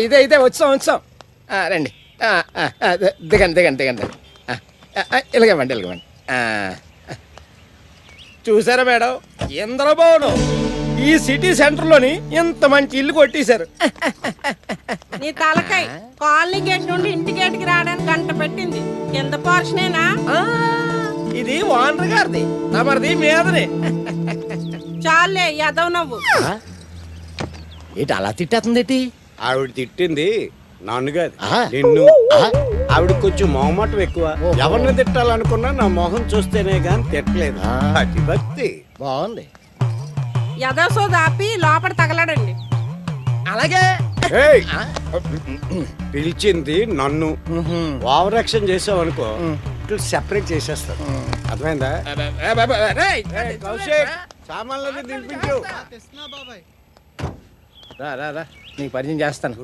ఇదే వచ్చాం రండి. దిగండి. ఇలాగవ్వండి. చూసారా మేడం, ఇంద్రభవనం ఈ సిటీ సెంటర్లోని ఇంత మంచి ఇల్లు కొట్టేశారు. నీ తలకాయ కాలనీ గేట్ నుండి ఇంటి గేట్కి రావడానికి గంట పెట్టింది. కింద పోర్షనేనా? ఇది ఓనర్ గారిది, తమరిది మీదనే. చాలే ఎదవ నవ్వు. ఏంటి అలా తిట్టేస్తుంది? ఆవిడ తిట్టింది నన్ను కాదు, నిన్ను. ఆవిడ కొంచెం మొహమాటం ఎక్కువ. ఎవరిని తిట్టాలనుకున్నా నా మొహం చూస్తేనే గాని తిట్టలేదు. అది భక్తి. బాగుంది. ఎదవ సోద ఆపి లోపల తగలడండి. అలాగే. ఏయ్! పిలిచింది నన్ను. ఓవర్ యాక్షన్ చేసావనుకో సెపరేట్ చేసేస్తాను. అర్థమైందా? కౌశిక్, సామాన్లన్నీ దింపించు. రా నీకు పరిచయం చేస్తాను.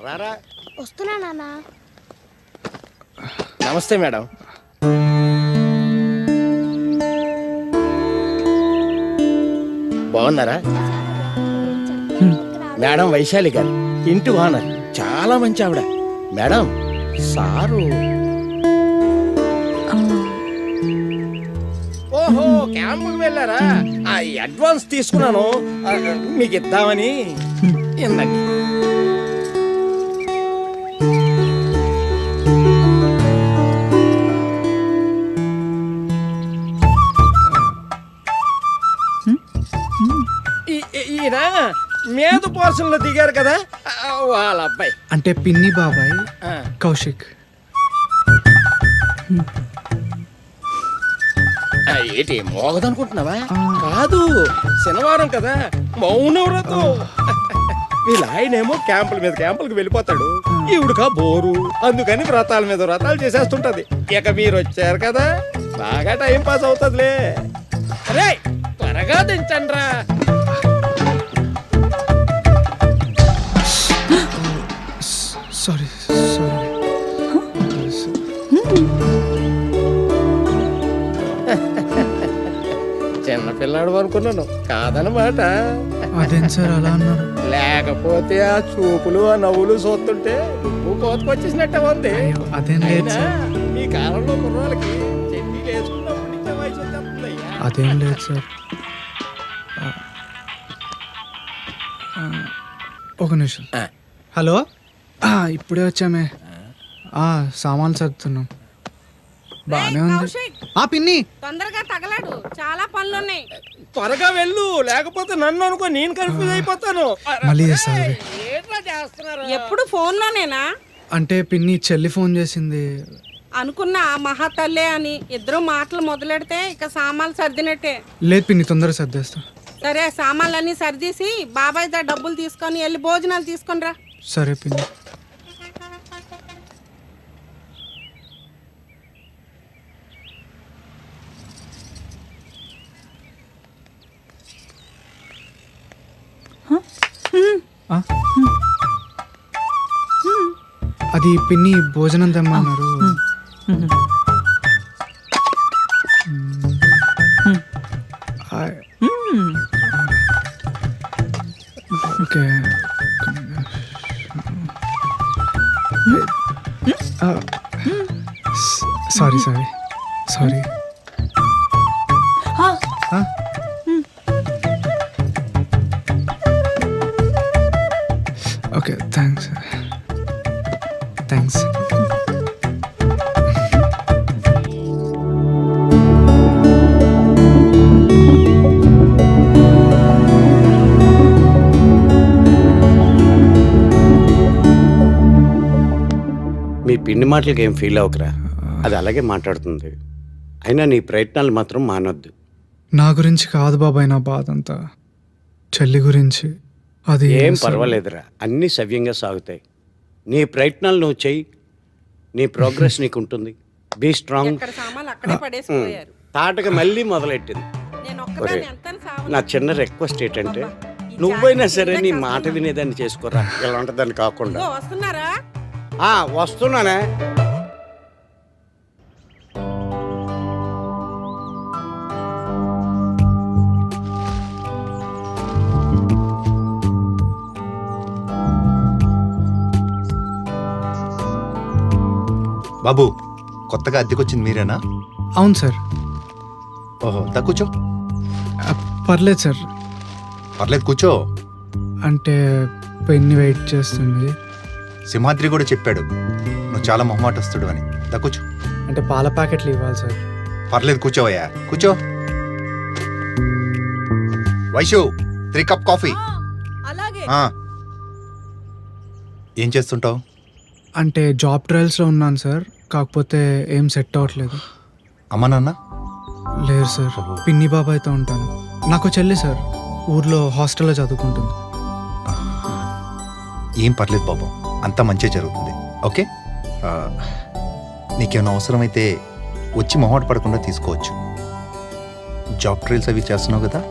రారా. వస్తున్నా నాన్న. నమస్తే మేడం. బాగున్నారా? మేడం వైశాలి గారు, ఇంటి ఓనర్, చాలా మంచి ఆవిడ. Madam sir. ఓహో, క్యాంపుకి వెళ్ళారా? అడ్వాన్స్ తీసుకున్నాను, మీకు ఇద్దామని. ఇందండి. ఈయన మేదు పోర్షన్లో దిగారు కదా, వాళ్ళ అబ్బాయి. అంటే పిన్ని బాబాయ్ కౌశిక్. ఏంటి మోగదనుకుంటున్నావా? కాదు, శనివారం కదా, మౌనవ్రతం. వీళ్ళ ఆయనేమో క్యాంపులకి వెళ్ళిపోతాడు, ఈవిడకా బోరు, అందుకని వ్రతాల మీద వ్రతాలు చేసేస్తుంటది. ఇక మీరు వచ్చారు కదా, బాగా టైం పాస్ అవుతుందిలే. అరే త్వరగా దించండ్రా. సారీ. చిన్నపిల్లాడు అనుకున్నాను, కాదనమాట. అదేం సార్ అలా అన్నారు? లేకపోతే ఆ చూపులు ఆ నవ్వులు చూస్తుంటే నువ్వు కోతకొచ్చేసినట్టే ఉంది. అదేం లేదు సార్. ఈ కాలంలో కుర్రాళ్ళకి చెడ్డీలు వేసుకున్నప్పటి నుంచే వయసు వచ్చేస్తుందయ్యా. అదేం లేదు సార్. ఒక నిమిషం. హలో, ఇప్పుడే వచ్చామే. సామాన్లు సర్దుతున్నాం. బానే ఉంది. పిన్ని తొందరగా తగలడు, చాలా పనులున్నాయి. త్వరగా వెళ్ళు, లేకపోతే నన్ను అనుకో నేను కన్ఫ్యూజ్ అయిపోతాను. మళ్ళీ చేస్తారు. ఎప్పుడు ఫోన్లోనేనా? అంటే పిన్ని చెల్లి ఫోన్ చేసింది. అనుకున్నా మహా తల్లే అని. ఇద్దరు మాటలు మొదలెడితే ఇక సామాన్లు సర్దినట్టే. లేదు పిన్ని, తొందరగా సర్దేస్తా. సరే, సామాన్లన్నీ సర్దీసి బాబాయ్ దా డబ్బులు తీసుకొని వెళ్ళి భోజనాలు తీసుకొని రా. సరే పిన్ని. అది పిన్ని భోజనం తెమ్మన్నారు. ఓకే. సారీ. Okay, thanks. మీ పిన్ని మాటలకి ఏం ఫీల్ అవ్వకరా, అది అలాగే మాట్లాడుతుంది. అయినా నీ ప్రయత్నాలు మాత్రం మానొద్దు. నా గురించి కాదు బాబాయ్ నా బాధ అంతా, చెల్లి గురించి. అది ఏం పర్వాలేదురా, అన్నీ సవ్యంగా సాగుతాయి. నీ ప్రయత్నాలు నువ్వు చెయ్యి, నీ ప్రోగ్రెస్ నీకు ఉంటుంది. Be strong. ఎక్కడ సామాన్లు అక్కడే పడేసిపోయారు. తాటక మళ్ళీ మొదలెట్టింది. నేను ఒరే, ఒక్కదాన్ని ఎంతని సామాన్లు. నా చిన్న రిక్వెస్ట్ ఏంటంటే నువ్వైనా సరే నీ మాట వినేదాన్ని చేసుకోరా, ఇలా ఉంటుందని కాకుండా. ఇదిగో వస్తున్నారా? వస్తున్నానే. బాబు కొత్తగా అద్దెకొచ్చింది మీరేనా? అవును సార్. ఓహో, దా కూర్చో. పర్లేదు సార్. పర్లేదు కూర్చో. అంటే పెన్ని వెయిట్ చేస్తుంది. సింహాద్రి కూడా చెప్పాడు నువ్వు చాలా మొహమాటస్తుడు అని. దా కూర్చో. అంటే పాల ప్యాకెట్లు ఇవ్వాలి సార్. పర్లేదు కూర్చోవయ్యా, కూర్చో. Vaishu 3 cup coffee. అలాగే. ఏం చేస్తుంటావు? అంటే జాబ్ ట్రయల్స్లో ఉన్నాను సార్. కాకపోతే ఏం సెట్ అవ్వట్లేదు. అమ్మా నాన్న? లేదు సార్, పిన్ని బాబాయ్తో ఉంటాను. నాకు చెల్లి సార్, ఊర్లో హాస్టల్లో చదువుకుంటుంది. ఏం పర్లేదు బాబు, అంతా మంచిగా జరుగుతుంది. ఓకే, నీకేమైనా అవసరమైతే వచ్చి మొహమాట పడకుండా తీసుకోవచ్చు. జాబ్ ట్రయల్స్ అవి చేస్తున్నావు కదా,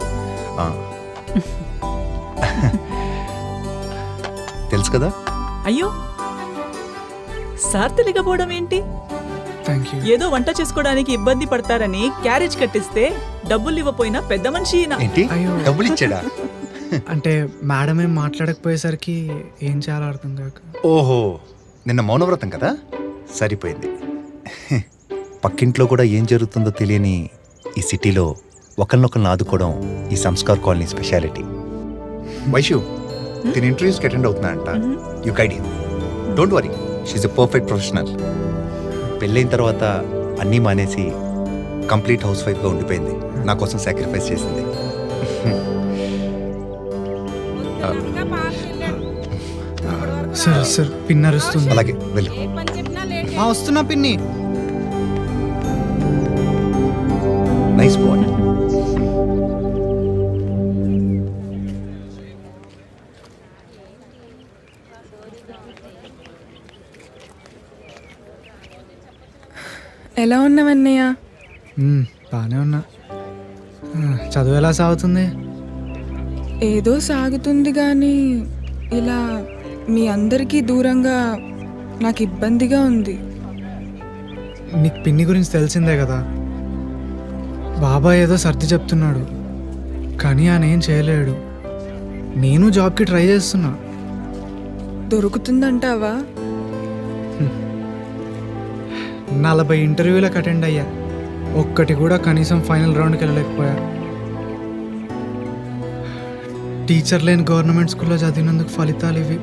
తెలుసు కదా. అయ్యో, సార్ తెలియకపోవడం ఏంటి? Thank you. ఏదో వంట చేసుకోవడానికి ఇబ్బంది పడతారని క్యారేజ్ కట్టిస్తే డబ్బులు ఇవ్వపోయినా పెద్ద మనిషి ఈయన. ఏంటి, అయ్యో. డబ్బులు ఇచ్చాడా? అంటే మేడం ఏం మాట్లాడకపోయేసరికి ఏం చేయాలో అర్థం కాక. ఓహో, నిన్న మౌనవ్రతం కదా, సరిపోయింది. పక్కింట్లో కూడా ఏం జరుగుతుందో తెలియని ఈ సిటీలో ఒకరినొకరిని ఆదుకోవడం ఈ సంస్కార్ కాలనీ స్పెషాలిటీ. వైషు దీని ఇంటర్వ్యూస్కి అటెండ్ అవుతున్నా అంట. You guide him. Don't worry, she's a perfect professional. పెళ్ళైన తర్వాత అన్నీ మానేసి కంప్లీట్ హౌస్ వైఫ్గా ఉండిపోయింది. నా కోసం సాక్రిఫైస్ చేసింది. ఇంకా పార్క్ వెళ్ళాడు. ఇప్పటి వరకు సార్ సార్ పిన్ అరుస్తుంది. అలాగే వెళ్ళు. ఏ పని చెప్పినా లేట్. వస్తున్నా పిన్ని. Nice bye. ఎలా ఉన్నావన్నయ్య? బాగానే ఉన్నా. చదువు ఎలా సాగుతుంది? ఏదో సాగుతుంది కానీ ఇలా మీ అందరికీ దూరంగా నాకు ఇబ్బందిగా ఉంది. నీకు పిన్ని గురించి తెలిసిందే కదా. బాబాయ్ ఏదో సర్ది చెప్తున్నాడు కానీ ఆయన ఏం చేయలేడు. నేను జాబ్కి ట్రై చేస్తున్నా. దొరుకుతుందంటావా? 40 ఇంటర్వ్యూలకు అటెండ్ అయ్యా, ఒక్కటి కూడా కనీసం ఫైనల్ రౌండ్కి వెళ్ళలేకపోయా. టీచర్ లేని గవర్నమెంట్ స్కూల్లో చదివినందుకు ఫలితాలు ఇవి.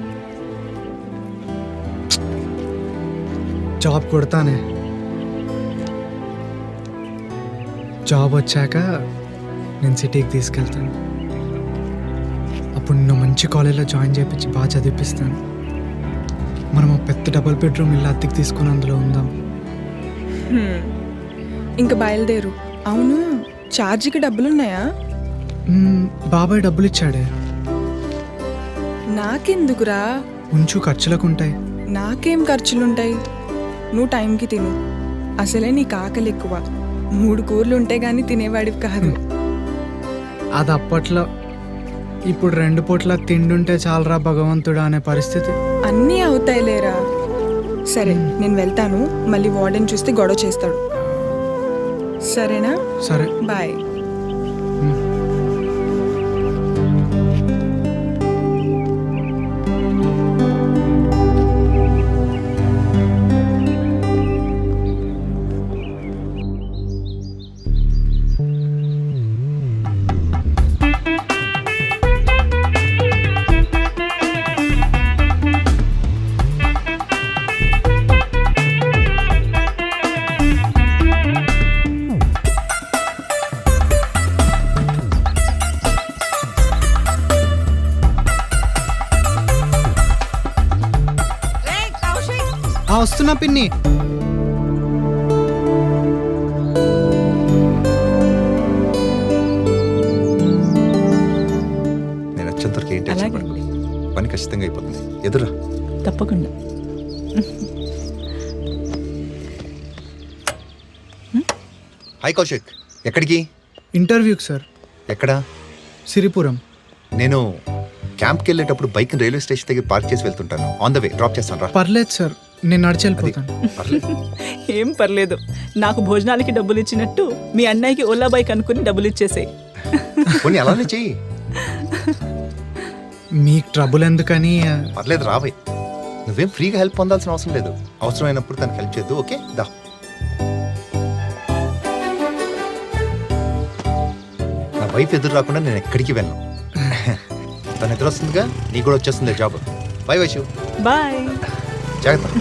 జాబ్ కొడతానే. జాబ్ వచ్చాక నేను సిటీకి తీసుకెళ్తాను. అప్పుడు నిన్ను మంచి కాలేజ్లో జాయిన్ చేయించి బాగా చదివిపిస్తాను. మనం ఒక పెద్ద డబుల్ బెడ్రూమ్ ఇల్లు అద్దెకి తీసుకుని అందులో ఉందాం. ఇంక బయలుదేరు. అవును, ఛార్జీకి డబ్బులున్నాయా? బాబాయ్ డబ్బులు ఇచ్చాడే. నాకెందుకురా? ఉంచు, ఖర్చులకు ఉంటాయి. నాకేం ఖర్చులుంటాయి? నువ్వు టైంకి తిను. అసలే నీకు ఆకలి ఎక్కువ. 3 కూరలు ఉంటే గానీ తినేవాడివి కాదు. అది అప్పట్లో. ఇప్పుడు 2 పూట్ల తిండుంటే చాలరా భగవంతుడా అనే పరిస్థితి. అన్నీ అవుతాయిలేరా. సరే, నేను వెళ్తాను. మళ్ళీ వార్డెన్ చూస్తే గొడవ చేస్తాడు. సరేనా? సరే. బాయ్. రేయ్, కౌశిక్. వస్తున్నా పిన్ని. నేను వచ్చేంతవరకు ఏం టెన్షన్ అలాగే. పడకు. పని ఖచ్చితంగా అయిపోతుంది. ఎదురా. తప్పకుండా. హాయ్ కౌశిక్, ఎక్కడికి? ఇంటర్వ్యూకి సార్. ఎక్కడా? సిరిపురం. నేను క్యాంప్కి వెళ్ళేటప్పుడు బైక్ రైల్వే స్టేషన్ దగ్గర పార్క్ చేసి వెళ్తుంటాను. ఆన్ ద వే డ్రాప్ చేస్తాను రా. పర్లేదు సార్, నేను నడిచి వెళ్ళిపోతాను. పర్లేదు. ఏం పర్లేదు. నాకు భోజనాలకి డబ్బులు ఇచ్చినట్టు మీ అన్నయ్యకి ఓలా బైక్ అనుకుని డబ్బులు ఇచ్చేసేయ్. పోనీ అలానే చెయ్యి. మీకు ట్రబుల్ ఎందుకని. పర్లేదు రావే. నువ్వేం ఫ్రీగా హెల్ప్ పొందాల్సిన అవసరం లేదు. అవసరమైనప్పుడు తనకు హెల్ప్ చేద్దు. ఓకే దా. నా వైఫ్ ఎదురు రాకుండా నేను ఎక్కడికి వెళ్ళను. తను ఎదురు వస్తుందిగా, నీకు కూడా వచ్చేస్తుంది జాబ్. బాయ్ వైషు. బాయ్. జాగ్రత్త.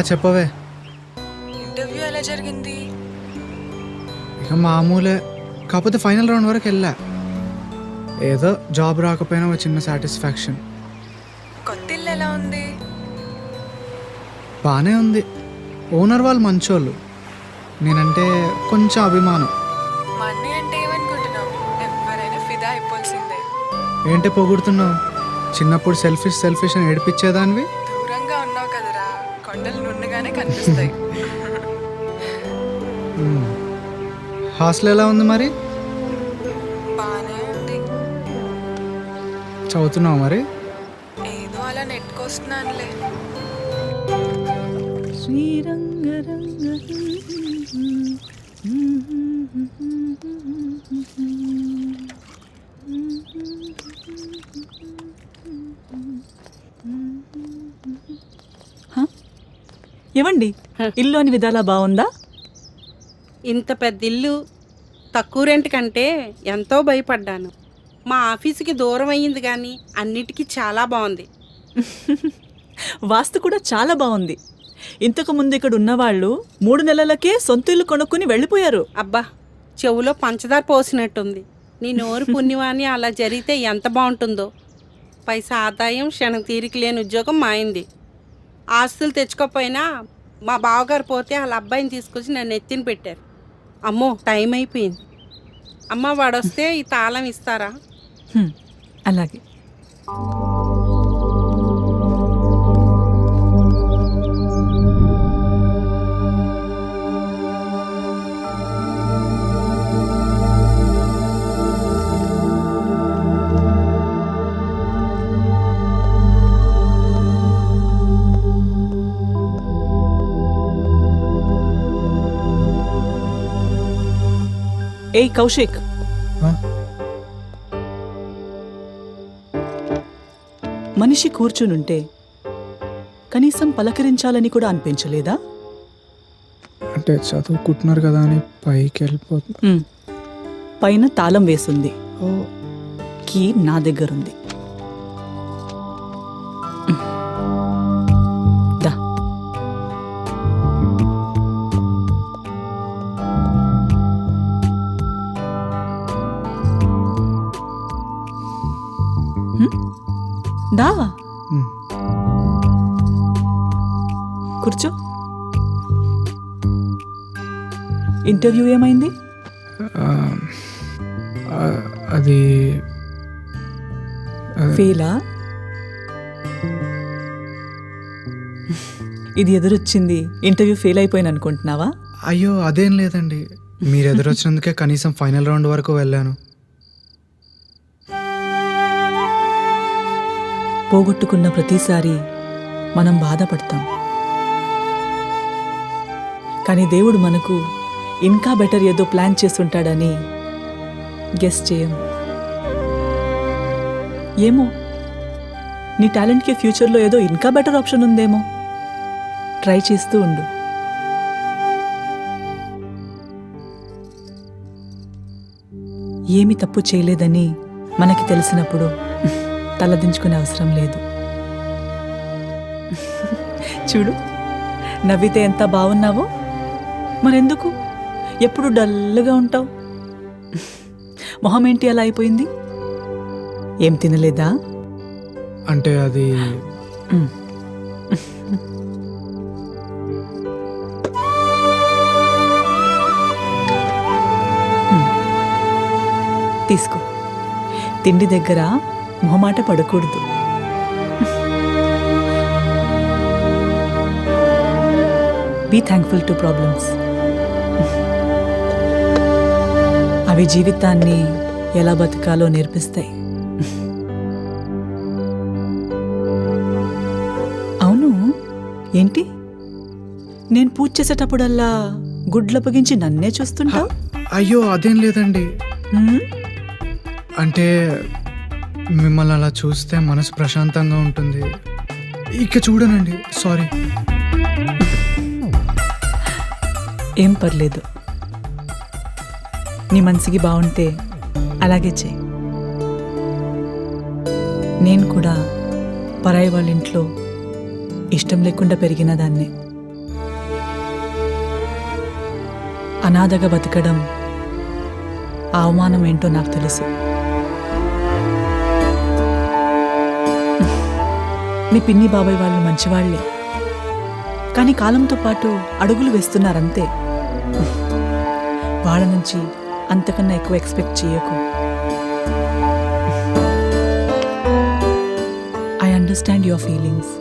చెప్పవే. ఇంటర్వ్యూ ఎలా జరిగింది? ఇక మామూలే, కాకపోతే ఫైనల్ రౌండ్ వరకు వెళ్ళా. ఏదో జాబ్ రాకపోయినా ఒక చిన్న సాటిస్ఫాక్షన్. కొత్త ఇల్లు ఎలా ఉంది? బాగానే ఉంది. ఓనర్ వాళ్ళు మంచోళ్ళు, నేనంటే కొంచెం అభిమానం. మనీ అంటే ఏమనుకుంటున్నావు? ఎవరైనా ఫిదా అయిపోవాల్సిందే. ఏంటి పొగుడుతున్నావు? చిన్నప్పుడు సెల్ఫిష్ అని ఏడిపించేదానివి. దూరంగా ఉన్నావు కదరా, కొండలు నున్నగానే కనిపిస్తాయి. హాస్టల్ ఎలా ఉంది మరి? బానే ఉంది. చదువుతున్నావు మరి? ఏదో అలా నెట్టుకొస్తున్నానులే. ఏవండి, ఇల్లు అని విధాలా బాగుందా? ఇంత పెద్ద ఇల్లు తక్కువ రెంట్ కంటే ఎంతో భయపడ్డాను. మా ఆఫీసుకి దూరం అయ్యింది కానీ అన్నిటికీ చాలా బాగుంది. వాస్తు కూడా చాలా బాగుంది. ఇంతకు ముందు ఇక్కడ ఉన్నవాళ్ళు 3 నెలలకే సొంత ఇల్లు కొనుక్కుని వెళ్ళిపోయారు. అబ్బా, చెవులో పంచదార పోసినట్టుంది. నీ నోరు పుణ్యవాణి అలా జరిగితే ఎంత బాగుంటుందో. పైసా ఆదాయం, క్షణం తీరిక లేని ఉద్యోగం మాయింది. ఆస్తులు తెచ్చుకోకపోయినా మా బావగారు పోతే వాళ్ళ అబ్బాయిని తీసుకొచ్చి నన్ను ఎత్తిన పెట్టారు. అమ్మో, టైం అయిపోయింది. అమ్మ, వాడొస్తే ఈ తాళం ఇస్తారా? అలాగే. ఏయ్ కౌశిక్, మనిషి కూర్చునుంటే కనీసం పలకరించాలని కూడా అనిపించలేదా? అంటే చదువుకుంటున్నారు కదా అని పైకి వెళ్ళిపోతుంది. పైన తాళం వేసుంది, కీ నా దగ్గరుంది. దా. దా, కూర్చో. ఇంటర్వ్యూ ఏమైంది? అది ఫెయిలా? ఇది ఎదురొచ్చింది ఇంటర్వ్యూ ఫెయిల్ అయిపోయాను అనుకుంటున్నావా? అయ్యో అదేం లేదండి, మీరు ఎదురొచ్చినందుకే కనీసం ఫైనల్ రౌండ్ వరకు వెళ్ళాను. పోగొట్టుకున్న ప్రతిసారి మనం బాధపడతాం, కానీ దేవుడు మనకు ఇంకా బెటర్ ఏదో ప్లాన్ చేస్తుంటాడని గెస్ చేయం. ఏమో, నీ టాలెంట్కి ఫ్యూచర్లో ఏదో ఇంకా బెటర్ ఆప్షన్ ఉందేమో. ట్రై చేస్తూ ఉండు. ఏమి తప్పు చేయలేదని మనకి తెలిసినప్పుడు తలదించుకునే అవసరం లేదు. చూడు, నవ్వితే ఎంత బాగున్నావో. మరెందుకు ఎప్పుడు డల్గా ఉంటావు? మొహం ఏంటి అలా అయిపోయింది? ఏం తినలేదా? అంటే అది తీసుకో. తిండి దగ్గర మొహమాట పడకూడదు. Be thankful to problems. అవి జీవితాన్ని ఎలా బతకాలో నేర్పిస్తాయి. అవును, ఏంటి నేను పూజ చేసేటప్పుడల్లా గుడ్లప్పగించి నన్నే చూస్తుంటా? అయ్యో అదేం లేదండి, అంటే మిమ్మల్ని అలా చూస్తే మనసు ప్రశాంతంగా ఉంటుంది. ఇక చూడనండి, సారీ. ఏం పర్లేదు, నీ మనసుకి బాగుంటే అలాగే చేయి. నేను కూడా పరాయి వాళ్ళ ఇంట్లో ఇష్టం లేకుండా పెరిగిన దాన్నే. అనాథగా బతకడం ఆ అవమానం ఏంటో నాకు తెలుసు. మీ పిన్ని బాబాయ్ వాళ్ళు మంచివాళ్లే, కానీ కాలంతో పాటు అడుగులు వేస్తున్నారంతే. వాళ్ళ నుంచి అంతకన్నా ఎక్కువ ఎక్స్పెక్ట్ చేయకు. I understand your feelings.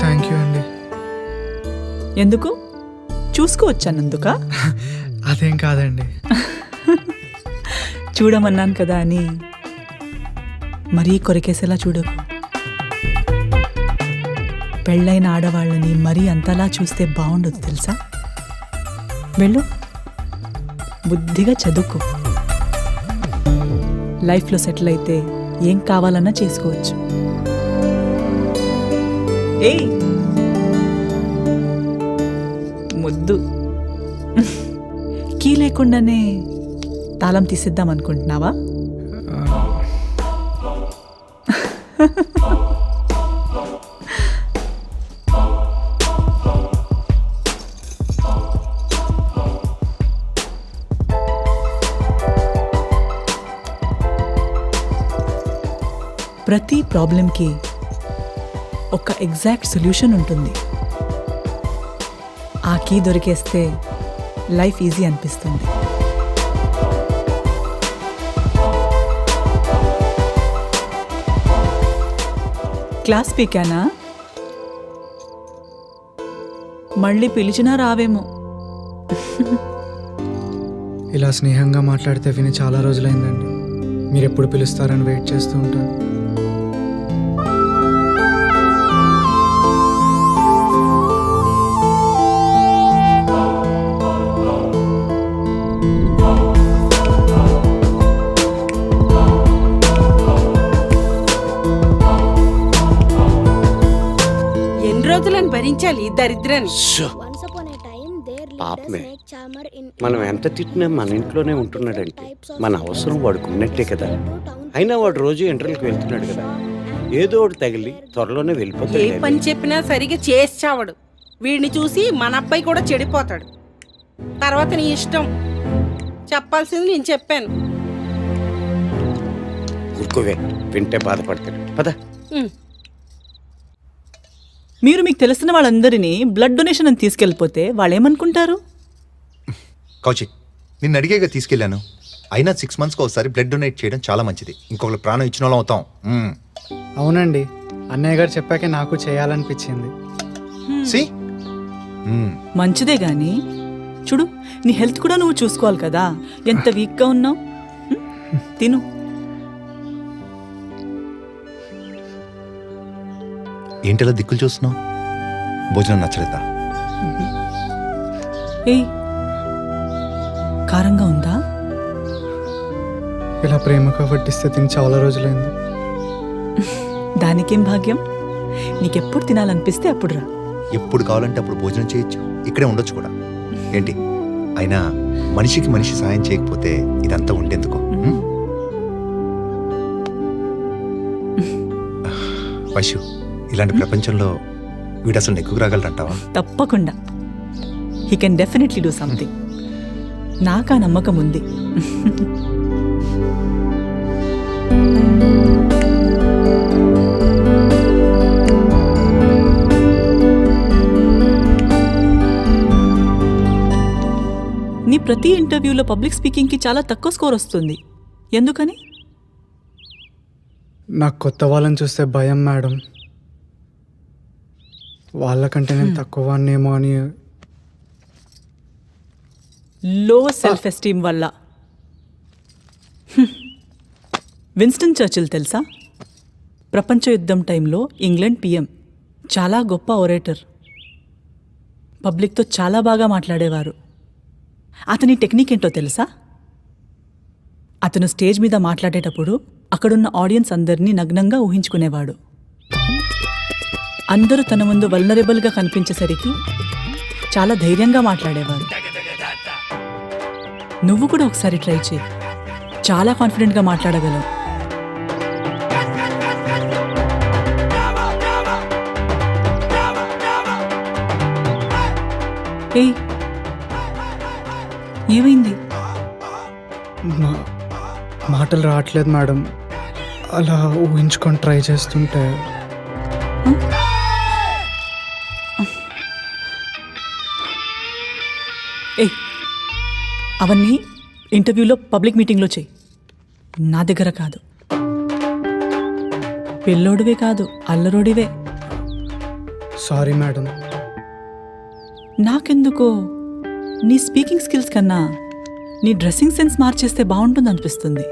Thank you అండి. ఎందుకు? చూసుకోవచ్చానందుక? అదేం కాదండి. చూడమన్నాను కదా అని మరీ కొరికేసేలా చూడకు. పెళ్ళైన ఆడవాళ్ళని మరీ అంతలా చూస్తే బాగుండదు తెలుసా. వెళ్ళు, బుద్ధిగా చదువుకో. లైఫ్లో సెటిల్ అయితే ఏం కావాలన్నా చేసుకోవచ్చు. ఏయ్ ముద్దు, కీ లేకుండానే తాళం తీసిద్దాం అనుకుంటున్నావా? ప్రతి ప్రాబ్లంకి ఒక ఎగ్జాక్ట్ సొల్యూషన్ ఉంటుంది. ఆ కీ దొరికేస్తే లైఫ్ ఈజీ అనిపిస్తుంది. క్లాస్ పీకానా? మళ్ళీ పిలిచినా రావేమో. ఇలా స్నేహంగా మాట్లాడితే విని చాలా రోజులైందండి. మీరు ఎప్పుడు పిలుస్తారని వెయిట్ చేస్తూ ఉంటాను. భరించాలి ఈ దరిద్రాన్ని. పాపమే, మనం ఎంత తిట్టినా మన ఇంట్లోనే ఉంటున్నాడంటే మన అవసరం వాడికి ఉన్నట్టే కదా. అయినా వాడు రోజు ఇంటర్వ్యూకి వెళ్తున్నాడు కదా, ఏదో ఒకటి తగిలి త్వరలోనే ఏ వెళ్ళిపోతాడు. పని చెప్పినా సరిగా చేసి చావడు. వీడిని చూసి మన అబ్బాయి కూడా చెడిపోతాడు. తర్వాత నీ ఇష్టం. చెప్పాల్సింది నేను చెప్పాను. ఊరుకోవే, వింటే బాధపడతాడు. పద. మీరు మీకు తెలిసిన వాళ్ళందరినీ బ్లడ్ డొనేషన్ అని తీసుకెళ్ళిపోతే వాళ్ళు ఏమనుకుంటారు? కౌశిక్, నిన్ను అడిగేగా తీసుకెళ్ళాను. అయినా 6 monthsకి ఒకసారి బ్లడ్ డొనేట్ చేయడం చాలా మంచిది. ఇంకొకరు ప్రాణం ఇచ్చిన వాళ్ళం అవుతాం. అవునండి, అన్నయ్య గారు చెప్పాకే నాకు చేయాలనిపించింది. మంచిదే గాని చూడు, నీ హెల్త్ కూడా నువ్వు చూసుకోవాలి కదా. ఎంత వీక్గా ఉన్నావు. తిను. ఏంటలా దిక్కులు చూస్తున్నావు? భోజనం నచ్చలేదా? ఏయ్, కారంగా ఉందా? ఇలా ప్రేమగా వడ్డిస్తే తిని చాలా రోజులైంది. దానికేం భాగ్యం. నీకెప్పుడు తినాలనిపిస్తే అప్పుడు రా. ఎప్పుడు కావాలంటే అప్పుడు భోజనం చేయొచ్చు. ఇక్కడే ఉండొచ్చు కూడా. ఏంటి, అయినా మనిషికి మనిషి సాయం చేయకపోతే ఇదంతా ఉండేందుకు? వైశ్యు, ఇలాంటి ప్రపంచంలో వీడు అసలు నెక్కుకు రాగలరంటావా? తప్పకుండా. He can definitely do something. నాకు ఆ నమ్మకం ఉంది. నీ ప్రతి ఇంటర్వ్యూలో పబ్లిక్ స్పీకింగ్కి చాలా తక్కువ స్కోర్ వస్తుంది. ఎందుకని? నాకు కొత్త వాళ్ళని చూస్తే భయం మేడం. వాళ్ళకంటే నేను తక్కువ వాడినేమో అని. లో సెల్ఫ్ ఎస్టీమ్ వల్ల. విన్స్టన్ చర్చిల్ తెలుసా? ప్రపంచ యుద్ధం టైంలో ఇంగ్లాండ్ పిఎం. చాలా గొప్ప ఒరేటర్. పబ్లిక్తో చాలా బాగా మాట్లాడేవారు. అతని టెక్నిక్ ఏంటో తెలుసా? అతను స్టేజ్ మీద మాట్లాడేటప్పుడు అక్కడున్న ఆడియన్స్ అందరినీ నగ్నంగా ఊహించుకునేవాడు. అందరూ తన ముందు వల్నరబుల్గా కనిపించేసరికి చాలా ధైర్యంగా మాట్లాడేవారు. నువ్వు కూడా ఒకసారి ట్రై చేయి. చాలా కాన్ఫిడెంట్గా మాట్లాడగలవు. ఏయ్, ఏమైంది? మాటలు రావట్లేదు మేడం. అలా ఊహించుకొని ట్రై చేస్తుంటే ఏయ్, అవన్నీ ఇంటర్వ్యూలో పబ్లిక్ మీటింగ్లో చెయ్యి, నా దగ్గర కాదు. పిల్లోడివే కాదు, అల్లరోడివే. Sorry madam. నాకెందుకో నీ స్పీకింగ్ స్కిల్స్ కన్నా నీ డ్రెస్సింగ్ సెన్స్ మార్చేస్తే బాగుంటుంది అనిపిస్తుంది.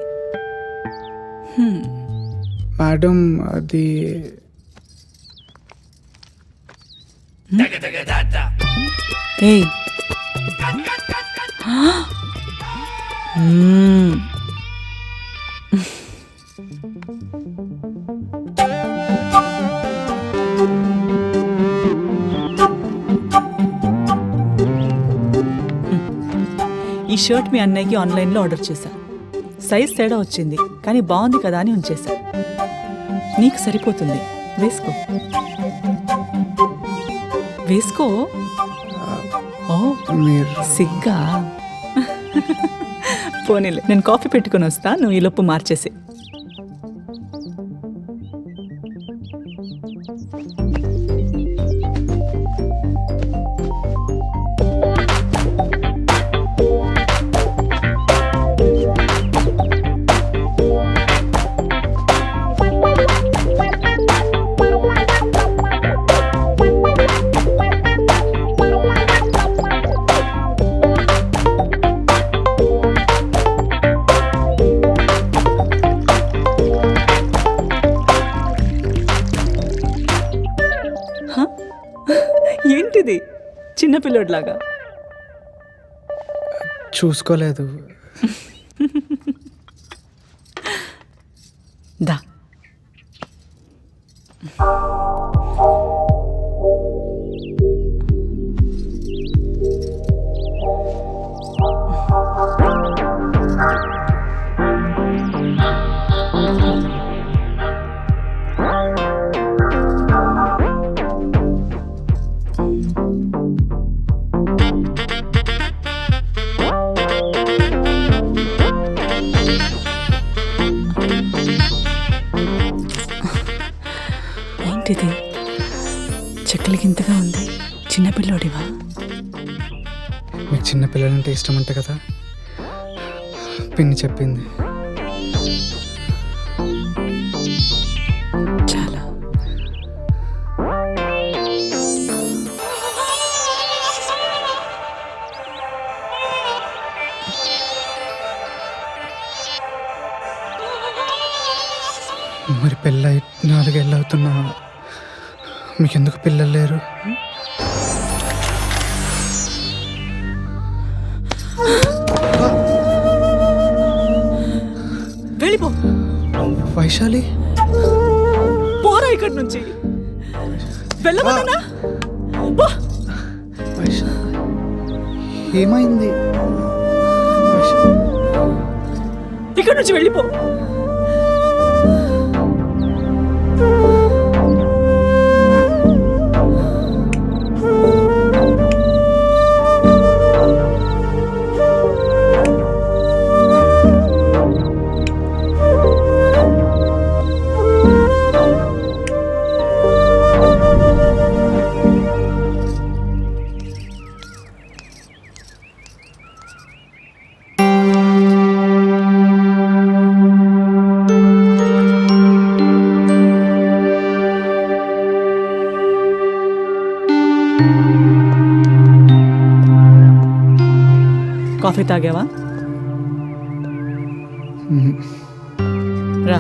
మేడం అది ఏయ్, ఈ షర్ట్ మీ అన్నయ్యకి ఆన్లైన్లో ఆర్డర్ చేశా. సైజ్ తేడా వచ్చింది, కానీ బాగుంది కదా అని ఉంచేశా. నీకు సరిపోతుంది, వేసుకో వేసుకో. ఓ, మీరు సిగ్గా? పోనీలే, నేను కాఫీ పెట్టుకుని వస్తా, నువ్వు ఈలోపు మార్చేసి. ఏంటిది చిన్నపిల్లోడ్లాగా? చూసుకోలేదు. దా, ఏంటిది చెక్కలకింతగా ఉంది? చిన్నపిల్లోడివా? మీకు చిన్నపిల్లలంటే ఇష్టం అంట కదా, పిన్ని చెప్పింది. చాలా. మరి పెళ్ళై 4 ఏళ్ళు అవుతున్నా మీకెందుకు పిల్లలు లేరు? వెళ్ళిపో వైశాలి, పోరా ఇక్కడి నుంచి. వెళ్ళమన్నా? వైశాలి ఏమైంది? ఇక్కడి నుంచి వెళ్ళిపో. కాఫీ తాగావా? రా.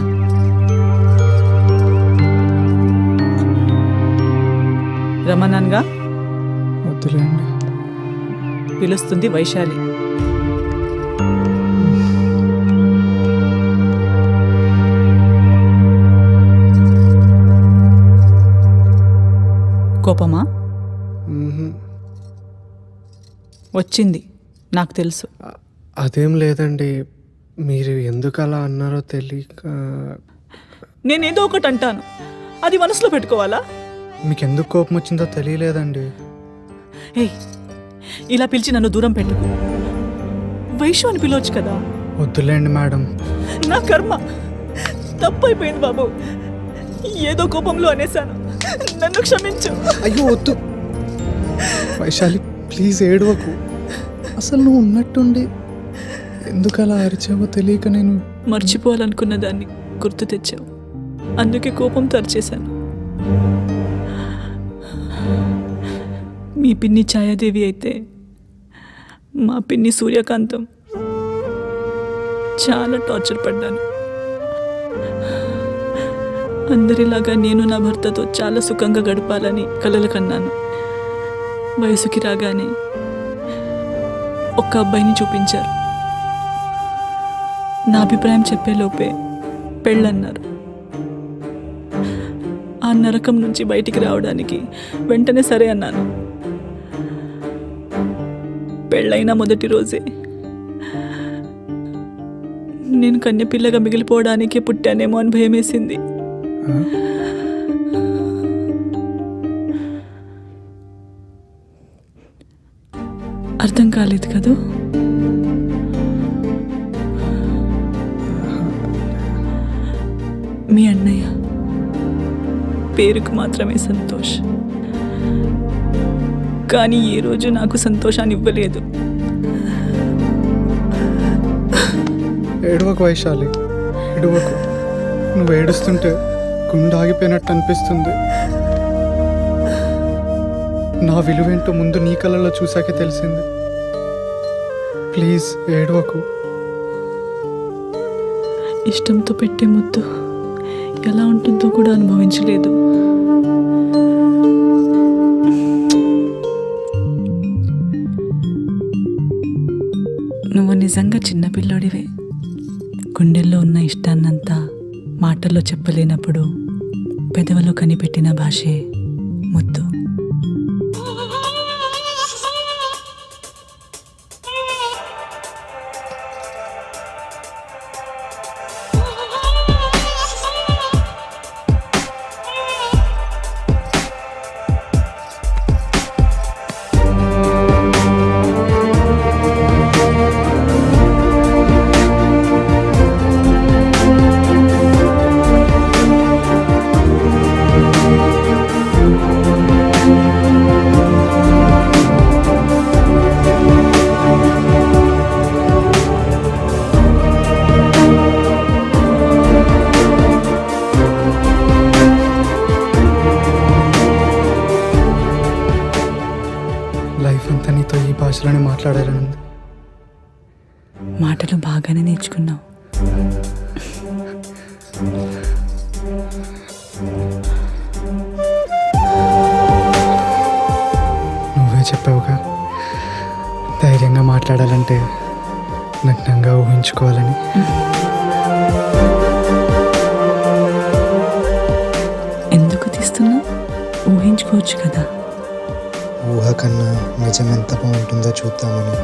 రమణన్గా వద్దులేండి. పిలుస్తుంది వైశాలి. కోపమా? వచ్చింది, నాకు తెలుసు. అదేం లేదండి, మీరు ఎందుకు అలా అన్నారో తెలియక. నేనేదో ఒకటి అంటాను, అది మనసులో పెట్టుకోవాలా? మీకు ఎందుకు కోపం వచ్చిందో తెలియలేదండి. ఏయ్, ఇలా పిలిచి నన్ను దూరం పెట్టుకో. వైషు అని పిలవచ్చు కదా. వద్దులేండి మేడం. నా కర్మ, తప్పైపోయింది బాబు. ఏదో కోపంలో అనేశాను, నన్ను క్షమించు. అయ్యో వద్దు వైశాలి, ప్లీజ్ ఏడవకు. అసలు నువ్వు ఉన్నట్టుండి ఎందుకు అలా అరిచావో తెలియక నేను మర్చిపోవాలనుకున్న దాన్ని గుర్తు తెచ్చావు, అందుకే కోపంతో అరిచేశాను. మీ పిన్ని ఛాయాదేవి అయితే మా పిన్ని సూర్యకాంతం చాలా టార్చర్ పడ్డాను. అందరిలాగా నేను నా భర్తతో చాలా సుఖంగా గడపాలని కలలు కన్నాను. వయసుకి రాగానే ఒక్క అబ్బాయిని చూపించారు. నా అభిప్రాయం చెప్పేలోపే పెళ్ళన్నారు. ఆ నరకం నుంచి బయటికి రావడానికి వెంటనే సరే అన్నాను. పెళ్ళైన మొదటి రోజే నేను కన్యపిల్లగా మిగిలిపోవడానికే పుట్టానేమో అని భయమేసింది. అర్థం కాలేదు కదూ? మీ అన్నయ్య పేరుకు మాత్రమే సంతోష్, కానీ ఏ రోజు నాకు సంతోషాన్ని ఇవ్వలేదు. ఏడవకు వైశాలి, ఏడవకు. నువ్వు ఏడుస్తుంటే గుండె ఆగిపోయినట్టు అనిపిస్తుంది. నా విలువేంటో ముందు నీ కళ్ళలో చూశాకే తెలిసింది. ప్లీజ్ ఏడవకు. ఇష్టంతో పెట్టే ముద్దు ఎలా ఉంటుందో కూడా అనుభవించలేదు. నువ్వు నిజంగా చిన్నపిల్లోడివే. గుండెల్లో ఉన్న ఇష్టాన్నంతా మాటల్లో చెప్పలేనప్పుడు పెదవులో కనిపెట్టిన భాషే ముద్దు. లైఫ్ అంతా నీతో ఈ భాషలోనే మాట్లాడాలని ఉంది. మాటలు బాగానే నేర్చుకున్నావు. నువ్వే చెప్పావుగా, ధైర్యంగా మాట్లాడాలంటే నగ్నంగా ఊహించుకోవాలని. ఎందుకు తీస్తున్నావు? ఊహించుకోవచ్చు కదా. ఊహ కన్నా నిజం ఎంత బాగుంటుందో చూద్దామని.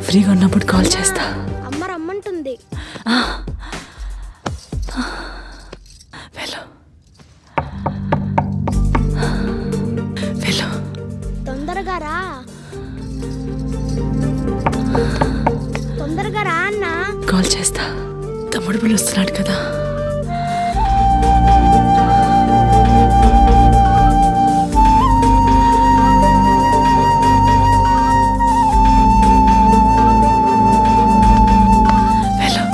ఫ్రీగా ఉన్నప్పుడు కాల్ చేస్తా. అమ్మ రమ్మంటుంది. వెళ్ళు వెళ్ళు. తొందరగా రా, తొందరగా రా అన్నా. కాల్ చేస్తా. తమ్ముడు పిలుస్తున్నాడు కదా. వెళ్ళు.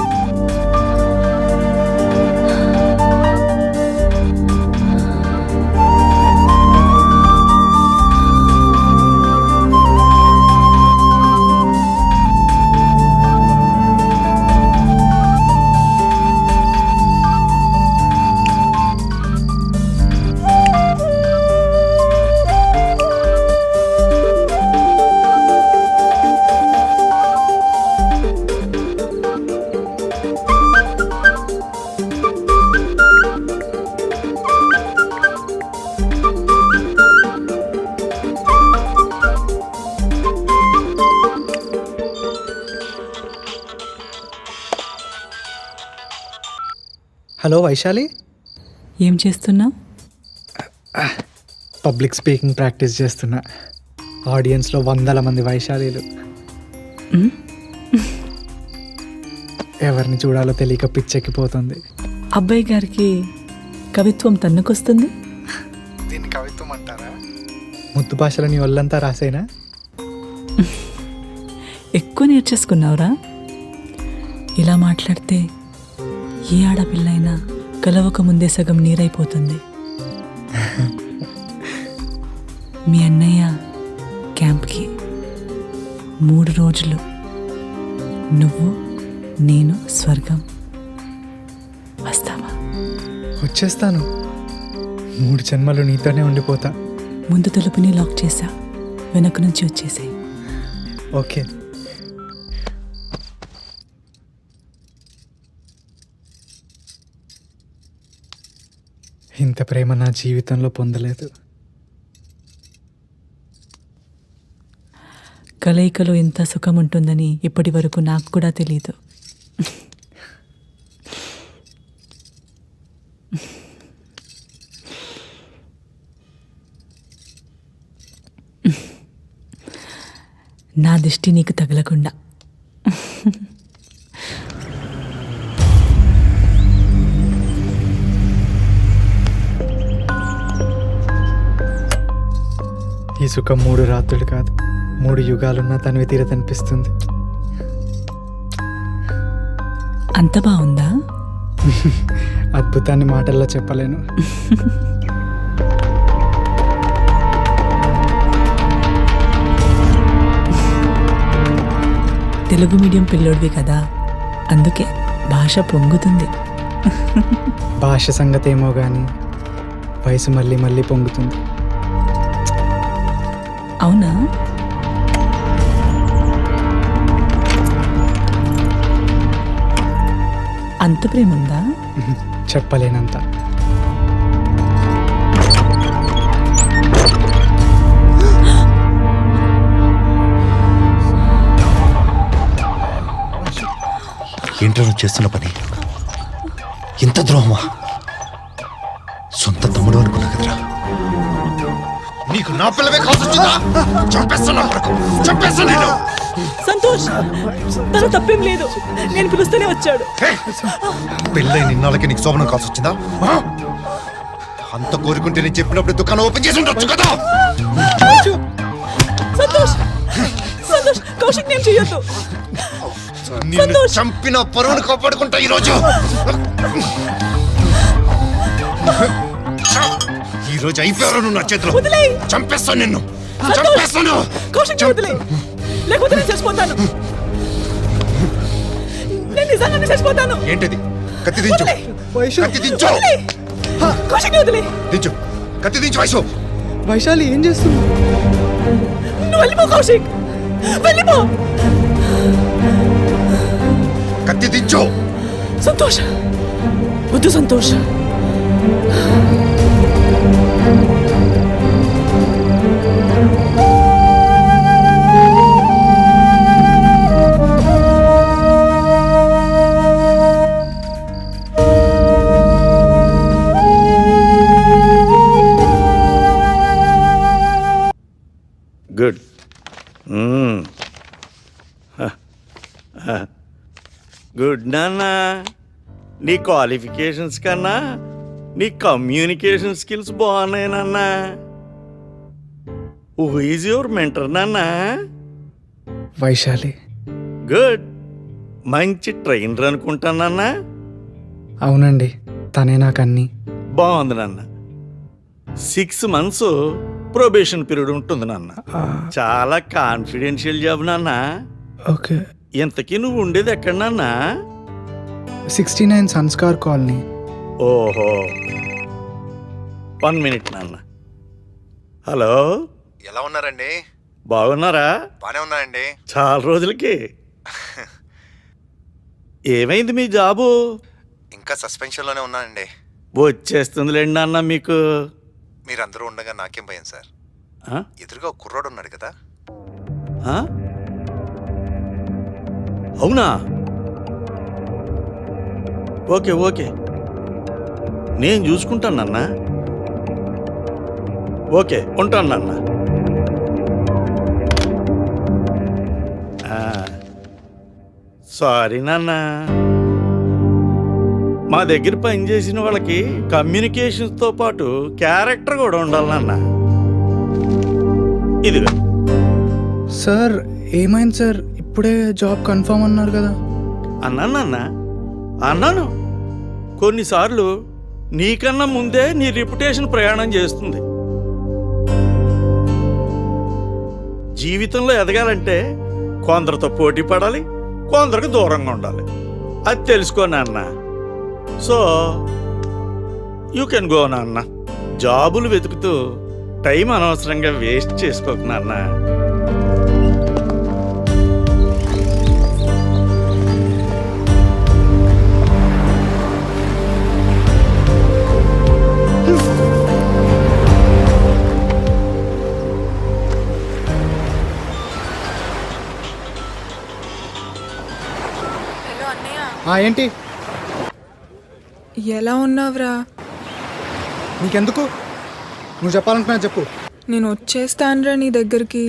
హలో వైశాలి, ఏం చేస్తున్నావు? పబ్లిక్ స్పీకింగ్ ప్రాక్టీస్ చేస్తున్నా. ఆడియన్స్లో 100 మంది వైశాలీలు. ఎవరిని చూడాలో తెలియక పిచ్చెక్కిపోతుంది. అబ్బాయి గారికి కవిత్వం తన్నుకొస్తుంది. దీన్ని కవిత్వం అంటారా? ముద్దు భాషలో నీ ఒళ్ళంతా రాసేనా? ఎక్కువ నేర్చేసుకున్నావురా. ఇలా మాట్లాడితే ఏ ఆడపిల్లైనా కలవక ముందే సగం నీరైపోతుంది. మీ అన్నయ్య క్యాంప్కి 3 రోజులు, నువ్వు నేను స్వర్గం. వస్తావా? వచ్చేస్తాను. 3 జన్మలు నీతోనే ఉండిపోతా. ముందు తలుపుని లాక్ చేసా, వెనక నుంచి వచ్చేసాయి. ఓకే. ఇంత ప్రేమ నా జీవితంలో పొందలేదు. కలయికలో ఎంత సుఖం ఉంటుందని ఇప్పటి వరకు నాకు కూడా తెలియదు. నా దిష్టి నీకు తగలకుండా. ఈ సుఖం 3 రాత్రులు కాదు, 3 యుగాలున్నా తనివి తీరదనిపిస్తుంది. అంత బాగుందా? అద్భుతాన్ని మాటల్లో చెప్పలేను. తెలుగు మీడియం పిల్లోడివి కదా, అందుకే భాష పొంగుతుంది. భాష సంగతి ఏమో కానీ వయసు మళ్ళీ మళ్ళీ పొంగుతుంది. అవునా? అంత ప్రేమ ఉందా? చెప్పలేనంత. ఏంటో నువ్వు చేస్తున్న పని? ఇంత ద్రోహమా? సొంత తమ్ముడు అనుకున్నా కదరా. నీకు నా పిల్లవే కావాల్సి వచ్చిందా? చంపేస్తున్నా కొడుకు, చంపేస్తా నేను. సంతోష్, తను తప్పేం లేదు, నేను పిలుస్తూనే వచ్చాడు. పెళ్ళై నిన్నాళ్ళకి నీకు శోభనం కావాల్సి వచ్చిందా? అంత కోరుకుంటే నేను చెప్పినప్పుడు దుకాణం ఓపెన్ చేసి ఉండొచ్చు కదా. సంతోష్, సంతోష్, కౌశిక్ నేను చెయ్యొద్దు. నిన్ను చంపిన పరువును కాపాడుకుంటా ఈరోజు. ఈరోజు అయిపోయారు నువ్వు నా చేతిలో. చంపేస్తాను నిన్ను, చంపేస్తాను. కౌశిక్ వదిలే, లేకపోతే నేను చచ్చిపోతాను. నేను నిజంగానే చచ్చిపోతాను. ఏంటిది? కత్తి దించు, కత్తి దించు. కౌశిక్ వదిలే, దించు, కత్తి దించు. వైశు, వైశాలి ఏం చేస్తున్నావు? నువ్వు వెళ్ళిపో కౌశిక్, వెళ్ళిపో. కత్తి దించు. సంతోష్, వద్దు సంతోష్. గుడ్. గుడ్ నాన్న. నీ క్వాలిఫికేషన్స్ కన్నా నీ కమ్యూనికేషన్ స్కిల్స్ బాగున్నాయి నాన్న. హూ ఈజ్ యువర్ మెంటర్ నాన్న? వైశాలి. గుడ్. మంచి ట్రైనర్ అనుకుంటానన్నా. అవునండి, తనే నాకు అన్నీ. బాగుంది నాన్న. 6 months ప్రొబేషన్ పీరియడ్ ఉంటుంది నాన్న. చాలా కాన్ఫిడెన్షియల్ జాబ్ నాన్న. ఓకే. ఇంతకీ నువ్వు ఉండేది ఎక్కడ నాన్న? 69 సంస్కార్ కాలనీ. ఓహో, 1 minute నాన్న. హలో, ఎలా ఉన్నారండి? బాగున్నారా? బానే ఉన్నాయండి. చాలా రోజులకి. ఏమైంది మీ జాబు? ఇంకా సస్పెన్షన్లోనే ఉన్నానండి. వచ్చేస్తుందిలేండి నాన్న మీకు. మీరందరూ ఉండగా నాకేం భయం సార్. ఎదురుగా ఒక కుర్రాడు ఉన్నాడు కదా. అవునా? Okay okay. నేను చూసుకుంటాను నాన్న. ఓకే, ఉంటాను నాన్న. సారీ నాన్న. మా దగ్గర పనిచేసిన వాళ్ళకి కమ్యూనికేషన్స్తో పాటు క్యారెక్టర్ కూడా ఉండాలి నాన్న. ఇదిగో. సార్ ఏమైంది సార్? ఇప్పుడే జాబ్ కన్ఫర్మ్ అన్నారు కదా. అన్నాను నాన్న, అన్నాను. కొన్నిసార్లు నీకన్నా ముందే నీ రిప్యుటేషన్ ప్రయాణం చేస్తుంది. జీవితంలో ఎదగాలంటే కొందరితో పోటీ పడాలి, కొందరికి దూరంగా ఉండాలి. అది తెలుసుకో నాన్న. సో యూ కెన్ గో నాన్న. జాబులు వెతుకుతూ టైం అనవసరంగా వేస్ట్ చేసుకోకు నాన్న. ఏంటి? ఎలా ఉన్నావురా? నీకెందుకు? నువ్వు చెప్పాలనుకున్నా చెప్పు. నేను వచ్చేస్తానురా నీ దగ్గరికి.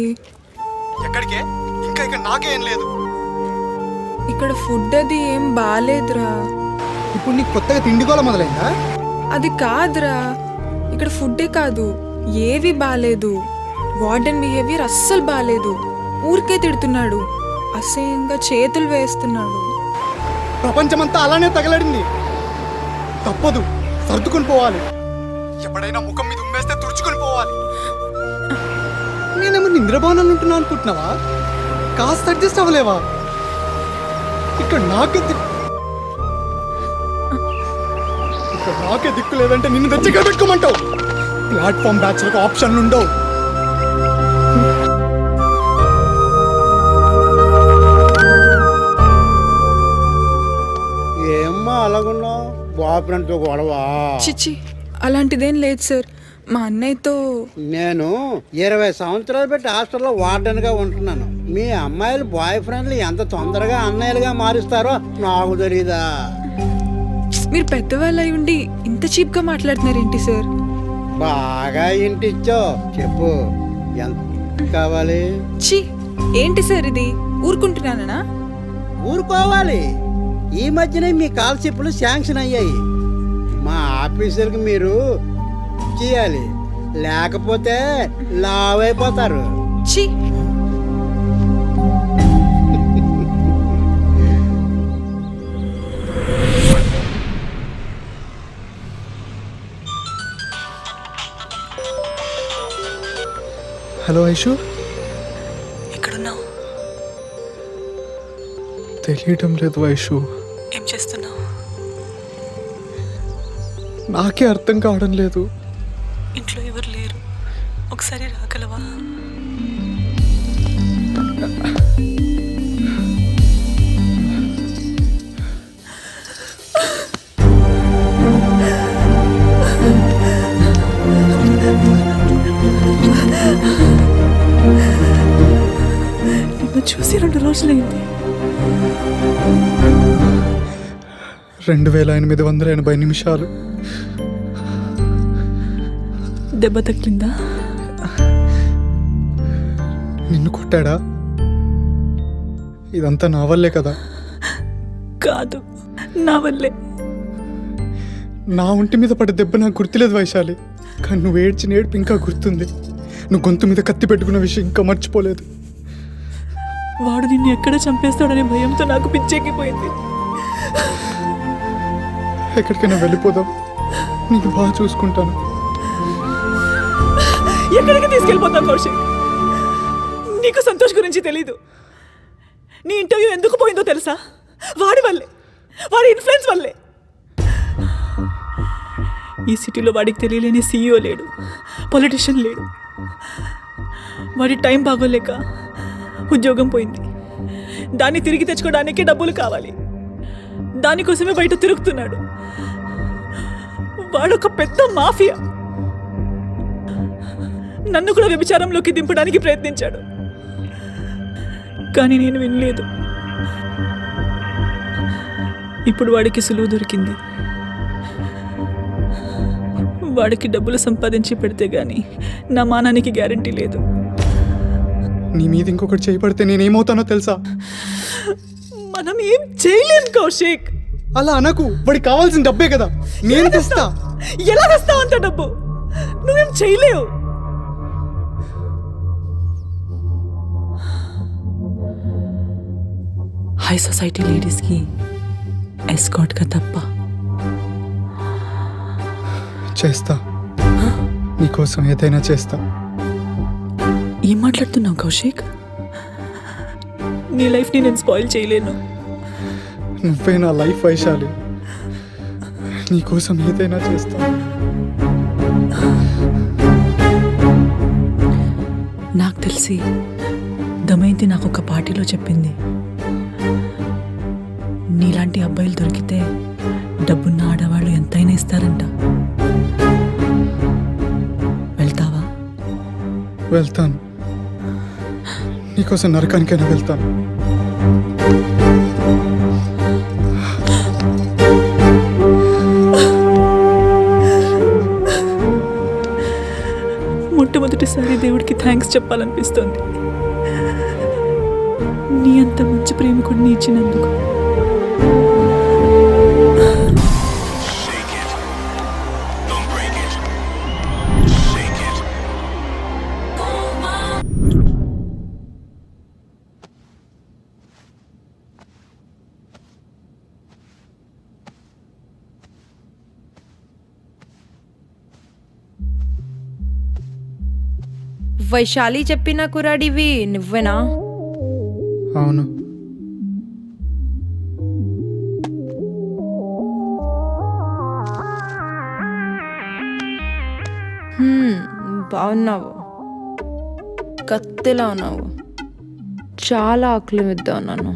ఎక్కడికే? ఇంకా ఇక్కడ నాకేం లేదు. ఇక్కడ ఫుడ్ అది ఏం బాగాలేదురా. ఇప్పుడు నీకు కొత్తగా తిండిగోళ మొదలైందా? అది కాదురా, ఇక్కడ ఫుడ్డే కాదు, ఏవి బాగాలేదు. వార్డెన్ బిహేవియర్ అస్సలు బాగాలేదు. ఊరికే తిడుతున్నాడు, అసహ్యంగా చేతులు వేస్తున్నాడు. ప్రపంచమంతా అలానే తగలడింది. తప్పదు, సర్దుకొని పోవాలి. ఎప్పుడైనా ముఖం మీద ఉమ్మేస్తే తుడుచుకొని పోవాలి. నేనేమో నిద్రపోవాలని ఉంటున్నా అనుకుంటున్నావా? కాస్త అడ్జస్ట్ అవ్వలేవా? ఇక్కడ నాకే దిక్కు లేదంటే నిన్ను తెచ్చిగా పెట్టుకోమంటావు. ప్లాట్ఫామ్ బ్యాచ్లకు ఆప్షన్లు ఉండవు. ఏమ్మా అలాగున్నావు? బాయ్ ఫ్రెండ్తో గొడవ? చిచ్చి, అలాంటిదేం లేదు సార్. మా అన్నయ్యతో. నేను 20 సంవత్సరాలు పెట్టి హాస్టల్లో వార్డెన్గా ఉంటున్నాను. మీ అమ్మాయిలు బాయ్ ఫ్రెండ్లు ఎంత తొందరగా అన్నయ్యలుగా మారుస్తారో నాకు తెలీదా? మీరు పెద్దవాళ్ళు అయి ఉండి ఇంత చీప్గా మాట్లాడుతున్నారేంటి సార్? బాగా ఇంటిచ్చో. చెప్పు, ఎంత కావాలి? ఛీ, ఏంటి సార్ ఇది? ఊరుకుంటున్నానా? ఊరుకోవాలి. ఈ మధ్యనే మీ కాల్షిప్లు శాంక్షన్ అయ్యాయి. మా ఆఫీసర్కి మీరు చేయాలి, లేకపోతే లావ్ అయిపోతారు. ఛీ, హలో ఐషు, ఎక్కడున్నావు? తెలియటం లేదు ఐషు. ఏం చేస్తున్నావు? నాకే అర్థం కావడం లేదు. ఇంట్లో ఎవరు లేరు, ఒకసారి రాగలవా? నిన్ను చూసి 2 రోజులైంది. 2880 నిమిషాలు. దెబ్బ తగిలిందా? నిన్ను కొట్టాడా? ఇదంతా నా వల్లే కదా? కాదు, నా వల్లే. నా ఒంటి మీద పడ్డ దెబ్బ నాకు గుర్తులేదు వైశాలి, కానీ నువ్వు ఏడ్చిన ఏడుపు ఇంకా గుర్తుంది. నువ్వు గొంతు మీద కత్తి పెట్టుకున్న విషయం ఇంకా మర్చిపోలేదు. వాడు నిన్ను ఎక్కడ చంపేస్తాడనే భయంతో నాకు పిచ్చెక్కిపోయింది. ఎక్కడికైనా వెళ్ళిపోదాం, నీకు బాగా చూసుకుంటాను. ఎక్కడికి తీసుకెళ్ళిపోతాను కౌశిక్? నీకు సంతోష్ గురించి తెలీదు. నీ ఇంటర్వ్యూ ఎందుకు పోయిందో తెలుసా? వాడి వల్లే, వాడి ఇన్ఫ్లుయెన్స్ వల్లే. ఈ సిటీలో వాడికి తెలియలేని సీఈఓ లేడు, పొలిటీషియన్ లేడు. వాడి టైం బాగోలేక ఉద్యోగం పోయింది. దాన్ని తిరిగి తెచ్చుకోవడానికి డబ్బులు కావాలి. దానికోసమే బయట తిరుగుతున్నాడు. వాడొక పెద్ద మాఫియా. నన్ను కూడా వ్యభిచారంలోకి దింపడానికి ప్రయత్నించాడు, కానీ నేను వినలేదు. ఇప్పుడు వాడికి సులువు దొరికింది. వాడికి డబ్బులు సంపాదించి పెడితే గాని నా మానానికి గ్యారంటీ లేదు. నీ మీద ఇంకొకటి చేయబడితే నేనేమవుతానో తెలుసా? మనం ఏం చేయలేం కౌశిక్. అలా అనకు, వాడికి కావాల్సిన డబ్బే కదా, నేను తెస్తా. ఎలా తెస్తావు అంత డబ్బు? నువ్వేం చేయలేవు. హై సొసైటీ లేడీస్కి ఎస్కాట్గా తప్ప. చేస్తా, నీకోసం ఏదైనా చేస్తా. ఏం మాట్లాడుతున్నావు కౌశిక్? నీ లైఫ్ని నేను స్పాయిల్ చేయలేను. నువ్వే నా లైఫ్ వైశాలి, నీకోసం ఏదైనా చేస్తా. నాకు తెలిసి దమయంతి నాకు ఒక పార్టీలో చెప్పింది, నీలాంటి అబ్బాయిలు దొరికితే డబ్బున్న ఆడవాళ్ళు ఎంతైనా ఇస్తారంట. వెళ్తావా? వెళ్తాను, నీకోసం నరకానికైనా వెళ్తాను. మొట్టమొదటిసారి దేవుడికి థ్యాంక్స్ చెప్పాలనిపిస్తోంది, నీ అంత మంచి ప్రేమికుడిని ఇచ్చినందుకు. వైశాలి చెప్పిన కురాడివి నువ్వేనా? అవును. బాగున్నావు, కత్తిలా ఉన్నావు. చాలా ఆకలి మీద ఉన్నాను.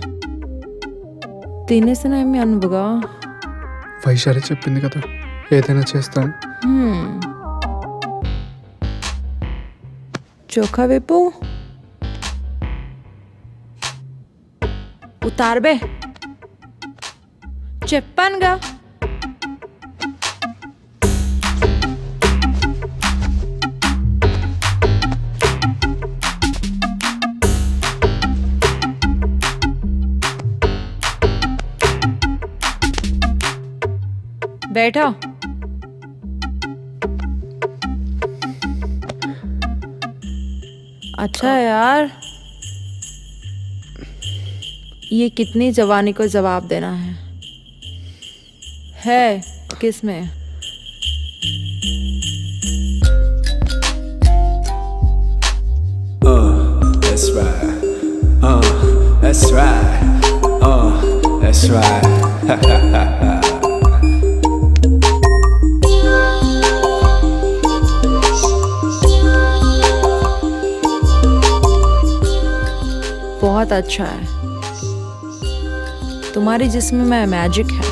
తినేసిన ఏమి అనువుగా? వైశాలి చెప్పింది కదా, ఏదైనా చేస్తాను. చోఖా వైపు ఉతార్బే, చెప్పానుగా. बैठो. अच्छा यार, ये कितनी जवानी को जवाब देना है किस में? That's right. That's right. That's right. बहुत अच्छा है, तुम्हारी जिस्म में मैजिक है.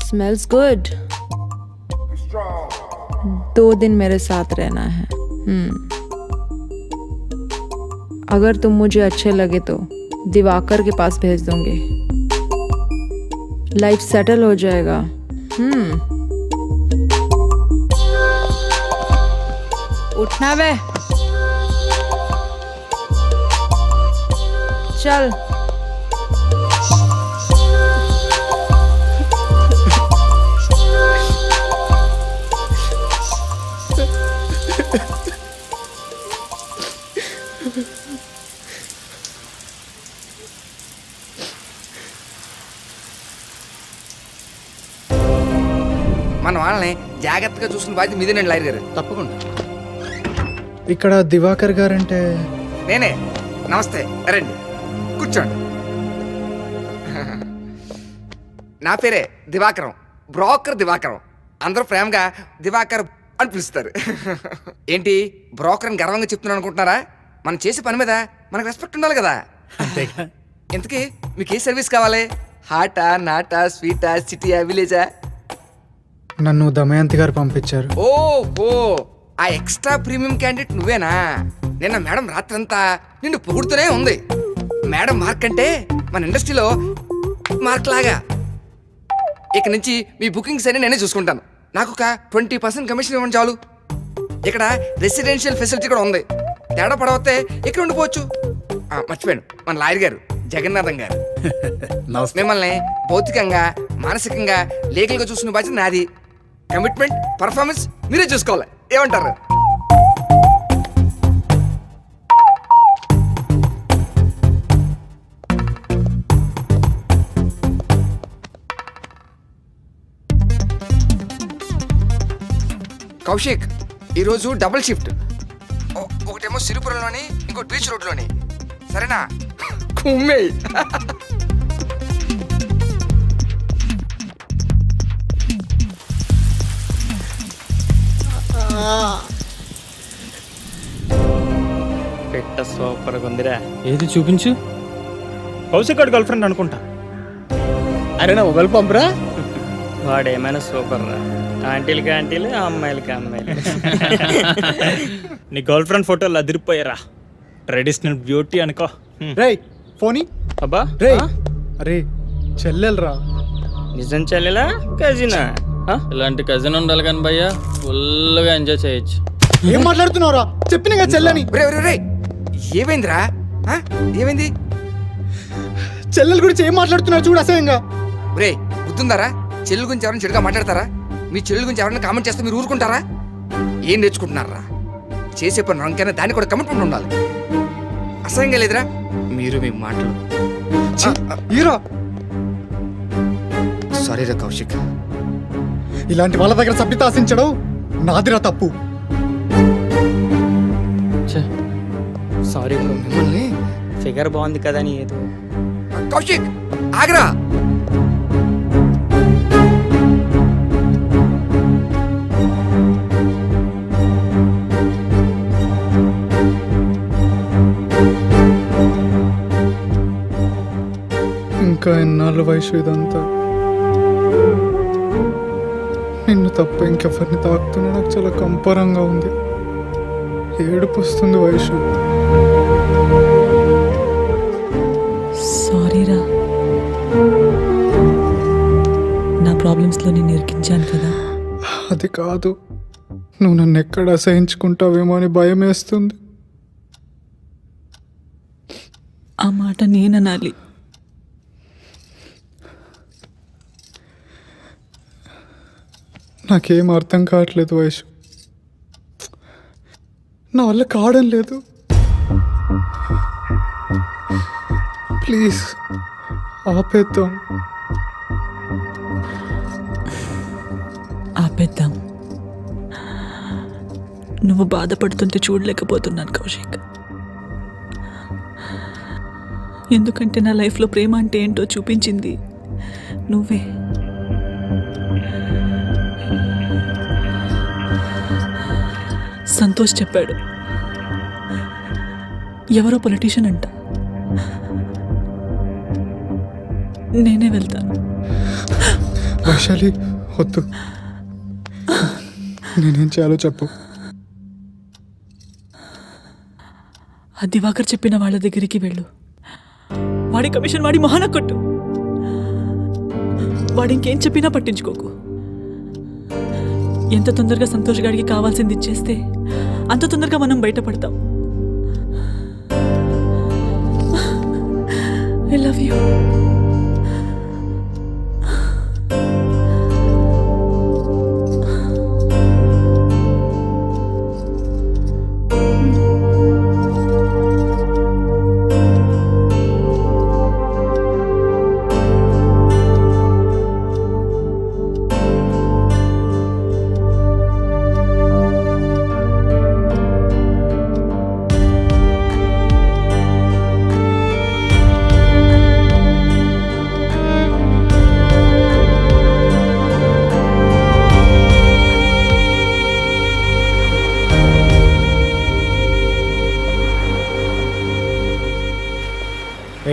Smells good. 2 दिन मेरे साथ रहना है. अगर तुम मुझे अच्छे लगे तो दिवाकर के पास भेज दूंगी. लाइफ सेटल हो जाएगा. उठना बे, चल. మన వాళ్ళని జాగ్రత్తగా చూసుకుని బాధ్యత మీదేనండి లాయర్ గారు. తప్పకుండా. ఇక్కడ దివాకర్ గారంటే? నేనే. నమస్తే, రండి కూర్చోండి. నా పేరే దివాకరం, బ్రోకర్ దివాకరం. అందరూ ప్రేమగా దివాకర్ అని పిలుస్తారు. ఏంటి బ్రోకర్ అని గర్వంగా చెప్తున్నాను అనుకుంటున్నారా? మనం చేసే పని మీద మనకు రెస్పెక్ట్ ఉండాలి కదా. ఇంతకీ మీకు ఏ సర్వీస్ కావాలి? హాటా, నాటా, స్వీటా, సిటీయా, విలేజా? నన్ను దమయంతి గారు పంపించారు. ఓ ఆ ఎక్స్ట్రా ప్రీమియం క్యాండిడేట్ నువ్వేనా? నిన్న మేడం రాత్రంతా నిన్ను పొగుడుతూనే ఉంది. మేడం మార్క్ అంటే మన ఇండస్ట్రీలో మార్క్ లాగా. ఇక నుంచి మీ బుకింగ్స్ అన్ని నేనే చూసుకుంటాను. నాకు ఒక 20% కమిషన్ ఇవ్వండి చాలు. ఇక్కడ రెసిడెన్షియల్ ఫెసిలిటీ కూడా ఉంది. తేడా పడవతే ఇక్కడ ఉండిపోవచ్చు. మర్చిపోయాను, మన లాయర్ గారు జగన్నాథం గారు మిమ్మల్ని భౌతికంగా మానసికంగా లీగల్గా చూసుకునే బాధ్యత నాది. కమిట్మెంట్ పర్ఫార్మెన్స్ మీరే చూసుకోవాలి. ఏమంటారు? కౌశిక్, ఈరోజు డబుల్ షిఫ్ట్. ఒకటేమో సిరిపురంలోని, ఇంకోటి బీచ్ రోడ్లోని. సరేనా? కుమ్మే. పెట్ట సూపర్ ఉందిరా. ఏది చూపించు. కౌశిక్ గారి గర్ల్ ఫ్రెండ్ అనుకుంటా. అరే నా మొబైల్ పంపురా. వాడేమైనా సూపర్ రా. ఆంటీలకి ఆంటీలు, అమ్మాయిలకి అమ్మాయిలు. నీ గర్ల్ ఫ్రెండ్ ఫోటోలు అదిరిపోయారా. ట్రెడిషనల్ బ్యూటీ అనుకో. రేయ్ ఫోనీ. అబ్బా రే అరే చెల్లెలరా. నిజం చెల్లెలా కజినా? ఇలాంటి కజిన్ ఉండాలి కానీ భయ్యా ఫుల్గా ఎంజాయ్ చేయొచ్చు. ఏం మాట్లాడుతున్నావురా? చెప్పిన కదా చెల్లని. రే ఏమైందిరా? ఏమైంది? చెల్లెల గురించి ఏం మాట్లాడుతున్నావు చూడు అసహ్యంగా. రే గుర్తుందారా? చెల్లెల గురించి ఎవరైనా చెడుగా మాట్లాడతారా? మీ చెల్లెల గురించి ఎవరైనా కామెంట్ చేస్తే మీరు ఊరుకుంటారా? ఏం నేర్చుకుంటున్నారా? చేసే పని రంకైనా దానికి కూడా కమిట్మెంట్ ఉండాలి. అసహ్యంగా లేదురా మీరు మీ మాటలు. సారీ రా కౌశిక్. ఇలాంటి వాళ్ళ దగ్గర సభ్యత ఆశించడం నాదిరా తప్పు. సారీ బ్రో, మిమ్మల్ని ఫిగర్ బాగుంది కదా అని ఏదో. కౌశిక్ ఆగ్రా. ఇంకా ఎన్నాళ్ళు వయసు ఇదంతా. నిన్ను తప్ప ఇంకెవరిని తాకుతున్నా నాకు చాలా కంపరంగా ఉంది. ఏడుపు వస్తుంది వయసు. సారీరా, నా ప్రాబ్లమ్స్లో నేను ఇరికించాను కదా. అది కాదు, నువ్వు నన్ను ఎక్కడ అసహించుకుంటావేమో అని భయం వేస్తుంది. ఆ మాట నేననాలి. నాకేం అర్థం కావట్లేదు వయసు. నా వల్ల కావడం లేదు. ప్లీజ్ ఆపేద్దాం. ఆపేద్దాం. నువ్వు బాధపడుతుంటే చూడలేకపోతున్నాను కౌశిక్. ఎందుకంటే నా లైఫ్లో ప్రేమ అంటే ఏంటో చూపించింది నువ్వే. సంతోష్ చెప్పాడు, ఎవరో పొలిటీషియన్ అంట. నేనే వెళ్తాను. వైశాలి వద్దు, నేనేం చేయాలో చెప్పు. ఆ దివాకర్ చెప్పిన వాళ్ళ దగ్గరికి వెళ్ళు. వాడి కమిషన్ వాడి మొహాన కొట్టు. వాడు ఇంకేం చెప్పినా పట్టించుకోకు. ఎంత తొందరగా సంతోష్ గారికి కావాల్సింది ఇచ్చేస్తే అంత తొందరగా మనం బయటపడతాం. I love you.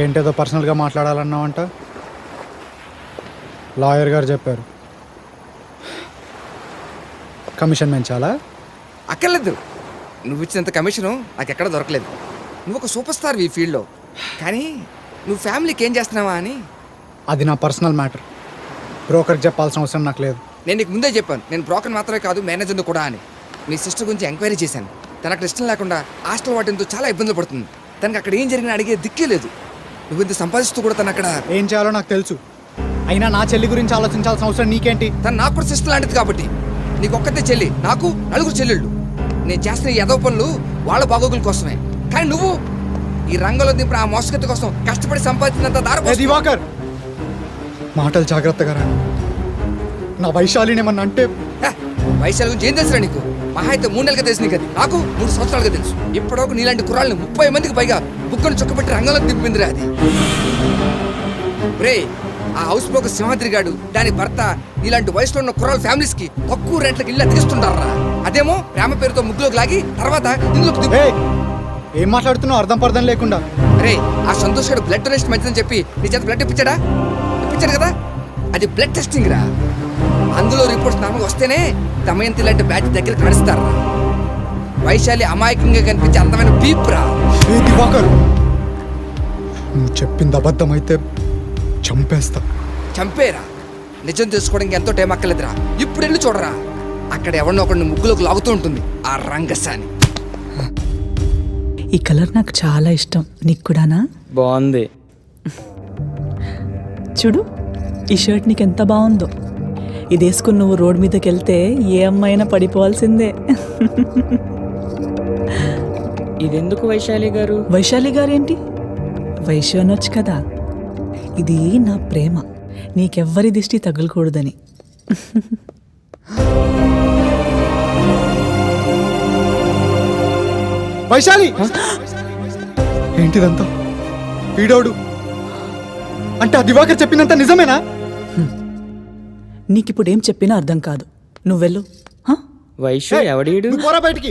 ఏంటేదో పర్సనల్గా మాట్లాడాలన్నావంట. లాయర్ గారు చెప్పారు కమిషన్ పెంచాలా? అక్కర్లేదు, నువ్వు ఇచ్చినంత కమిషను నాకు ఎక్కడ దొరకలేదు. నువ్వు ఒక సూపర్ స్టార్ ఈ ఫీల్డ్లో. కానీ నువ్వు ఫ్యామిలీకి ఏం చేస్తున్నావా అని. అది నా పర్సనల్ మ్యాటర్, బ్రోకర్కి చెప్పాల్సిన అవసరం నాకు లేదు. నేను నీకు ముందే చెప్పాను, నేను బ్రోకర్ మాత్రమే కాదు మేనేజర్ని కూడా అని. మీ సిస్టర్ గురించి ఎంక్వైరీ చేశాను. తనకు అక్కడ ఇష్టం లేకుండా హాస్టల్ వాటితో చాలా ఇబ్బందులు పడుతుంది. తనకు అక్కడ ఏం జరిగినా అడిగే దిక్కే లేదు. నువ్వు ఇంత సంపాదిస్తూ కూడా తను అక్కడ ఏం చేయాలో నాకు తెలుసు. అయినా నా చెల్లి గురించి ఆలోచించాల్సిన అవసరం నీకేంటి? తను నాకు కూడా సిస్టర్ లాంటిది కాబట్టి. నీకు ఒక్కతే చెల్లి, నాకు 4 చెల్లెళ్ళు. నేను చేస్తున్న ఈ ఎదవ పనులు వాళ్ళ బాగోగుల కోసమే. కానీ నువ్వు ఈ రంగంలో దింపిన ఆ మోసగత్తి కోసం కష్టపడి సంపాదించినంత ఏ దివాకర్, మాటలు జాగ్రత్తగా రా. నా వైశాలిని ఏమన్నా అంటే వైశాలి గురించి ఏం తెలుసురా నీకు? మహా అయితే 3 నెలలుగా తెలుసు నీకు. అది నాకు 3 సంవత్సరాలుగా తెలుసు. ఇప్పటివరకు నీలాంటి కుర్రాళ్ళని 30 మందికి పైగా బుక్కను చుక్కపెట్టి రంగంలో దింపిందిరా అది. రే, ఆ హౌస్ బ్రోకర్ సింహాద్రి గాడు, దాని భర్త నీలాంటి వయసులో ఉన్న కుర్రాళ్ళ ఫ్యామిలీస్ కి తక్కువ రెంట్లకు ఇల్లు అతికిస్తుంటారా. అదేమో ప్రేమ పేరుతో ముగ్గులోకి లాగి తర్వాత ఇందులోకి దింపు. ఏం మాట్లాడుతున్నావు అర్థం పర్థం లేకుండా? రే, ఆ సంతోష్ గారు బ్లడ్ డొనేషన్ మంచిదని చెప్పి నీ చేత బ్లడ్ ఇప్పించాడా? ఇప్పించాడు కదా, అది బ్లడ్ టెస్టింగ్ రా. అందులో రిపోర్ట్స్ నార్మల్ వస్తేనే దమయంతి లాంటి బ్యాచ్ దగ్గరికి నడుస్తారు. వైశాలి అమాయకంగా కనిపించే అందమైన పీప్ రా. ఏ దివాకర్, నువ్వు చెప్పింది అబద్ధమైతే చంపేస్తా. చంపేరా? నిజం తెలుసుకోవడానికి ఎంతో టైం అక్కర్లేదురా. ఇప్పుడు వెళ్ళి చూడరా, అక్కడ ఎవరినో ఒకరిని ముగ్గులోకి లాగుతూ ఉంటుంది ఆ రంగసాని. ఈ కలర్ నాకు చాలా ఇష్టం. నీకు కూడానా? బాగుంది. చూడు, ఈ షర్ట్ నీకు ఎంత బాగుందో. ఇది వేసుకుని నువ్వు రోడ్ మీదకి వెళ్తే ఏ అమ్మాయినా పడిపోవాల్సిందే. ఇదెందుకు వైశాలి గారు? వైశాలి గారేంటి, వైశ్య అనొచ్చు కదా. ఇది నా ప్రేమ, నీకెవ్వరి దిష్టి తగలకూడదని. వైశాలి, ఏంటిదంతా? వీడోడు అంటే ఆ దివాకర్ చెప్పిందంతా నిజమేనా? నీకిప్పుడు ఏం చెప్పినా అర్థం కాదు. నువ్వెళ్ళు. వైశ్య ఎవడీడు? నువ్వు పోరా బయటికి.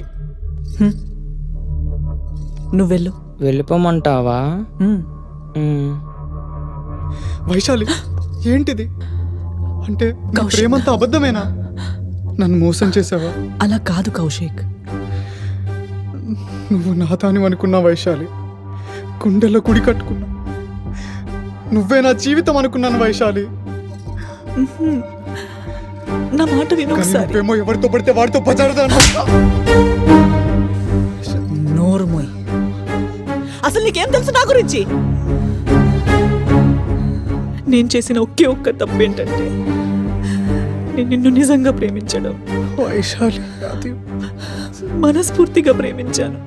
నువ్వెళ్ళు. వెళ్ళిపోమంటావా? వైశాలి, ఏంటిది? అంటే నా ప్రేమంతా అబద్ధమేనా? నన్ను మోసం చేసావా? అలా కాదు కౌశిక్. నువ్వు నా తాని అనుకున్నా వైశాలి, గుండెల్లో కుడి కట్టుకున్నా. నువ్వే నా జీవితం అనుకున్నాను వైశాలి. నా మాట విను ఒకసారి. నువ్వేమో ఎవరితో పడితే వాడితో పచారుదాను. నోరుమోయ్. అసలు నీకేం తెలుసు నా గురించి? నేను చేసిన ఒకే ఒక్క తప్పు ఏంటంటే నేను నిన్ను నిజంగా ప్రేమించడం. వైశాలి, మనస్ఫూర్తిగా ప్రేమించాను.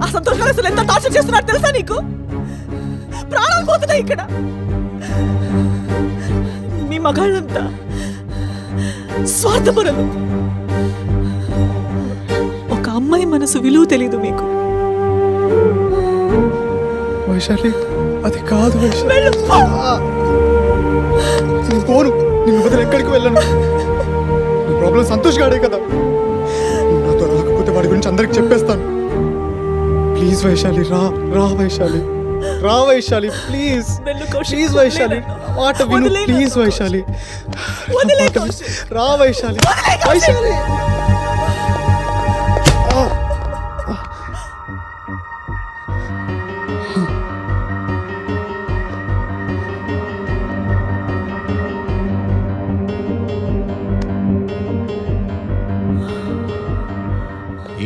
ఆ సంతోష్ అసలు ఎంత టార్చర్ చేస్తున్నాడు తెలుసా నీకు? ప్రాణాలు పోతున్నాయి ఇక్కడ. మీ మగాళ్ళంతా స్వార్థపరులు. ఒక అమ్మాయి మనసు విలువ తెలీదు మీకు. వైశాలి, అది కాదు వైశాలి. నేను పోను, నేను వదిలి ఎక్కడికి వెళ్ళను. నీ ప్రాబ్లం సంతోష్ గాడే కదా. నువ్వు నాతో రాకపోతే వాడి గురించి అందరికి చెప్పేస్తాను. ప్లీజ్ వైశాలి, రా రా వైశాలి, రా వైశాలి, ప్లీజ్ ప్లీజ్ వైశాలి, మాట విను ప్లీజ్ వైశాలి, రా వైశాలి, వైశాలి.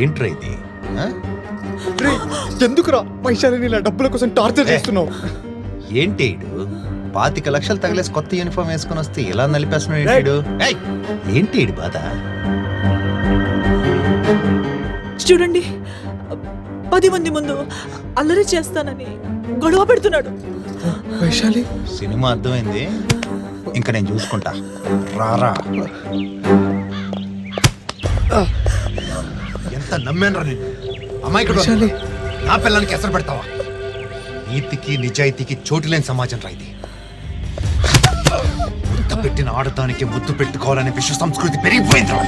ఏంట్రా ఇది? ఎందుకురా వైశాలిని ఇలా డబ్బుల కోసం టార్చర్ చేస్తున్నావు? ఏంటి 25 లక్షలు తగిలేసి కొత్త యూనిఫామ్ వేసుకొని వస్తే ఇలా నలిపేస్తున్నాడు. ఏంటి బాధ? చూడండి, 10 మంది ముందు అల్లరి చేస్తానని గొడవ పెడుతున్నాడు. వైశాలి, సినిమా అర్థమైంది, ఇంకా నేను చూసుకుంటా. రారా. ఎంత నమ్మాను రా నేను. అమ్మాయికుడు నా పిల్లలకి ఎసరు పెడతావా? నీతికి నిజాయితీకి చోటు లేని సమాజం రా ఇది. ముద్ద పెట్టిన ఆడటానికి ముద్దు పెట్టుకోవాలనే విశ్వ సంస్కృతి పెరిగిపోయింది రా.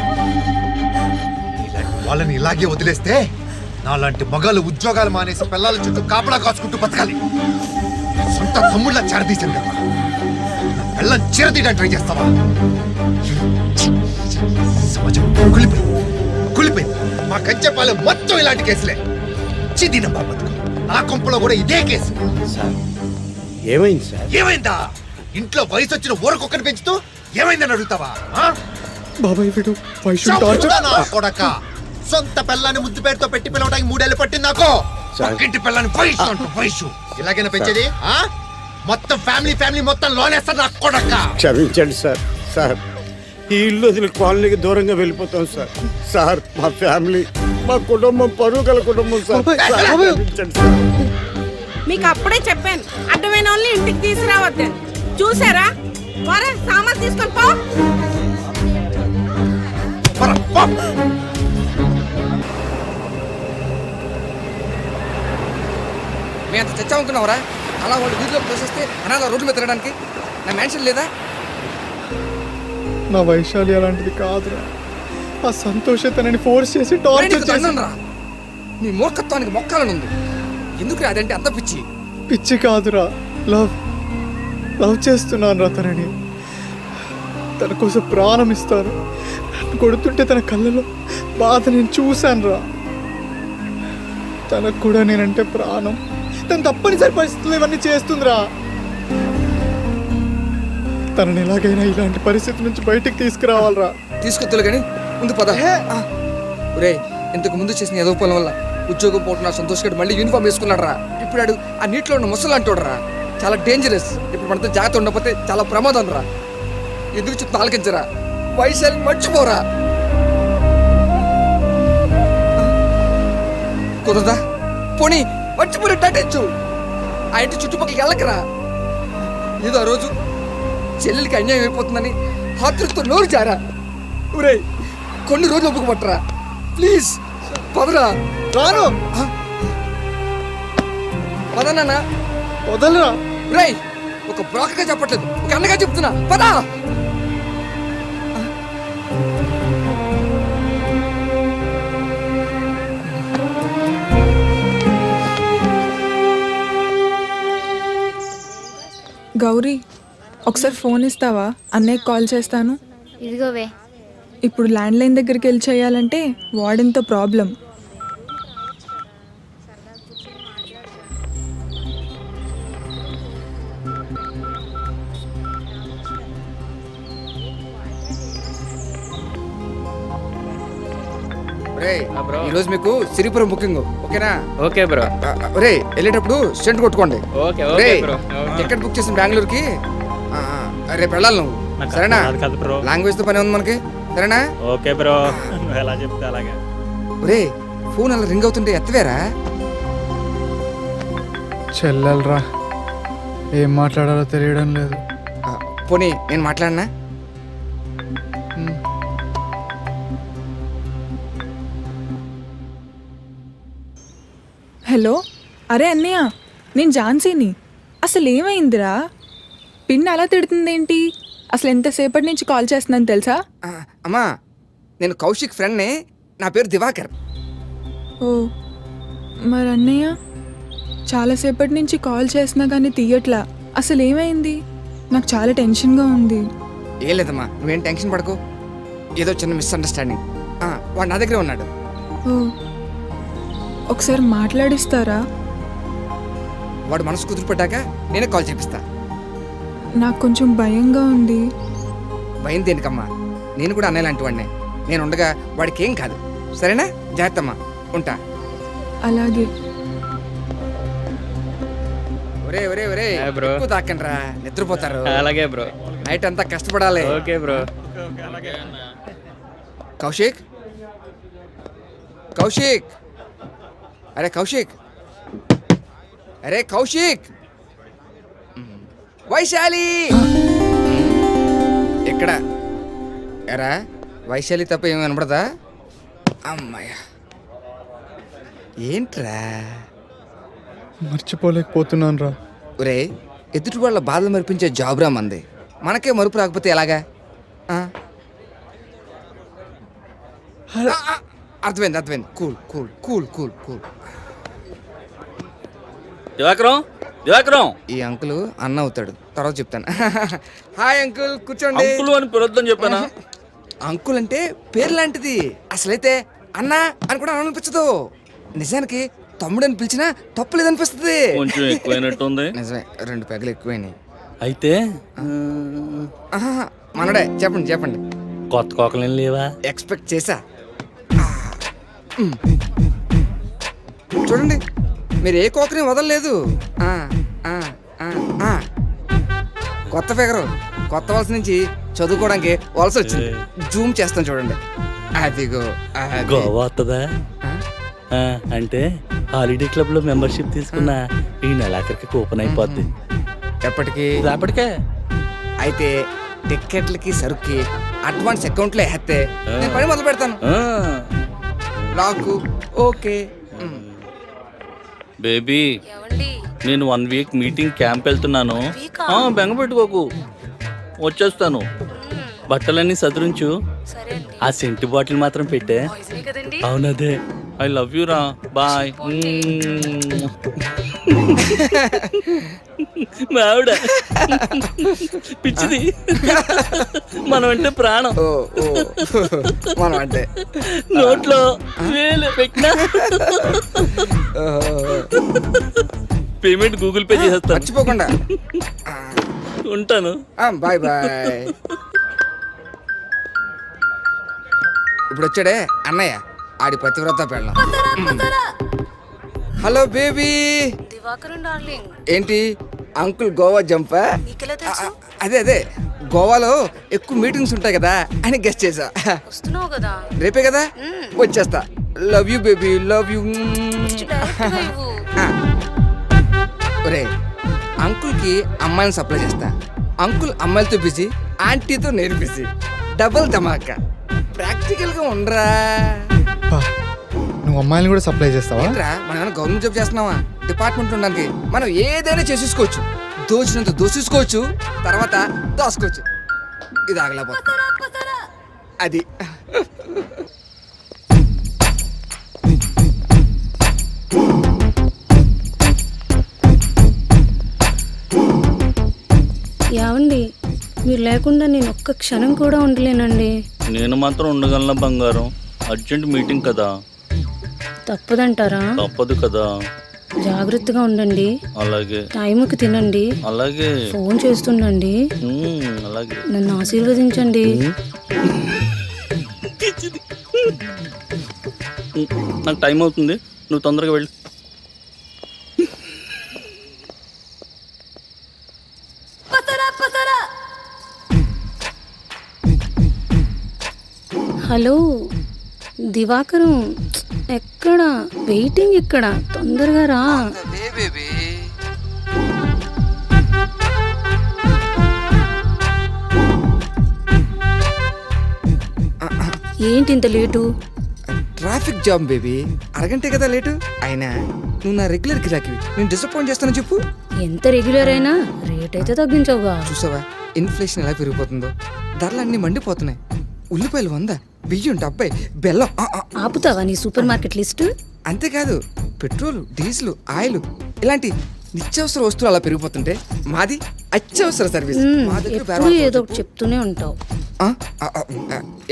ఇలాంటి వాళ్ళని ఇలాగే వదిలేస్తే నాలాంటి మగాళ్ళు ఉద్యోగాలు మానేసి పిల్లల చుట్టూ కాపలా కాచుకుంటూ బతకాలి. సొంత తమ్ముళ్ళ చేరదీశాను కదా, పిల్లలు చీరతీయడానికి ట్రై చేస్తావా? సమాజం కుళ్ళిపోయింది. మా కంచెపాలెం మొత్తం ఇలాంటి కేసులే. చిదిన బాబతు నా కొంపలో కూడా ఇదే కేసు. సార్ ఏమైంది సార్? ఏమైందా? ఇంట్లో వయసు వచ్చిన ఊరకొక్కని పెంచుతూ ఏమైందని అడుగుతావా? ఆ? బాబాయ్ వీడు వైషు టార్చర్. చంపుతా నా కొడక. సొంత పిల్లాన్ని ముద్దు పేరుతో పెట్టి పిలవడానికి 3 ఏళ్ళు పట్టింది నాకు. పక్కింటి పిల్లని వయసు అంటూ వయసు. ఇలాగైనా పెంచేది? ఆ? మొత్తం ఫ్యామిలీ మొత్తం లోనేస్తారు నా కొడక. క్షమించండి సార్. సార్ ఈ ఇల్లు వదిలి కాలనీకి దూరంగా వెళ్ళిపోతాం సార్. సార్ మా ఫ్యామిలీ, మా కుటుంబం పరువు గల కుటుంబం సార్. సార్, క్షమించండి సార్. మీకు అప్పుడే చెప్పాను అడ్డమైన వాళ్ళని ఇంటికి తీసుకురావద్దని. చూసారా? వరే సామాన్ తీసుకొని పో. మేము అంత చచ్చామనుకున్నావరా? అలా వాళ్ళు వీధిలో పోసేస్తే అనాథ రోడ్డు మీద తిరగడానికి నా మెన్షన్ లేదా? నా వైశాలి అలాంటిది కాదురా. ఆ సంతోషే తనని ఫోర్స్ చేసి టార్చర్ చేసి. రా నీ మూర్ఖత్వానికి మొక్కాలని ఉంది. ఎందుకు అదంటే అంత పిచ్చి? పిచ్చి కాదురా, లవ్ చేస్తున్నాను రా తనని. తన కోసం ప్రాణం ఇస్తాను. నన్ను కొడుతుంటే తన కళ్ళలో బాధ నేను చూశాను రా. తనకు కూడా నేనంటే ప్రాణం. తను తప్పనిసరి పరిస్థితులు ఇవన్నీ చేస్తుందిరా. తనని ఎలాగైనా ఇలాంటి పరిస్థితి నుంచి బయటికి తీసుకురావాలరా. తీసుకొద్దులు కానీ ముందు పద. ఒరే ఇంతకు ముందు చేసిన ఏదో పొలం వల్ల ఉద్యోగం పోతున్న సంతోష్ గడు మళ్ళీ యూనిఫామ్ వేసుకున్నాడు రా. ఇప్పుడు ఆడు ఆ నీటిలో ఉన్న ముసలు అంటాడు రా. చాలా డేంజరస్. ఇప్పుడు మనతో జాగ్రత్త ఉండకపోతే చాలా ప్రమాదం రా. ఎందుకు చెప్తా ఆలకించరా? వైశాలి మర్చిపోరా. కుదరదా? పోనీ మర్చిపోయి నటించు. ఆ ఇంటి చుట్టుపక్కలకి వెళ్ళకరా. ఏదో ఆ రోజు చెల్లెలికి అన్యాయం అయిపోతుందని హాతృతో నోరు జారా. ఊరే కొన్ని రోజులు ఒప్పుకోబట్టరా ప్లీజ్. పదరా. రాను. పదనా వదలరా. రేయ్ ఒక బ్రోకర్గా చెప్పట్లేదు, ఒక అన్నగా చెప్తున్నా. పదా. గౌరీ ఒకసారి ఫోన్ ఇస్తావా? అన్నయ్యకి కాల్ చేస్తాను. ఇదిగోవే. ఇప్పుడు ల్యాండ్లైన్ దగ్గరికి వెళ్ళి చేయాలంటే వార్డెన్తో ప్రాబ్లం. ఈ రోజు మీకు సిరిపురం బుకింగ్ ఓకేనా? Okay bro. ఒరే వెళ్ళేటప్పుడు స్టెంట్ కొట్టుకోండి. ఓకే ఒరేయ్, బ్రో. టికెట్ బుక్ చేసిన బెంగళూరుకి. రేపు వెళ్ళాలి నువ్వు, సరేనా? లాంగ్వేజ్ తో పని ఉంది మనకి, సరేనా? ఓకే బ్రో, ఎలా చెప్తే అలాగే. ఒరే ఫోన్ అలా రింగ్ అవుతుంటే ఎత్తవేరా? చెల్లెలరా, ఏం మాట్లాడాలో తెలియడం లేదు. పోనీ నేను మాట్లాడినా? హలో, అరే అన్నయ్య, నేను ఝాన్సీని. అసలు ఏమైందిరా? పిన్ అలా తిడుతుందేంటి? అసలు ఎంతసేపటి నుంచి కాల్ చేస్తున్నాను తెలుసా? అమ్మా నేను కౌశిక్ ఫ్రెండ్ని, నా పేరు దివాకర్. ఓ మరి అన్నయ్య చాలాసేపటి నుంచి కాల్ చేసినా కానీ తీయట్లా. అసలు ఏమైంది? నాకు చాలా టెన్షన్గా ఉంది. ఏం లేదమ్మా, నువ్వేం టెన్షన్ పడకు. ఏదో చిన్న మిస్అండర్స్టాండింగ్. వాడు నా దగ్గరే ఉన్నాడు. ఓ ఒకసారి మాట్లాడిస్తారా? వాడు మనసు కుదిరిపడ్డాక నేనే కాల్ చేపిస్తా. నాకు కొంచెం భయంగా ఉంది. భయం దేనికమ్మా? నేను కూడా అనేలాంటి వాడినే. నేను ఉండగా వాడికి ఏం కాదు, సరేనా? జాగ్రత్తమ్మా, ఉంటా. అలాగే. ఒరే ఒరే ఒరే బ్రో, ఎక్కువ తాకండ్రా, నిద్రపోతారు. అలాగే బ్రో. నైట్ అంతా కష్టపడాలి. Okay bro. కౌశిక్, కౌశిక్, అరే కౌశిక్, అరే కౌశిక్, వైశాలి ఎక్కడ? ఎరా వైశాలి తప్ప ఏమి కనబడదా? అమ్మాయ ఏంట్రా? మర్చిపోలేకపోతున్నాను రా. ఒరే ఎదుటి వాళ్ళ బాధలు మరిపించే జాబ్ రా మంది. మనకే మరుపు రాకపోతే ఎలాగా? అర్థమైంది అర్థమైంది. Cool cool cool cool cool. Divakaram ఈ అంకుల్ అన్న అవుతాడు, తర్వాత చెప్తాను. హాయ్ అంకుల్, కూర్చోండి. అంకుల్ అని పిలొద్దని చెప్పానా? అంకుల్ అంటే పేరు లాంటిది, అసలైతే అన్న అని కూడా అనిపించదు. నిజానికి తమ్ముడని పిలిచినా తప్పులేదనిపిస్తుంది. కొంచెం ఎక్కువైనట్టుంది. నిజమే, 2 పెగలు ఎక్కువైనాయి. అయితే ఆహా, మనడే. చెప్పండి చెప్పండి. కొత్త కోకలేం లేవా? ఎక్స్పెక్ట్ చేశా. చూడండి, మీరు ఏ కోకని వదలలేదు. ఆ, ఆ, ఆ, ఆ. కొత్త ఫిగరు కొత్త వలస నుంచి చదువుకోవడానికి వలస వచ్చింది. జూమ్ చేస్తాను చూడండి. అదిగో అది. గోవా వస్తుందా? ఆ? అంటే హాలిడే క్లబ్ లో మెంబర్షిప్ తీసుకున్న ఈ నెలాఖరికి కూపన్ అయిపోద్ది. ఎప్పటికి? రేపటికే. అయితే టిక్కెట్లకి సరుక్కి అడ్వాన్స్ అకౌంట్లో వేస్తే నేను పని మొదలు పెడతాను. నాకు ఓకే. బేబీ, నేను 1 వీక్ మీటింగ్ క్యాంప్ వెళ్తున్నాను. బెంగ పెట్టుకోకు, వచ్చేస్తాను. బట్టలన్నీ సదురించు. ఆ సెంటు బాటిల్ మాత్రం పెట్టే. అవునదే. ఐ లవ్ యూ రా. బాయ్. మావిడ పిచ్చిది. మనం అంటే ప్రాణం. ఓ ఓ, మనం అంటే నోట్లో వేలు పెట్టినా పేమెంట్ గూగుల్ పే చేస్తాను. మర్చిపోకుండా. ఉంటాను. Bye bye. ఇప్పుడు వచ్చాడే అన్నయ్య, ఆడి పతివ్రత పెళ్ళం. Hello baby. ఏంటి అంకుల్ గోవా జంపా? అదే అదే, గోవాలో ఎక్కువ మీటింగ్స్ ఉంటాయి కదా అని గెస్ట్ చేసా. రేపే కదా, వచ్చేస్తా. Love you baby, love you. ఒరే, అంకుల్కి అమ్మాయిని సప్లై చేస్తా. అంకుల్ అమ్మాయిలతో బిజీ, ఆంటీతో నేను బిజీ. డబుల్ ధమాకా. ప్రాక్టికల్గా ఉండరా. నువ్వు అమ్మాయిని కూడా సప్లై చేస్తావా? ఏంట్రా, మనం ఏమైనా గవర్నమెంట్ జాబ్ చేస్తున్నావా? డిపార్ట్మెంట్ ఉండడానికి మనం ఏదైనా చేసేసుకోవచ్చు. దోచినంత దోసేసుకోవచ్చు, తర్వాత దోసుకోవచ్చు. ఇది ఆగలేకపోతే అది. ఏమండి, మీరు లేకుండా నేను ఒక్క క్షణం కూడా ఉండలేనండి. నేను మాత్రం ఉండగలను బంగారం. అర్జెంట్ మీటింగ్ కదా. తప్పదంటారా? తప్పదు కదా. జాగ్రత్తగా ఉండండి. అలాగే. టైంకి తినండి. అలాగే. ఫోన్ చేస్తుండండి. అలాగే. నన్ను ఆశీర్వదించండి. నాకు టైం అవుతుంది, నువ్వు తొందరగా వెళ్ళు. హలో దివాకరం, ఎక్కడ? వెయిటింగ్ ఇక్కడ, తొందరగా రా. ఏంటి ఇంత లేటు? ట్రాఫిక్ జామ్ బేబీ, అరగంటే కదా లేటు. అయినా నువ్వు నా రెగ్యులర్ గిరాకీ, నేను డిసప్పాయింట్ చేస్తాను చెప్పు. ఎంత రెగ్యులర్ అయినా రేట్ అయితే తగ్గించవుగా. చూసావా ఇన్ఫ్లేషన్ ఎలా పెరిగిపోతుందో? ధరలు అన్ని మండిపోతున్నాయి. ఉల్లిపాయలు 100, బియ్యం 70, బెల్లం. ఆపుతావా నీ సూపర్ మార్కెట్ లిస్ట్? అంతేకాదు, పెట్రోల్, డీజిల్, ఆయిల్ ఇలాంటి నిత్యావసర వస్తువులు అలా పెరిగిపోతుంటే మాది అత్యవసర సర్వీస్. మా దగ్గర ఎప్పుడు ఏదో ఒకటి చెప్తూనే ఉంటావు.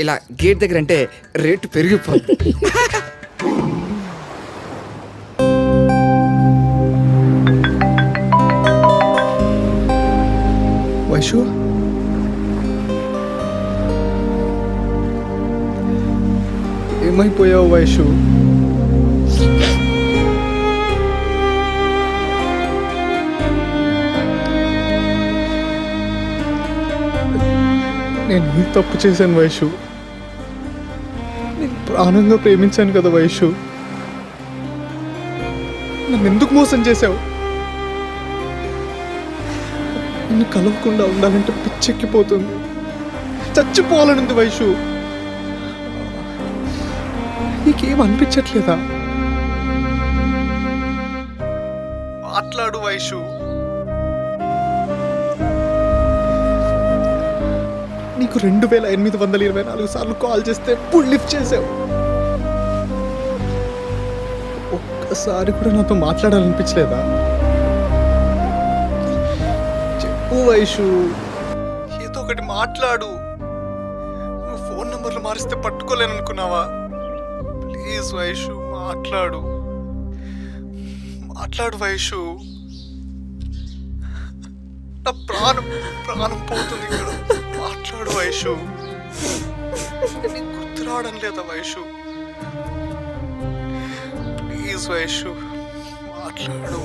ఇలా గేట్ దగ్గర అంటే రేటు పెరిగిపోతుంది. వైషు, ఏమైపోయావు వైషు? నేను నీ తప్పు చేశాను వైషు. నేను ప్రాణంగా ప్రేమించాను కదా వైషు. నన్ను ఎందుకు మోసం చేశావు? నిన్ను కలవకుండా ఉండాలంటే పిచ్చెక్కిపోతుంది, చచ్చిపోవాలనుంది వైషు. నీకేం అనిపించట్లేదా? మాట్లాడు వైషు. నీకు 2824 సార్లు కాల్ చేస్తే ఎప్పుడు లిఫ్ట్ చేసావు? ఒక్కసారి కూడా నాతో మాట్లాడాలనిపించలేదా? చెప్పు వైషు, ఏదో ఒకటి మాట్లాడు. నువ్వు ఫోన్ నంబర్లు మారిస్తే పట్టుకోలేననుకున్నావా? ప్లీజ్ వైషు, మాట్లాడు. మాట్లాడు వైషు. నా ప్రాణం ప్రాణం పోతుంది ఇక్కడ. మాట్లాడు వైషు. నీకు గుర్తు రావడం లేదా వైషు? ప్లీజ్ వైషు మాట్లాడు.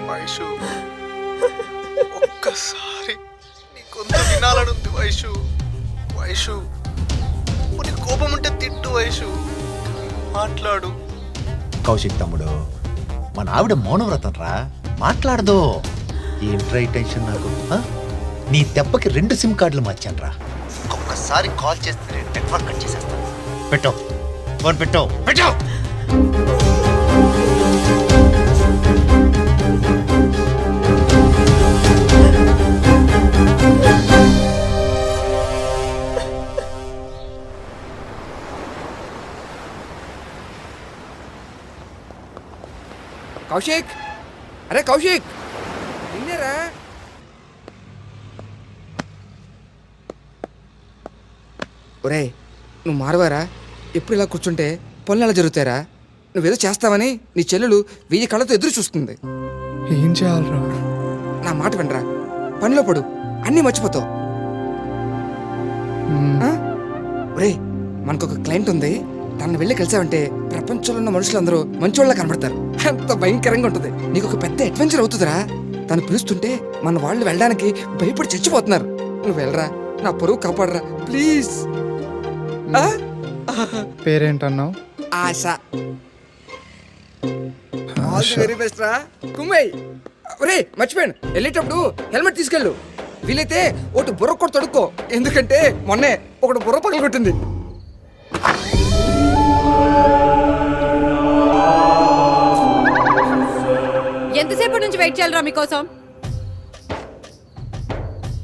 వైషు ఒక్కసారి నీ కొంత వినాలనుంది వైషు. వైషు నీ కోపం ఉంటే తిట్టు వైషు. మాట్లాడు. కౌశిక్ తమ్ముడు, మన ఆవిడ మౌనవ్రతం రా, మాట్లాడదు. ఏంట్రా ఈ టెన్షన్ నాకు? నీ దెబ్బకి 2 సిమ్ కార్డులు మార్చాను రా. ఒక్కసారి కాల్ చేస్తే నెట్వర్క్ కట్ చేసేస్తాను. పెట్టో ఫోన్, పెట్టో పెట్టో. కౌశిక్, అరే కౌశిక్, నిన్నేరా? ఒరే, నువ్వు మారవారా? ఎప్పుడు ఇలా కూర్చుంటే పనులు ఎలా జరుగుతారా? నువ్వేదో చేస్తావని నీ చెల్లెలు 1000 కళ్ళతో ఎదురు చూస్తుంది. ఏం చేయాలరా? నా మాట వినరా, పనిలో పడు, అన్నీ మర్చిపోతావు. ఒరే, మనకొక క్లయింట్ ఉంది, తనను వెళ్ళి కలిసావంటే ప్రపంచంలో ఉన్న మనుషులందరూ మంచోళ్ళ కనబడతారు. అంత భయంకరంగా ఉంటుంది. నీకు ఒక పెద్ద అడ్వెంచర్ అవుతుందిరా. తను పిలుస్తుంటే మన వాళ్ళు వెళ్ళడానికి భయపడి చచ్చిపోతున్నారు. నువ్వు వెళ్ళరా, నా పరువు కాపాడరా ప్లీజ్. పేరేంటన్నావు? ఆశ. ఆల్ ది వెరీ బెస్ట్ రా. కుమ్మేయ్. ఒరే మర్చిపోయాను, వెళ్ళేటప్పుడు హెల్మెట్ తీసుకెళ్ళు. వీలైతే ఒకటి బుర్ర కూడా తొడుక్కో, ఎందుకంటే మొన్నే ఒకటి బుర్ర పగలు కొట్టింది. ఎంతసేపటి నుంచి వెయిట్ చేయాలరా మీకోసం?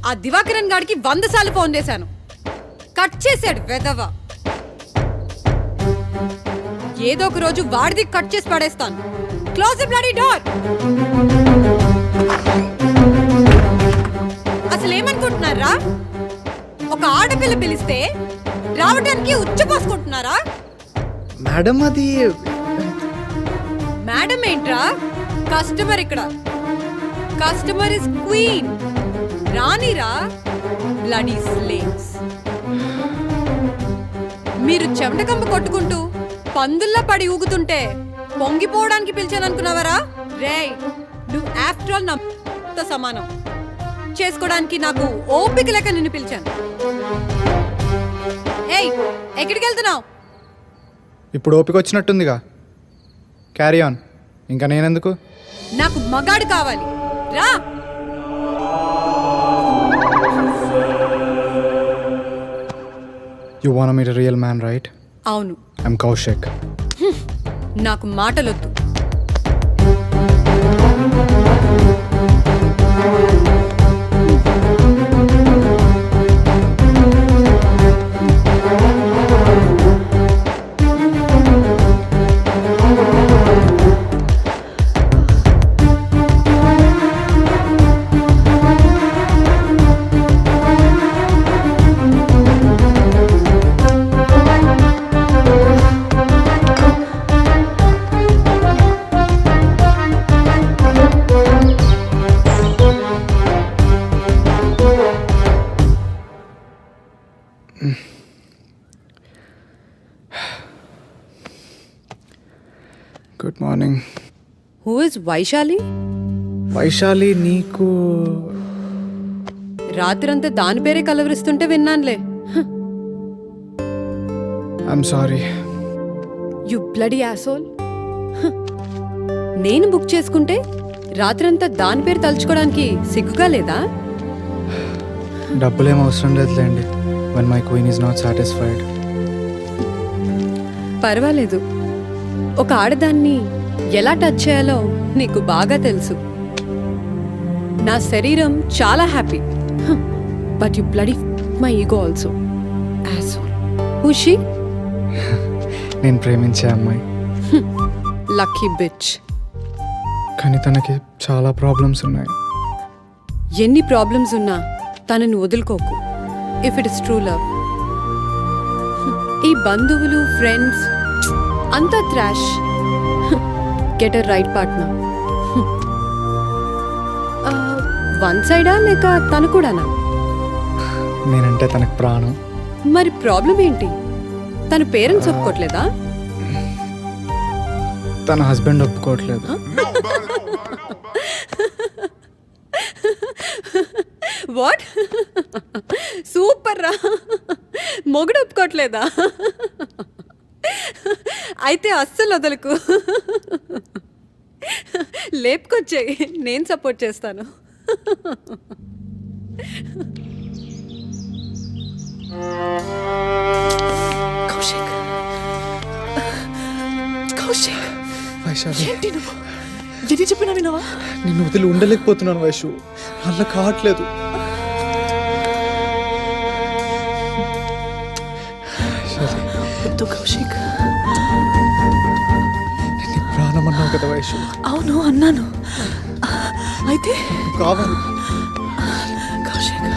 ఆ దివాకరన్ గాడికి 100 సార్లు ఫోన్ చేశాను, కట్ చేశాడు వెధవ. ఏదో ఒక రోజు వాడిది కట్ చేసి పడేస్తాను. Close the bloody door. అసలు ఏమనుకుంటున్నారా? ఒక ఆడపిల్ల పిలిస్తే రావడానికి ఉచ్చపోసుకుంటున్నారా? మేడం, అది మేడం ఏంట్రా? కస్టమర్ ఇక్కడ. Customer is queen. రాణిరా బ్లడీ స్లేవ్స్. మీరు చెమటకంప కొట్టుకుంటూ పందుల్లా పడి ఊగుతుంటే పొంగిపోవడానికి పిలిచాను అనుకున్నావరా? రేయ్, నువ్వు ఆఫ్టర్ ఆల్ నా సమానం. చేసుకోవడానికి నాకు ఓపిక లేక నిన్ను పిలిచాను. ఏయ్, ఎక్కడికి వెళ్తున్నావు? ఇప్పుడు ఓపిక వచ్చినట్టుందిగా. Carry on. ఇంకా నేనెందుకు? నాకు మగాడు కావాలి. రా. You wanna meet a real man, right? అవును. I'm Kaushik. నాకు మాటలొద్దు. Good morning. Who is Vaishali? Vaishali నీకు రాత్రంతా దాని పేరే కలవరిస్తుంటే విన్నానులే. I'm sorry. You bloody asshole. నేను బుక్ చేసుకుంటే రాత్రంతా దాని పేరు తలుచుకోవడానికి సిగ్గుగా లేదా? డబ్బులేం అవసరం లేదులేండి. when my queen is not satisfied. పర్వాలేదు. ఒక ఆడదాన్ని ఎలా టచ్ చేయాలో నీకు బాగా తెలుసు. నా శరీరం చాలా happy, but you bloody my ego also. Asshole. Who she? నేను ప్రేమించే అమ్మాయి. Lucky bitch. కానీ తనకి చాలా ప్రాబ్లమ్స్ ఉన్నాయి. ఎన్ని ప్రాబ్లమ్స్ ఉన్నా తనని వదులుకోకు. If it is true love. ఈ బంధువులు ఫ్రెండ్స్ అంతా trash. Get a right partner. One సైడా లేక తను కూడానా? నేనంటే తనకు ప్రాణం. మరి ప్రాబ్లం ఏంటి? తన పేరెంట్స్ ఒప్పుకోవట్లేదా? తన హస్బెండ్ ఒప్పుకోవట్లేదు. వాట్? సూపర్ రా. మొగుడు ఒప్పుకోవట్లేదా? అయితే అస్సలు వదలకు, లేపుకొచ్చేయి, నేను సపోర్ట్ చేస్తాను. కౌశిక్, కౌశిక్, వైశాలి, ఏంటి నువ్వు? ఎన్ని చెప్పినా వినవా? నిన్ను వదిలి ఉండలేకపోతున్నాను వైషు. అలా కావట్లేదు. వద్దు కౌశిక్. నీ ప్రాణం అన్నావు కదా వైషు. అవును అన్నాను. అయితే కావాలి. కౌశిక్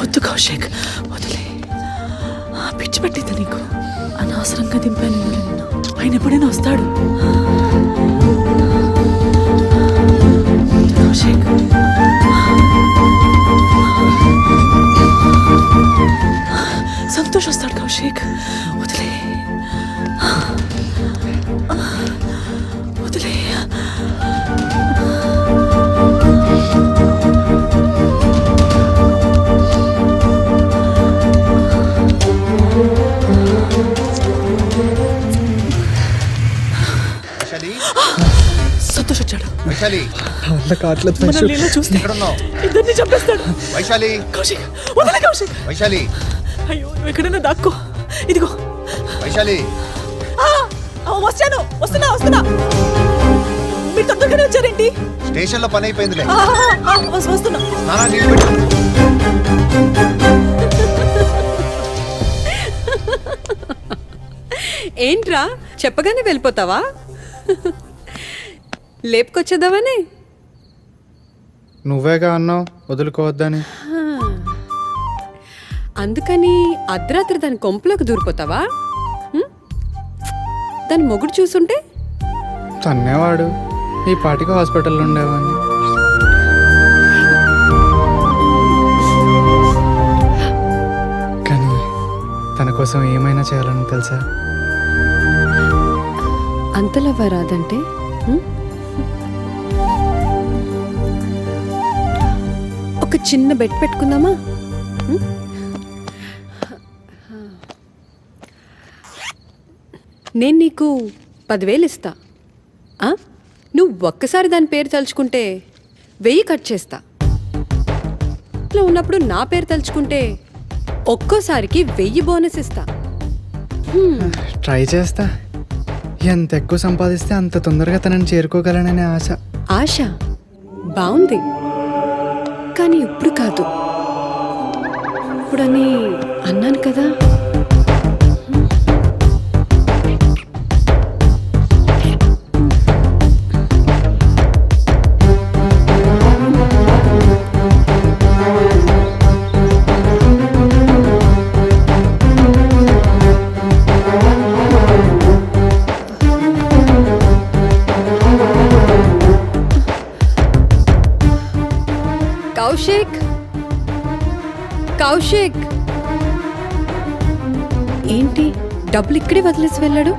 వద్దు, కౌశిక్ వదిలే. పిచ్చి పట్టింది నీకు. అనవసరంగా దింపాను నిన్ను. ఆయన ఎప్పుడైనా వస్తాడు. కౌశిక్ సంతోష్ వస్తాడు. కౌశిక్ వదిలే, వదిలే. సంతోష్ వచ్చాడు. వైశాలి, అలా కావట్లేదు వైషు. మనల్ని ఇలా చూస్తే ఇద్దరిని చంపేస్తాడు. వైశాలి, కౌశిక్ వదిలే. కౌశిక్ వైశాలి, అయ్యో, నువ్వు ఎక్కడైనా దాక్కో. ఇదిగో వైశాలి. వస్తాను, వస్తున్నా. మీరు తొందరగానే వచ్చారేంటి? స్టేషన్ లో పని అయిపోయిందిలే. వస్తున్నా. స్నానాలు నీళ్ళు పెట్టు. ఏంట్రా చెప్పగానే వెళ్ళిపోతావా? లేపుకొచ్చేద్దామని. నువ్వేగా అన్నావు వదులుకోవద్దని. అందుకని అర్ధరాత్రి దాని కొంపలోకి దూరిపోతావా? దాని మొగుడు చూసుంటే తన్నేవాడు, ఈ పాటికి హాస్పిటల్లో ఉండేవాడిని. కానీ తన కోసం ఏమైనా చేయాలని తెలుసా? అంతలవ్వ రాదంటే ఒక చిన్న బెట్ పెట్టుకుందామా? నేను నీకు 10,000 ఇస్తా. నువ్వు ఒక్కసారి దాని పేరు తలుచుకుంటే 1000 కట్ చేస్తా. ఇట్లా ఉన్నప్పుడు నా పేరు తలుచుకుంటే ఒక్కోసారికి 1000 బోనస్ ఇస్తా. ట్రై చేస్తా. ఎంత ఎక్కువ సంపాదిస్తే అంత తొందరగా తనని చేరుకోగలననే ఆశ. ఆశ బాగుంది, కానీ ఇప్పుడు కాదు. ఇప్పుడని అన్నాను కదా. కౌశిక్, కౌశిక్ ఏంటి డబ్బులు ఇక్కడే వదిలేసి వెళ్ళాడు?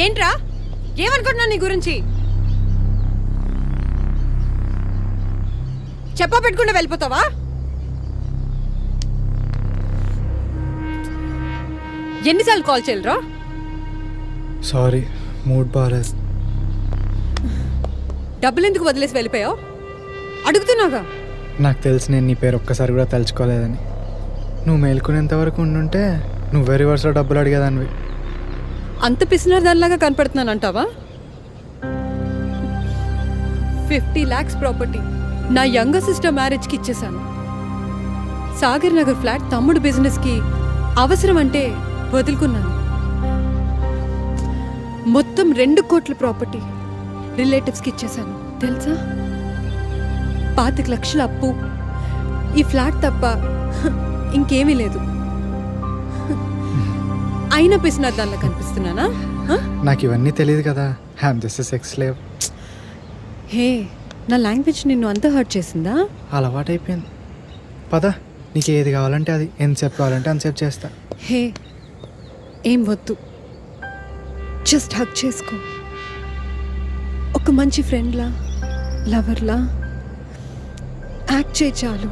ఏంట్రా, ఏమనుకుంటున్నావు నీ గురించి? చెప్పా పెట్టుకుంటే వెళ్ళిపోతావా? ఎన్నిసార్లు కాల్ చేయలేరా? సారీ, మూడ్ బాగాలేదు. డబ్బులు ఎందుకు వదిలేసి వెళ్ళిపోయావు? అడుగుతున్నాగా. నాకు తెలిసి నేను నీ పేరు ఒక్కసారి కూడా తలుచుకోలేదని. నువ్వు మేల్కొనేంత వరకు ఉండుంటే నువ్వే రివర్స్లో డబ్బులు అడిగేదానివి. అంత పిసినారు దానిలాగా కనపడుతున్నాను అంటావా? 50 lakhs ప్రాపర్టీ నా యంగర్ సిస్టర్ మ్యారేజ్కి ఇచ్చేశాను. సాగర్ నగర్ ఫ్లాట్ తమ్ముడు బిజినెస్కి అవసరం అంటే వదులుకున్నాను. మొత్తం 2 కోట్ల ప్రాపర్టీ రిలేటివ్స్కి ఇచ్చేశాను తెలుసా? 25 లక్షల అప్పు. ఈ ఫ్లాట్ తప్ప ఇంకేమీ లేదు. అయినా పిసినారు దానిలా కనిపిస్తున్నానా? నాకు ఇవన్నీ తెలియదు కదా. I'm just sex slave. Hey, నా లాంగ్వేజ్ నిన్ను అంత హర్ట్ చేసిందా? అలవాటైపోయింది. పద, నీకు ఏది కావాలంటే అది, ఎంతసేపు కావాలంటే అంతసేపు చేస్తా. హే, ఏం వద్దు, జస్ట్ హగ్ చేసుకో. ఒక మంచి ఫ్రెండ్లా, లవర్లా యాక్ట్ చేయి చాలు.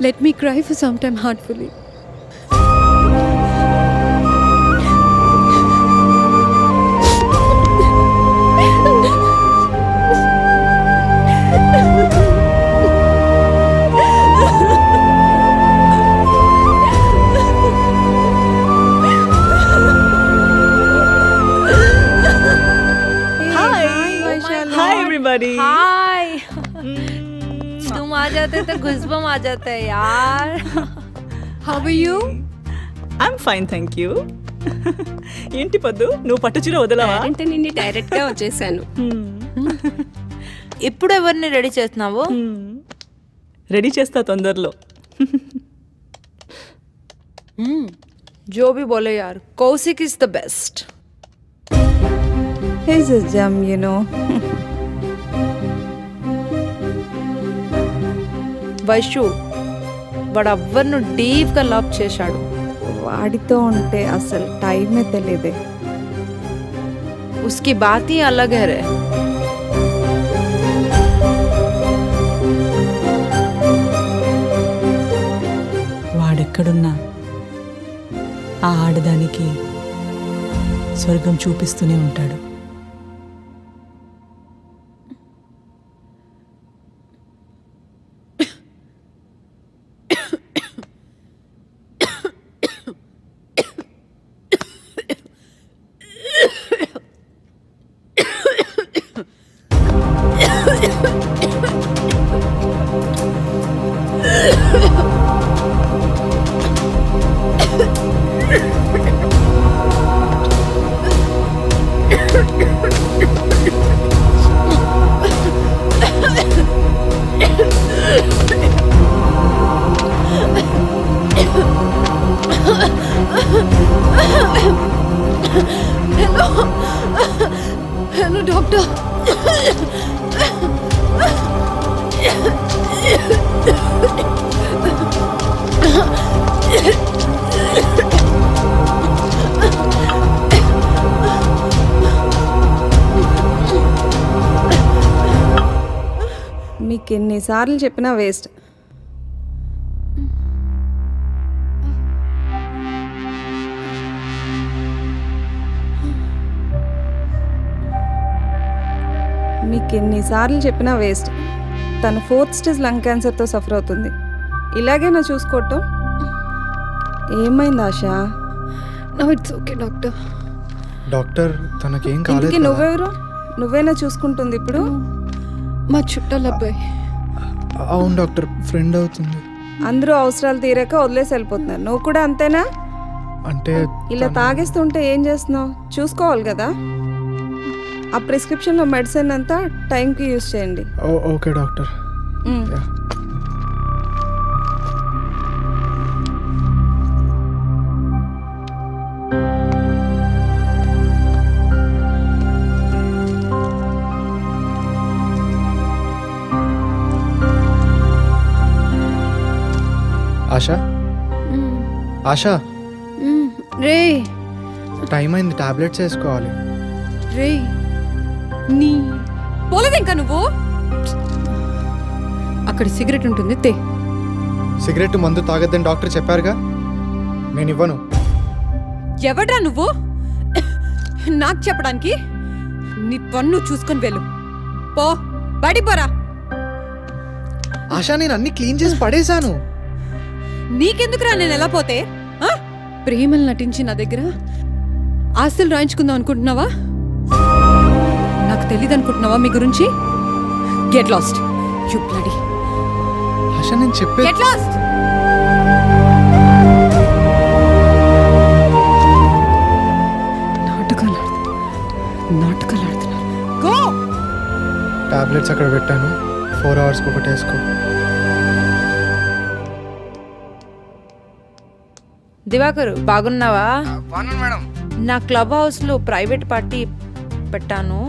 Let me cry for some time heartfully. Hi everybody. Hi. तुम आ जाते तो गुज़बम आ जाता है यार. How are you? I'm fine, thank you. ఏంటి పద్దు, నువ్వు పట్టు చీర వదలవా? అంటే నిన్ను డైరెక్ట్ గా వచ్చేసాను. ఇప్పుడు ఎవరిని రెడీ చేస్తున్నావు? రెడీ చేస్తా తొందరలో. जो भी बोले यार, Kaushik is the best. He's a gem, you know. Vaishu వాడు ఎవ్వరిను డీప్గా లవ్ చేశాడు. వాడితో ఉంటే అసలు టైమే తెలియదే. उसकी बात ही अलग है रे. వాడెక్కడున్నా ఆ ఆడదానికి స్వర్గం చూపిస్తూనే ఉంటాడు. Hello doctor. మీకు ఎన్నిసార్లు చెప్పినా వేస్ట్. మీకు ఎన్నిసార్లు చెప్పినా వేస్ట్. తను 4th స్టేజ్ లంగ్ క్యాన్సర్తో సఫర్ అవుతుంది. ఇలాగేనా చూసుకోవటం? ఏమైంది Asha? No it's okay doctor. Doctor తనకేం కాలేదు ఇంటికి కదా? నువ్వెవరు? నువ్వేనా చూసుకుంటుంది ఇప్పుడు? మా చుట్టాల అబ్బాయి. అవును డాక్టర్, ఫ్రెండ్ అవుతుంది. అందరూ అవసరాలు తీరాక వదిలేసి వెళ్ళిపోతున్నారు. నువ్వు కూడా అంతేనా? అంటే ఇలా తాగేస్తుంటే ఏం చేస్తున్నావు? చూసుకోవాలి కదా. ఆ ప్రిస్క్రిప్షన్లో మెడిసిన్ అంతా టైంకి యూజ్ చేయండి. Okay doctor. Yeah. Asha, Asha, రే టైం అయింది, టాబ్లెట్స్ వేసుకోవాలి. రే నీ పోలేదు ఇంకా నువ్వు. అక్కడ సిగరెట్ ఉంటుంది తే. సిగరెట్ మందు తాగొద్దని డాక్టర్ చెప్పారుగా, నేను ఇవ్వను. ఎవడ్రా నువ్వు నాకు చెప్పడానికి? నీ పన్ను చూసుకొని వెళ్ళు. పో, బయటికి పోరా. ఆశా, నేను అన్ని క్లీన్ చేసి పడేశాను. నీకెందుకురా నేను ఎలా పోతే? ప్రేమలు నటించి నా దగ్గర ఆస్తులు రాయించుకుందాం అనుకుంటున్నావా? నాకు తెలియదు అనుకుంటున్నావా మీ గురించి? Get lost you bloody. ASHA, నేను చెప్పే గెట్ లాస్ట్. నాటకాలు ఆడుతున్నారు. గో. టాబ్లెట్స్ అక్కడ పెట్టాను, 4 hours ఒకటి వేసుకో. దివాకరు బాగున్నావా? బాగున్నాను మేడం. నా క్లబ్ హౌస్ లో ప్రైవేట్ పార్టీ పెట్టాను.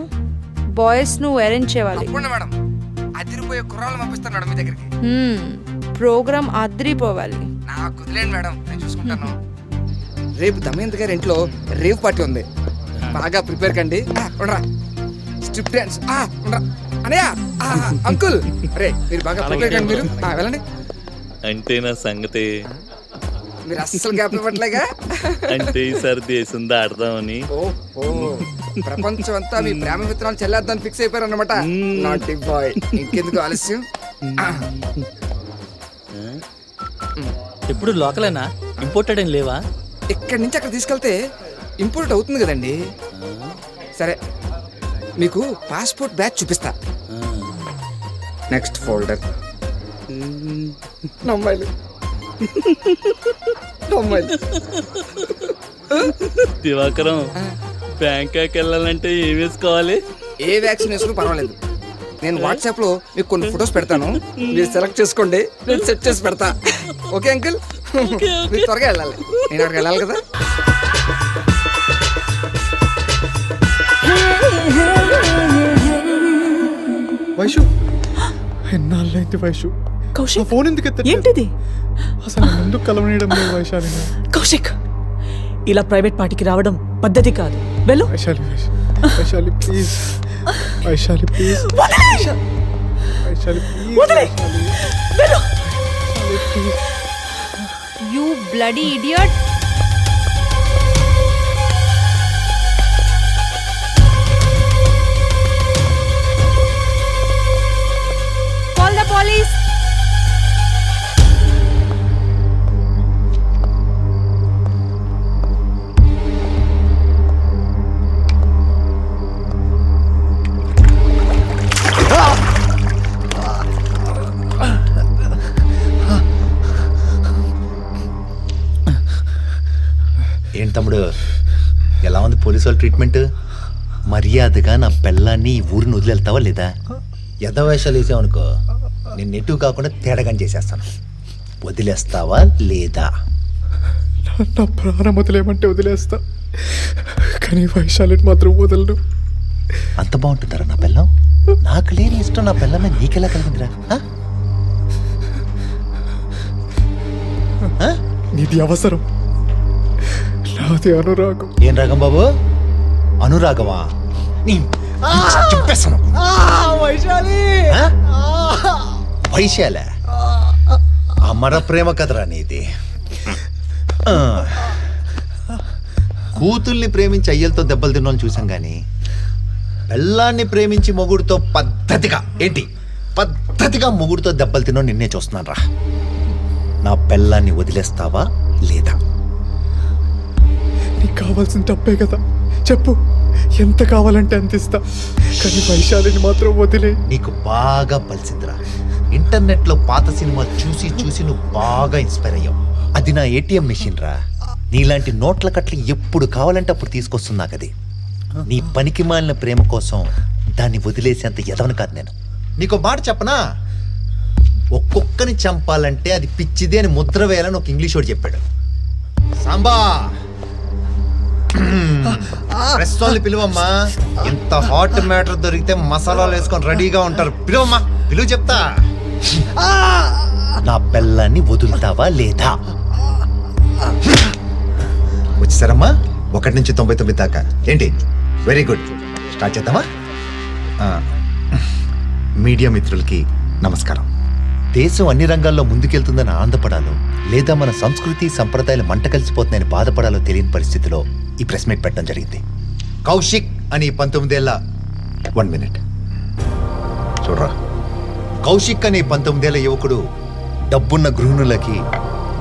బాయ్స్ నువ్వు అరేంజ్ చేయాలి. తప్పకుండా మేడం, అదిరిపోయే కుర్రాళ్ళు పంపిస్తాను మేడం మీ దగ్గరికి. ప్రోగ్రామ్ అదిరిపోవాలి. నాకు వదిలేండి మేడం, నేను చూసుకుంటాను. రేపు దమయంత్ గారి ఇంట్లో రేవ్ పార్టీ ఉంది, బాగా ప్రిపేర్ కండి. ఉండరా, స్ట్రిప్ డాన్స్. ఉండరా అనయ్య, అంకుల్, రే మీరు బాగా ప్రిపేర్ కండి. మీరు వెళ్ళండి. అంటే నా సంగతి మీరు అస్సలు గ్యాప్ ఇవ్వట్లేగా. అంటే ఈసారి దేశం దాడదామని. ప్రపంచం అంతా మీ ప్రేమ విత్తనాలు చెల్లేద్దాన్ని ఫిక్స్ అయిపోయారు అనమాట. నాటి బాయ్, ఇంకెందుకు ఆలస్యం? ఎప్పుడు లోకలేనా? ఇంపోర్టెడ్ ఏం లేవా? ఇక్కడి నుంచి అక్కడ తీసుకెళ్తే ఇంపోర్ట్ అవుతుంది కదండి. సరే, మీకు పాస్పోర్ట్ బ్యాచ్ చూపిస్తా. Next folder. నమ్మాయిలు దివాకరం, బ్యాంకాక్ వెళ్ళాలంటే ఏం వేసుకోవాలి? ఏ వ్యాక్సిన్ వేసుకుని పర్వాలేదు, నేను వాట్సాప్ లో మీకు కొన్ని ఫొటోస్ పెడతాను, మీరు సెలెక్ట్ చేసుకోండి, నేను సెట్ చేసి పెడతా. ఓకే అంకుల్, మీరు త్వరగా వెళ్ళాలి, నేను అక్కడికి వెళ్ళాలి కదా. వైషు, ఎన్నాళ్ళైంది వైషు? కౌశిక్, ఫోన్ ఎందుకు ఏంటిది? అసలు ఎందుకు కలవనీయడం లేదు వైశాలి? కౌశిక్, ఇలా ప్రైవేట్ పార్టీకి రావడం పద్ధతి కాదు. వెళ్ళు. Vaishali, Vaishali please, Vaishali please, Vaishali please. You bloody idiot. Call the police. ఏంటి తమ్ముడు, ఎలా ఉంది పోలీసు వాళ్ళ ట్రీట్మెంట్? మర్యాదగా నా పెళ్ళాన్ని ఈ ఊరిని వదిలేళ్తావా లేదా? యథవేషాలు వేసావనుకో, నేను నెట్టు కాకుండా తేడాగా చేసేస్తాను. వదిలేస్తావా లేదా? నా ప్రాణం వదిలేమంటే వదిలేస్తా, కానీ వైశాలిని మాత్రం వదలను. అంత బాగుంటుంటారా నా పిల్లం? నాకు లేని ఇష్టం నా పిల్లన్న నీకెలా కలిగిందిరా? నీది అవసరం, నాది అనురాగం. ఏం రాగం బాబు? అనురాగమా? చెప్పేస్తాను. వైశాల అమర ప్రేమ కదరా నీది. కూతుల్ని ప్రేమించి అయ్యలతో దెబ్బలు తిన్నాను చూసాం గాని, పెళ్ళాన్ని ప్రేమించి మొగుడుతో పద్ధతిగా మొగుడుతో దెబ్బలు తిన్నా నిన్నే చూస్తున్నాను రా. నా పెళ్ళాన్ని వదిలేస్తావా లేదా? నీకు కావాల్సిన తప్పే కదా, చెప్పు, ఎంత కావాలంటే అంత ఇస్తా, కానీ వైశాలిని మాత్రం వదిలే. నీకు బాగా పలిసిందిరా. ఇంటర్నెట్లో పాత సినిమాలు చూసి చూసి నువ్వు బాగా ఇన్స్పైర్ అయ్యావు. అది నా ఏటీఎం మెషిన్ రా. నీలాంటి నోట్ల కట్లు ఎప్పుడు కావాలంటే అప్పుడు తీసుకొస్తుంది నాకు అది. నీ పనికి మాలిన ప్రేమ కోసం దాన్ని వదిలేసేంత ఎదవను కాదు నేను. నీకు మాట చెప్పనా? ఒక్కొక్కని చంపాలంటే అది పిచ్చిది అని ముద్ర వేయాలని ఒక ఇంగ్లీష్ వాడు చెప్పాడు. సాంబా, ప్రెస్ వాళ్ళు పిలువమ్మా. ఎంత హాట్ మ్యాటర్ దొరికితే మసాలాలు వేసుకొని రెడీగా ఉంటారు. పిలువమ్మా, పిలువు చెప్తా. నా పిల్లాన్ని వదులుతావా లేదా? వచ్చేసారమ్మా, 1 నుంచి 99 దాకా. ఏంటి? వెరీ గుడ్, స్టార్ట్ చేద్దామా? మీడియా మిత్రులకి నమస్కారం. దేశం అన్ని రంగాల్లో ముందుకెళ్తుందని ఆనందపడాలో లేదా మన సంస్కృతి సంప్రదాయాలు మంట కలిసిపోతున్నాయని బాధపడాలో తెలియని పరిస్థితిలో ఈ ప్రెస్ మీట్ పెట్టడం జరిగింది. కౌశిక్ అని 19 ఏళ్ల 1 మినిట్ చూడరా. కౌశిక్ అనే 19 ఏళ్ల యువకుడు డబ్బున్న గృహిణులకి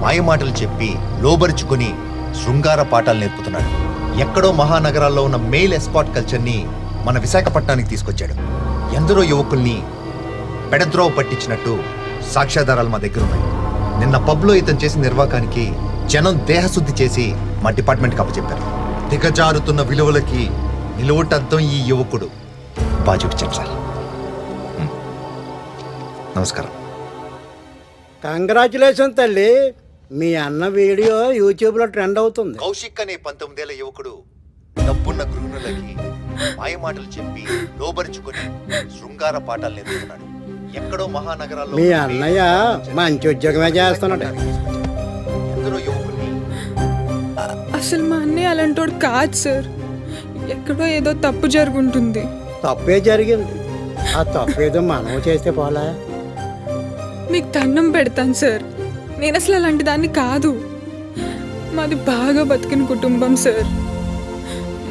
మాయమాటలు చెప్పి లోబరుచుకొని శృంగార పాఠాలు నేర్పుతున్నాడు. ఎక్కడో మహానగరాల్లో ఉన్న మెయిల్ ఎస్కాట్ కల్చర్ని మన విశాఖపట్నానికి తీసుకొచ్చాడు. ఎందరో యువకుల్ని పెడద్రోవ పట్టించినట్టు సాక్ష్యాధారాలు మా దగ్గర ఉన్నాయి. నిన్న పబ్లో ఇతను చేసిన నిర్వాకానికి జనం దేహశుద్ధి చేసి మా డిపార్ట్మెంట్కి అప్పచెప్పారు. దిగజారుతున్న విలువలకి నిలువటద్దం ఈ యువకుడు. బాగా చూపించాను సార్. నమస్కారం. కంగ్రాచులేషన్ తల్లి, మీ అన్న వీడియో యూట్యూబ్లో ట్రెండ్ అవుతుంది. కౌశిక్ అనే 19 ఏళ్ల యువకుడు డబ్బున్న గృహిణులకి మాయమాటలు చెప్పి లోబరుచుకొని శృంగార పాఠాలు నేర్పుతున్నాడు. ఎక్కడో మహానగరాల్లో మీ అన్నయ్య మంచి ఉద్యోగమే చేస్తున్నాడు. ఎందరో యువకుల్ని అసలు మా అన్నయ్య అలాంటోడు కాదు సార్. ఎక్కడో ఏదో తప్పు జరుగుంటుంది. తప్పే జరిగింది. ఆ తప్పేదో మనం చేస్తే పోలే. మీకు దండం పెడతాను సార్, నేను అసలు అలాంటి దాన్ని కాదు. మాది బాగా బతికిన కుటుంబం సార్.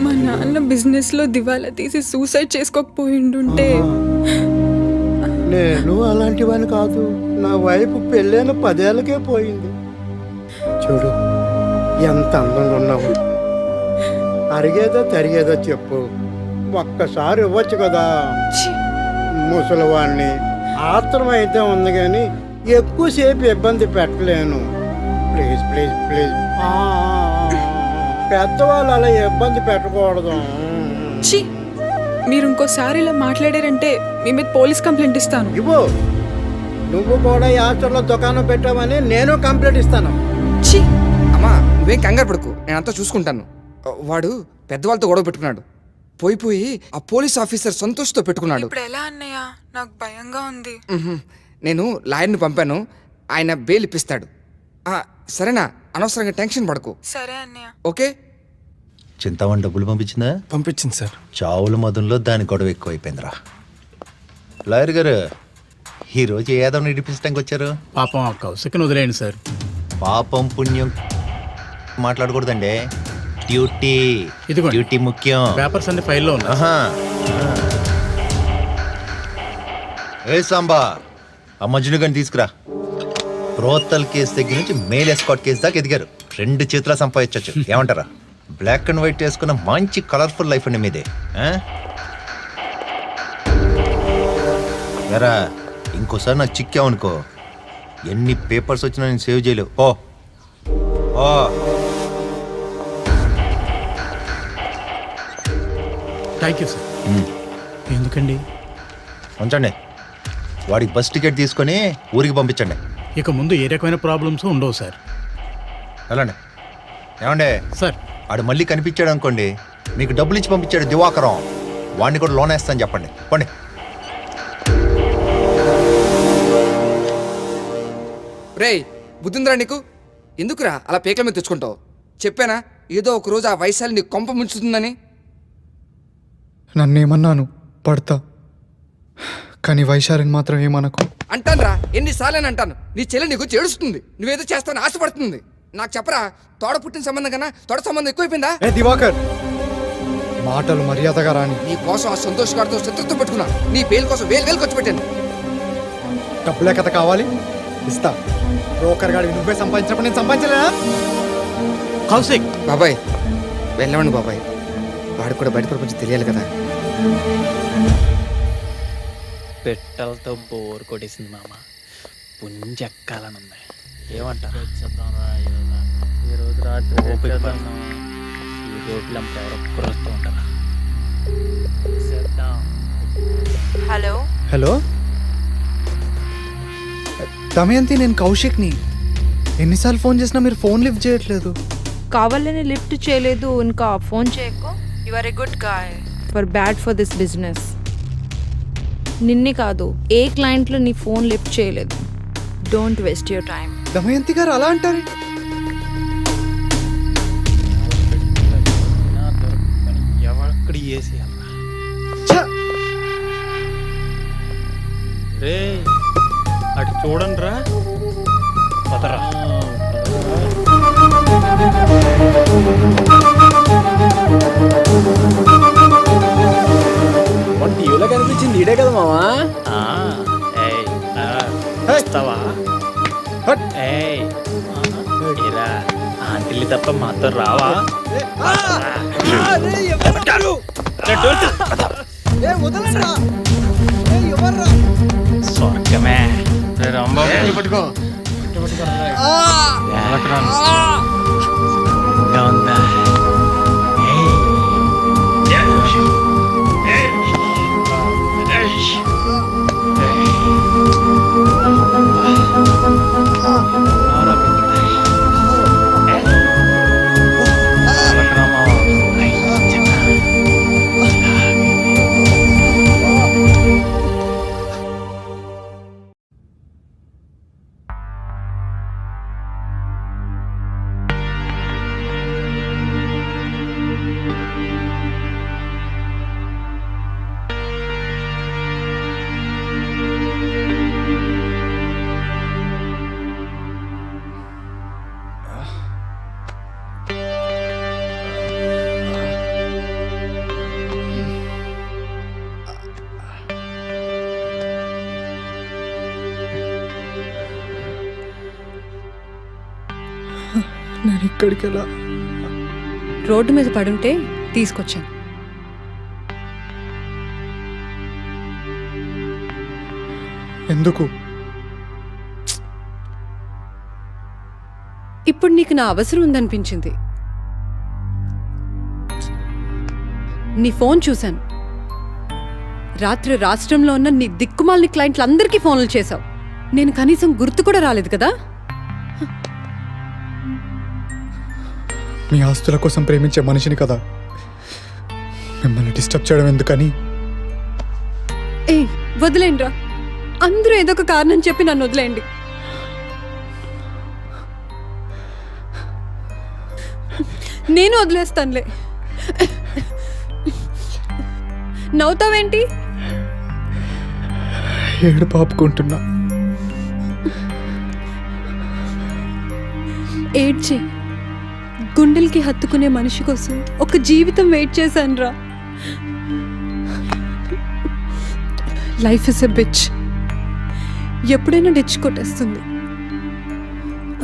మా నాన్న బిజినెస్లో దివాలా తీసి సూసైడ్ చేసుకోకపోయిండుంటే. నేను అలాంటివని కాదు. నా వైపు పెళ్ళైన 10 ఏళ్ళకే పోయింది. చూడు ఎంత అందంగా ఉన్నావు. అరిగేదో తరిగేదో చెప్పు, ఒక్కసారి ఇవ్వచ్చు కదా. ముసలివాడిని ఆత్రం అయితే ఉంది కానీ ఎక్కువసేపు ఇబ్బంది పెట్టలేను. Please please please. పెద్దవాళ్ళు అలా ఇబ్బంది పెట్టకూడదు. మీరు ఇంకోసారి ఇలా మాట్లాడారంటే మీ మీద పోలీస్ కంప్లైంట్ ఇస్తాను. ఇవ్వు. నువ్వు కూడా ఈ హాస్టల్లో దుకాణం పెట్టావని నేను కంప్లైంట్ ఇస్తాను. అమ్మా నువ్వేం కంగారు పడుకు, నేను అంతా చూసుకుంటాను. వాడు పెద్దవాళ్ళతో గొడవ పెట్టుకున్నాడు. పోయి ఆ పోలీస్ ఆఫీసర్ సంతోష్తో పెట్టుకున్నాడు. ఇప్పుడు ఎలా అన్నయ్య? నాకు భయంగా ఉంది. నేను లాయర్ని పంపాను, ఆయన బెయిల్ ఇప్పిస్తాడు. సరేనా, అనవసరంగా టెన్షన్ పడకు. సరే అన్నయ్య. ఓకే. చింతామణి డబ్బులు పంపించిందా? పంపించింది సార్. చావుల మధుల్లో దాని గొడవ ఎక్కువ అయిపోయిందిరా. లాయర్ గారు, ఈరోజు ఏదో నిడిపించడానికి వచ్చారు? పాపం కౌశిక్ని వదిలేయండి సార్. పాపం పుణ్యం మాట్లాడకూడదండి. డ్యూటీ, డ్యూటీ ముఖ్యం. పేపర్స్ అన్ని ఫైల్లో ఉన్నాయి. ఏ సాంబా, ఆ మజ్ను గారిని తీసుకురా. ప్రోత్తల్ కేసు దగ్గర నుంచి మెయిల్ ఎస్కాట్ కేసు దాకా ఎదిగారు. 2 చేతుల సంపాదించచ్చు. ఏమంటారా? బ్లాక్ అండ్ వైట్ వేసుకున్న మంచి కలర్ఫుల్ లైఫ్ అండి మీదే. ఎరా, ఇంకోసారి నాకు చిక్కావనుకో, ఎన్ని పేపర్స్ వచ్చినా నేను సేవ్ చేయలేవు. ఓ ఓ థ్యాంక్ యూ సార్. ఎందుకండి? ఉంచండి. వాడికి బస్ టికెట్ తీసుకొని ఊరికి పంపించండి. ఇక ముందు ఏ రకమైన ప్రాబ్లమ్స్ ఉండవు సార్. వెళ్ళండి. ఏమండే సార్, ఆడు మళ్ళీ కనిపించాడు అనుకోండి, మీకు డబ్బులు ఇచ్చి పంపించాడు దివాకరం, వాడిని కూడా లోన్ వేస్తాను చెప్పండి. పండి. రేయ్ బుద్ధిందిరా నీకు? ఎందుకురా అలా పేకల మీద తెచ్చుకుంటావు? చెప్పానా ఏదో ఒక రోజు ఆ వైశాలి నీ కొంప ముంచుతుందని? నన్నేమన్నాను పడతా, కానీ వైశాలిని మాత్రం ఏమనకు. అంటానురా, ఎన్నిసార్లు అంటాను. నీ చెల్లి నీకు చేడుస్తుంది, నువ్వేదో చేస్తావని ఆశపడుతుంది. నాకు చెప్పరా, తోడ పుట్టిన సంబంధం కన్నా తోడ సంబంధం ఎక్కువైపోయిందా? ఏ దివాకర్, మాటలు మర్యాదగా రాని. నీ కోసం ఆ సంతోష్ గారితో శత్రుత్వం పెట్టుకున్నా. నీ పేరు కోసం వేలు ఖర్చు పెట్టాను. డబ్బులే కథ కావాలి, ఇస్తా. బ్రోకర్ గాడికి నువ్వే సంపాదించినప్పుడు నేను సంపాదించలేనా? కౌశిక్ బాబాయ్ వెళ్ళవండి బాబాయ్, వాడికి కూడా బయట ప్రపంచం తెలియాలి కదా. పెట్టలతో బోర్ కొట్టేసింది మామ. పుంజెక్కాలని ఉంది. ఏమంటారు? ఈ రోజు రాత్రి ఈ రోడ్లంతా ఎవరొక్కరు వస్తూ ఉంటారా? హలో హలో దమయంతి, నేను కౌశిక్ని. ఎన్నిసార్లు ఫోన్ చేసినా మీరు ఫోన్ లిఫ్ట్ చేయట్లేదు. కావాలని లిఫ్ట్ చేయలేదు, ఇంకా ఫోన్ చేయకు. You are a good guy. For bad for this business. నిన్నే కాదు, ఏ క్లయింట్లో నీ ఫోన్ లిఫ్ట్ చేయలేదు. Don't waste your time. Damayanti గారు అలా అంటారు? ఎవరికి వేసేయాలి రే? అటు చూడండి రా పదరా. టీవీలో కనిపించింది ఈడే కదా మావా. వస్తావా ఆంటీలు తప్ప మాతో రావా? స్వర్గమే పట్టుకో ఉందా? నేను ఇక్కడికి ఎలా? రోడ్డు మీద పడుంటే తీసుకొచ్చాను. ఎందుకు? ఇప్పుడు నీకు నా అవసరం ఉందనిపించింది. నీ ఫోన్ చూశాను. రాత్రి రాష్ట్రంలో ఉన్న నీ దిక్కుమాలిన క్లయింట్లందరికీ ఫోన్లు చేశావు. నేను కనీసం గుర్తు కూడా రాలేదు కదా. మీ ఆస్తుల కోసం ప్రేమించే మనిషిని కదా, మిమ్మల్ని డిస్టర్బ్ చేయడం ఎందుకని. ఏ వదిలేండి రా, అందరూ ఏదో ఒక కారణం చెప్పి నన్ను వదిలేయండి. నేను వదిలేస్తానులే. నవ్వుతావేంటి? ఏడు పాపుకుంటున్నా. ఏడ్చే గుండెలకి హత్తుకునే మనిషి కోసం ఒక జీవితం వెయిట్ చేశాను రా. Life is a bitch. ఎప్పుడైనా డిచ్ కొట్టేస్తుంది.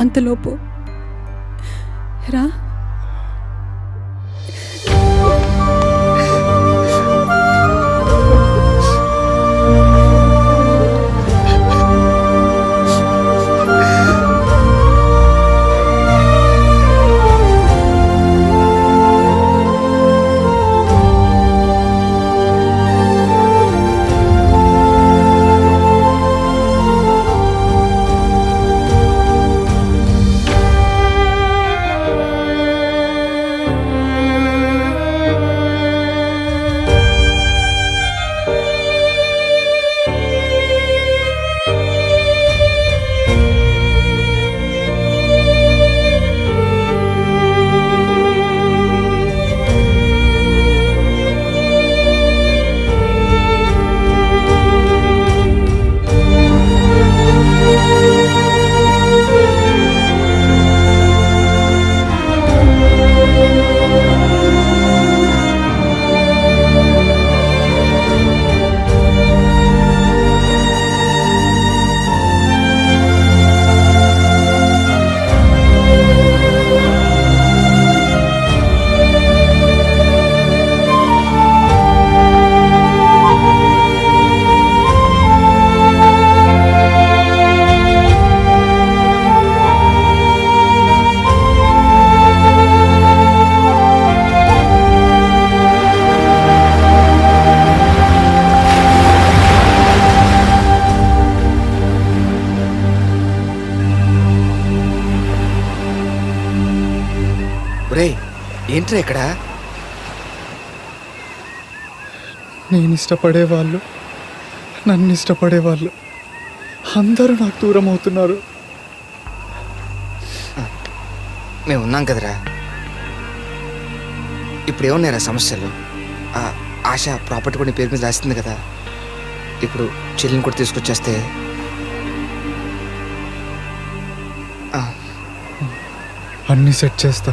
అంతలోపు రా. ఏంట్రా ఇక్కడ? నేను ఇష్టపడేవాళ్ళు, నన్ను ఇష్టపడేవాళ్ళు అందరూ నాకు దూరం అవుతున్నారు. మేము ఉన్నాం కదరా. ఇప్పుడు ఏమున్నాయిరా సమస్యలు? ఆశ ప్రాపర్టీ కూడా నీ పేరు మీద రాస్తుంది కదా. ఇప్పుడు చెల్లిని కూడా తీసుకొచ్చేస్తే అన్నీ సెట్ చేస్తా.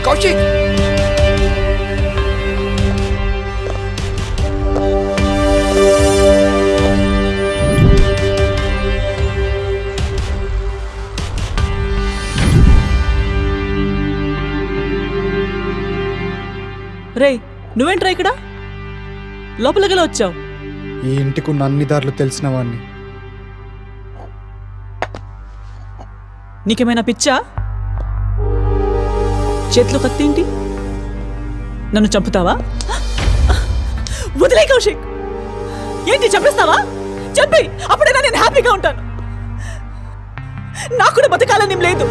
కౌశిక్ రేయ్ నువ్వేంట్రా ఇక్కడ లోపలికి వచ్చావు? ఈ ఇంటికి ఉన్న అన్ని దారులు తెలిసిన వాడిని. నీకేమైనా పిచ్చా? చేతిలో కత్తేంటి? నన్ను చంపుతావా? వదిలే కౌశిక్. ఏంటి చంపేస్తావా? చంపి, అప్పుడైనా నేను హ్యాపీగా ఉంటాను. నాకు కూడా బతకాలని లేదు.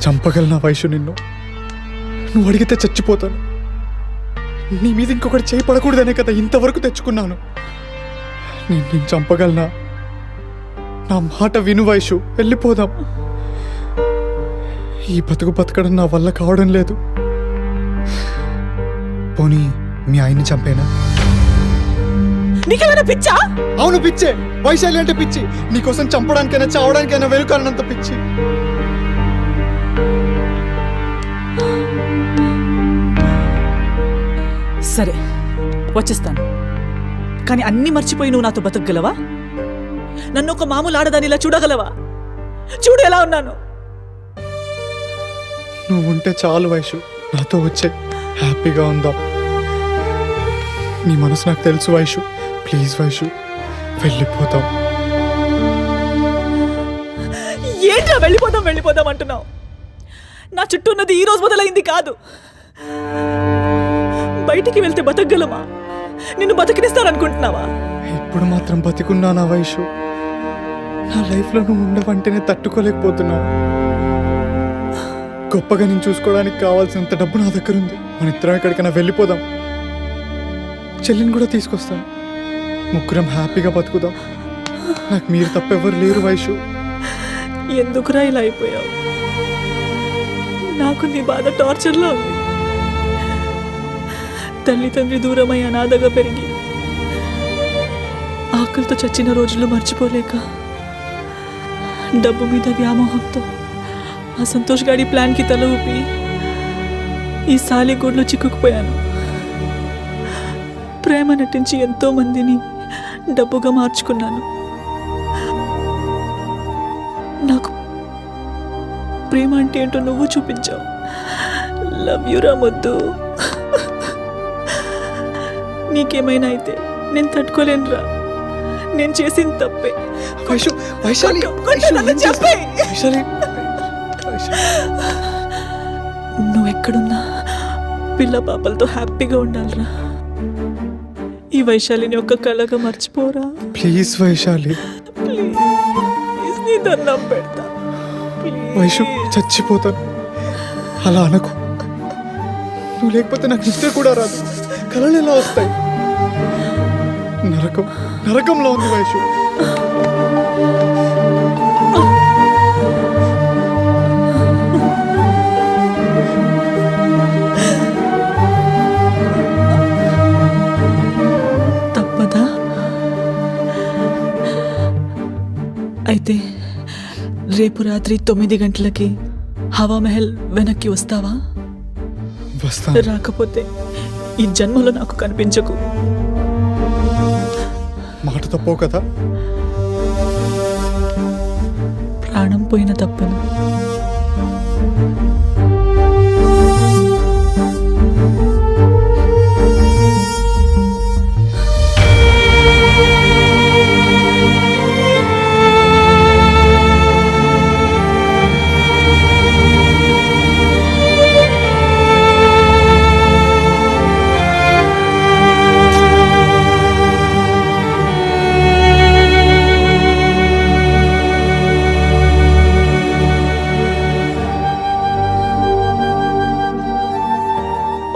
చంపగలనా వైషు నిన్ను? నువ్వు అడిగితే చచ్చిపోతాను. నీ మీద ఇంకొకటి చేయి పడకూడదనే కదా ఇంతవరకు తెచ్చుకున్నాను. నేను చంపగలనా? నా మాట విను వైషు, వెళ్ళిపోదాం. ఈ బతకడం నా వల్ల కావడం లేదు. పోనీ మీ ఆయన్ని చంపేనా? నీకేమైనా పిచ్చా? అవును పిచ్చే. వైశాలి అంటే పిచ్చి. నీకోసం చంపడానికైనా చావడానికైనా వెనుకాలనంత పిచ్చి. సరే వచ్చేస్తాను, కానీ అన్నీ మర్చిపోయి నువ్వు నాతో బతకగలవా? నన్ను ఒక మామూలు ఆడదానిలా చూడగలవా? చూడు ఎలా ఉన్నాను. నువ్వు ఉంటే చాలు వైషు, నాతో వచ్చే, హ్యాపీగా ఉందాం. నీ మనసు నాకు తెలుసు వైషు. ప్లీజ్ వైషు, వెళ్ళిపోతాం. ఏంట్రా వెళ్ళిపోదాం అంటున్నావు? నా చుట్టూ ఉన్నది ఈ రోజు మొదలైంది కాదు. బయటికి వెళ్తే బతకగలమా? నిన్ను బతికినిస్తాననుకుంటున్నావా? ఇప్పుడు మాత్రం బతికున్నానా వైషు? నా లైఫ్లో నువ్వు ఉండవంటేనే తట్టుకోలేకపోతున్నా. గొప్పగా నేను చూసుకోవడానికి కావాల్సినంత డబ్బు నా దగ్గర ఉంది. మన ఇద్దరం ఎక్కడికైనా వెళ్ళిపోదాం. చెల్లిని కూడా తీసుకొస్తాం. ముగ్గురం హ్యాపీగా బతుకుదాం. నాకు మీరు తప్పెవ్వరు లేరు వైషు. ఎందుకురా ఇలా అయిపోయావు? నాకు నీ బాధ టార్చర్లో ఉంది. తల్లి తండ్రి దూరమై అనాథగా పెరిగి ఆకలితో చచ్చిన రోజులు మర్చిపోలేక డబ్బు మీద వ్యామోహంతో ఆ సంతోష్ గాడి ప్లాన్కి తల ఊపి ఈ సాలిగూడ్లో చిక్కుకుపోయాను. ప్రేమ నటించి ఎంతో మందిని డబ్బుగా మార్చుకున్నాను. నాకు ప్రేమ అంటే ఏంటో నువ్వు చూపించావు. లవ్ యు రా ముద్దు. నీకేమైనా అయితే నేను తట్టుకోలేనురా. నేను చేసిన తప్పే. వైషు, వైశాలి, చెప్పే. వైశాలి, నువ్వెక్కడున్నా పిల్ల పాపలతో హ్యాపీగా ఉండాలిరా. ఈ వైశాలిని ఒక్క కళగా మర్చిపోరా. ప్లీజ్ వైశాలి. ప్లీజ్ నీ దండం పెడతా. వైషు, చచ్చిపోతాను. అలా అనకు. నువ్వు లేకపోతే నాకు నిద్ర కూడా రాదు. కళలు ఎలా వస్తాయి? నరకంలో ఉంది వైషు. తప్పదా? అయితే రేపు రాత్రి 9 గంటలకి హవా మహల్ వెనక్కి వస్తావా? వస్తాను. రాకపోతే ఈ జన్మలో నాకు కనిపించకు. మాట తప్పవు కదా? ప్రాణం పోయిన తప్పను.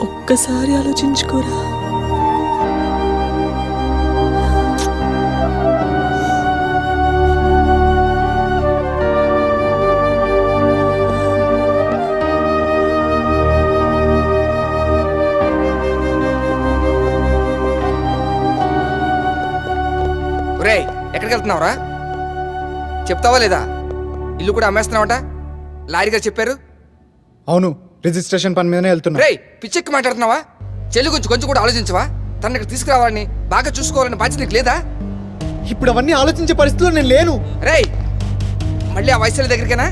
ఒక్కసారి ఆలోచించుకోరా. ఒరేయ్, ఎక్కడికి వెళ్తున్నావురా? చెప్తావా లేదా? ఇల్లు కూడా అమ్మేస్తున్నావట లారీ గారు చెప్పారు. అవును, రిజిస్ట్రేషన్ పని మీదనే వెళ్తున్నా. రేయ్ పిచ్చెక్కి మాట్లాడుతున్నావా? చెల్లి గురించి కొంచెం కూడా ఆలోచించవా? తనని ఇక్కడ తీసుకురావాలని బాగా చూసుకోవాలని బాధ్యత నీకు లేదా? ఇప్పుడు అవన్నీ ఆలోచించే పరిస్థితిలో నేను లేను. రేయ్ మళ్ళీ ఆ వయసుల దగ్గరికేనా?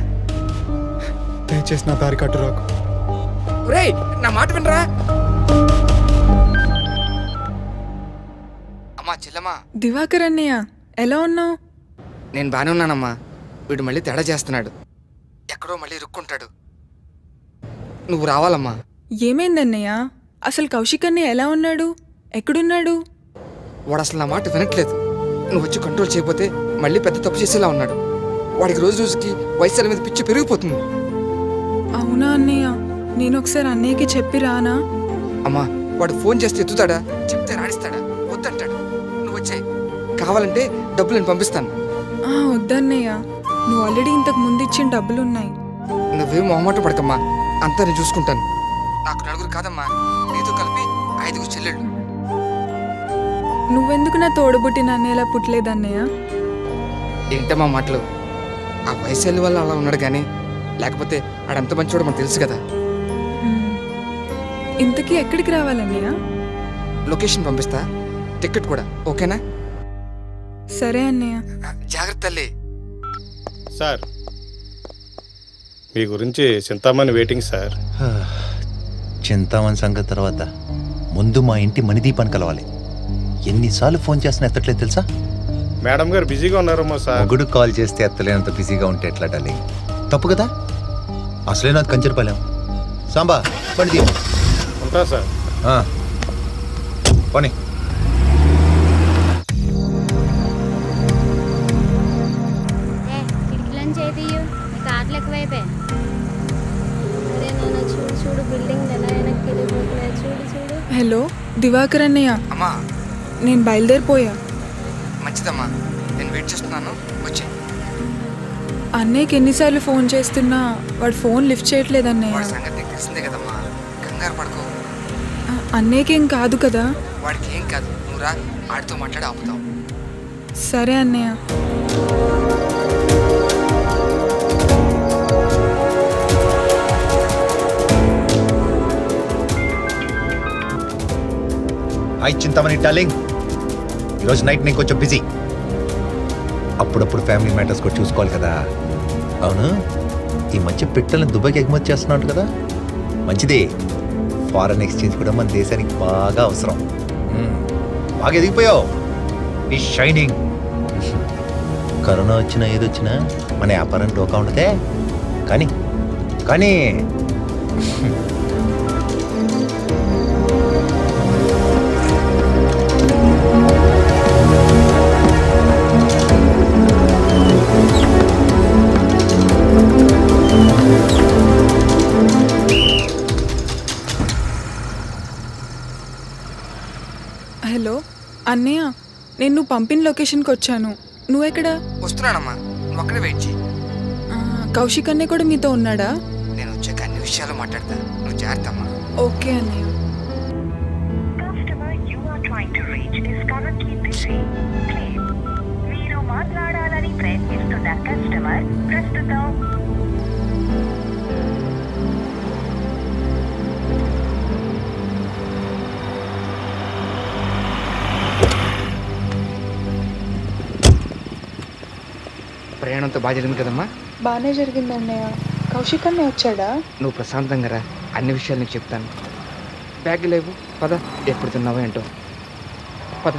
దయచేసి నా దారి కట్టు రాకు. రేయ్ నా మాట వినరా? అమ్మా చెల్లమ్మా. దివాకర్ అన్నయ్య ఎలా ఉన్నావు? నేను బానే ఉన్నానమ్మా. వీడు మళ్ళీ తేడా చేస్తున్నాడు. ఎక్కడో మళ్ళీ ఇరుక్కుంటాడు. నువ్వు రావాలమ్మా. ఏమైందన్నయ్య? అసలు కౌశిక్ అన్నయ్య ఎలా ఉన్నాడు? ఎక్కడున్నాడు? వాడు అసలు నా మాట వినట్లేదు. నువ్వు వచ్చి కంట్రోల్ చేయకపోతే మళ్ళీ పెద్ద తప్పు చేసేలా ఉన్నాడు. వాడికి రోజు రోజుకి వయసుల మీద పిచ్చి పెరిగిపోతుంది. అవునా అన్నయ్య? నేను ఒకసారి అన్నయ్యకి చెప్పి రానా? అమ్మా వాడు ఫోన్ చేస్తే ఎత్తుతాడా? చెప్తే రాణిస్తాడా? వద్దంటాడు. నువ్వు వచ్చాయి. కావాలంటే డబ్బులు నేను పంపిస్తాను. వద్దన్నయ్య, నువ్వు ఆల్రెడీ ఇంతకు ముందు ఇచ్చిన డబ్బులున్నాయి. నువ్వేం మొహమాట పడకమ్మా. అంతా నేను చూసుకుంటాను. నాకు నలుగురు కాదమ్మా, నీతో కలిపి 5 చెల్లెళ్ళు. నువ్వెందుకు నా తోడబుట్టిన అన్నయ్యలా పుట్టలేదన్నయ్య? ఏంటమ్మా మాటలు? ఆ వయసు వల్ల అలా ఉన్నాడు కానీ లేకపోతే ఆడంత మంచివాడు మనకు తెలుసు కదా. ఇంతకీ ఎక్కడికి రావాలన్నయ్య? లొకేషన్ పంపిస్తా, టికెట్ కూడా. ఓకేనా? సరే అన్నయ్య. జాగ్రత్త తల్లి. సార్ మీ గురించి చింతామణి వెయిటింగ్ సార్. చింతామణి సంగతి తర్వాత ముందు మా ఇంటి మణిదీపాన్ని కలవాలి. ఎన్నిసార్లు ఫోన్ చేసినా ఎత్తట్లేదు తెలుసా? మేడం గారు బిజీగా ఉన్నారేమో సార్. మొగుడు కాల్ చేస్తే ఎత్తలేనంత బిజీగా ఉంటే ఎట్లా డాలి? తప్పు కదా? అసలే నాది కంచరపాలెం. సాంబా బండి దీపం ఉంటా సార్. పోనీ. హలో దివాకర్ అన్నయ్య, అమ్మా నేను బయలుదేరిపోయా. మంచిదమ్మా, నేను వెయిట్ చేస్తున్నాను. వచ్చే అన్నయ్యకి ఎన్నిసార్లు ఫోన్ చేస్తున్నా వాడు ఫోన్ లిఫ్ట్ చేయట్లేదు అన్నయ్య. వాడి సంగతి నీకు తెలిసిందే కదమ్మా. కంగారు పడుకో. అన్నయ్యకి ఏం కాదు కదా? వాడికి ఏం కాదు. నువ్వు రా, ఆడితో మాట్లాడి ఆపుతావు. సరే అన్నయ్య. హాయ్ చింతామణి డార్లింగ్, ఈరోజు నైట్ నేను కొంచెం బిజీ. అప్పుడప్పుడు ఫ్యామిలీ మ్యాటర్స్ కూడా చూసుకోవాలి కదా. అవును, ఈ మధ్య పిట్టలను దుబాయ్కి ఎగుమతి చేస్తున్నాడు కదా, మంచిదే. ఫారెన్ ఎక్స్చేంజ్ కూడా మన దేశానికి బాగా అవసరం. బాగా ఎదిగిపోయావు, ఈ షైనింగ్. కరోనా వచ్చినా ఏదొచ్చినా మన వ్యాపారం డోకా ఉండదే. కానీ కానీ హలో అన్నయ్య, నేను నువ్వు పంపిన లొకేషన్కి వచ్చాను. నువ్వెక్కడా? వస్తున్నానమ్మా, నువ్వు అక్కడే వెయిట్ చేయి. కౌశిక్ అన్నయ్య కూడా మీతో ఉన్నాడా? నేను వచ్చాక అన్ని విషయాలు మాట్లాడతా. నువ్వు జాగ్రత్త అమ్మా. ఓకే అన్నయ్య. మీరు మాట్లాడాలని ప్రయత్నిస్తున్న కస్టమర్ ప్రస్తుతం ప్రయాణంతో బాగా జరిగింది కదమ్మా? బాగానే జరిగింది అన్నయ్య. కౌశిక్ అన్నయ్య వచ్చాడా? నువ్వు ప్రశాంతంగా రా, అన్ని విషయాలు నీకు చెప్తాను. బ్యాగ్ లేవు, పద. ఎప్పుడు తిన్నావో ఏంటో, పద.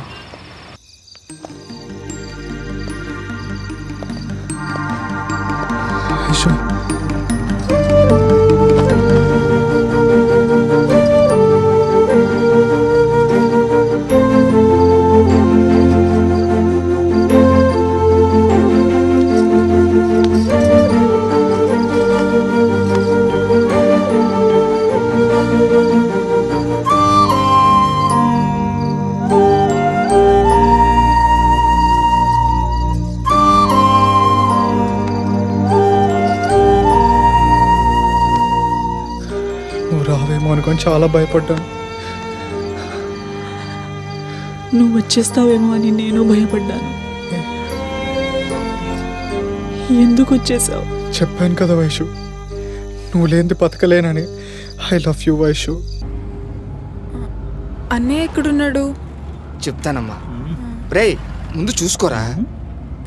రావేమో అనుకొని చాలా భయపడ్డాను. నువ్వు వచ్చేస్తావేమో అని నేను భయపడ్డాను. ఎందుకు వచ్చేసావు? చెప్పాను కదా వైషు, నువ్వు లేనిది బతకలేనని. I love you Vaishu. అన్నయ్య ఎక్కడున్నాడు? చెప్తానమ్మా. రే ముందు చూసుకోరా.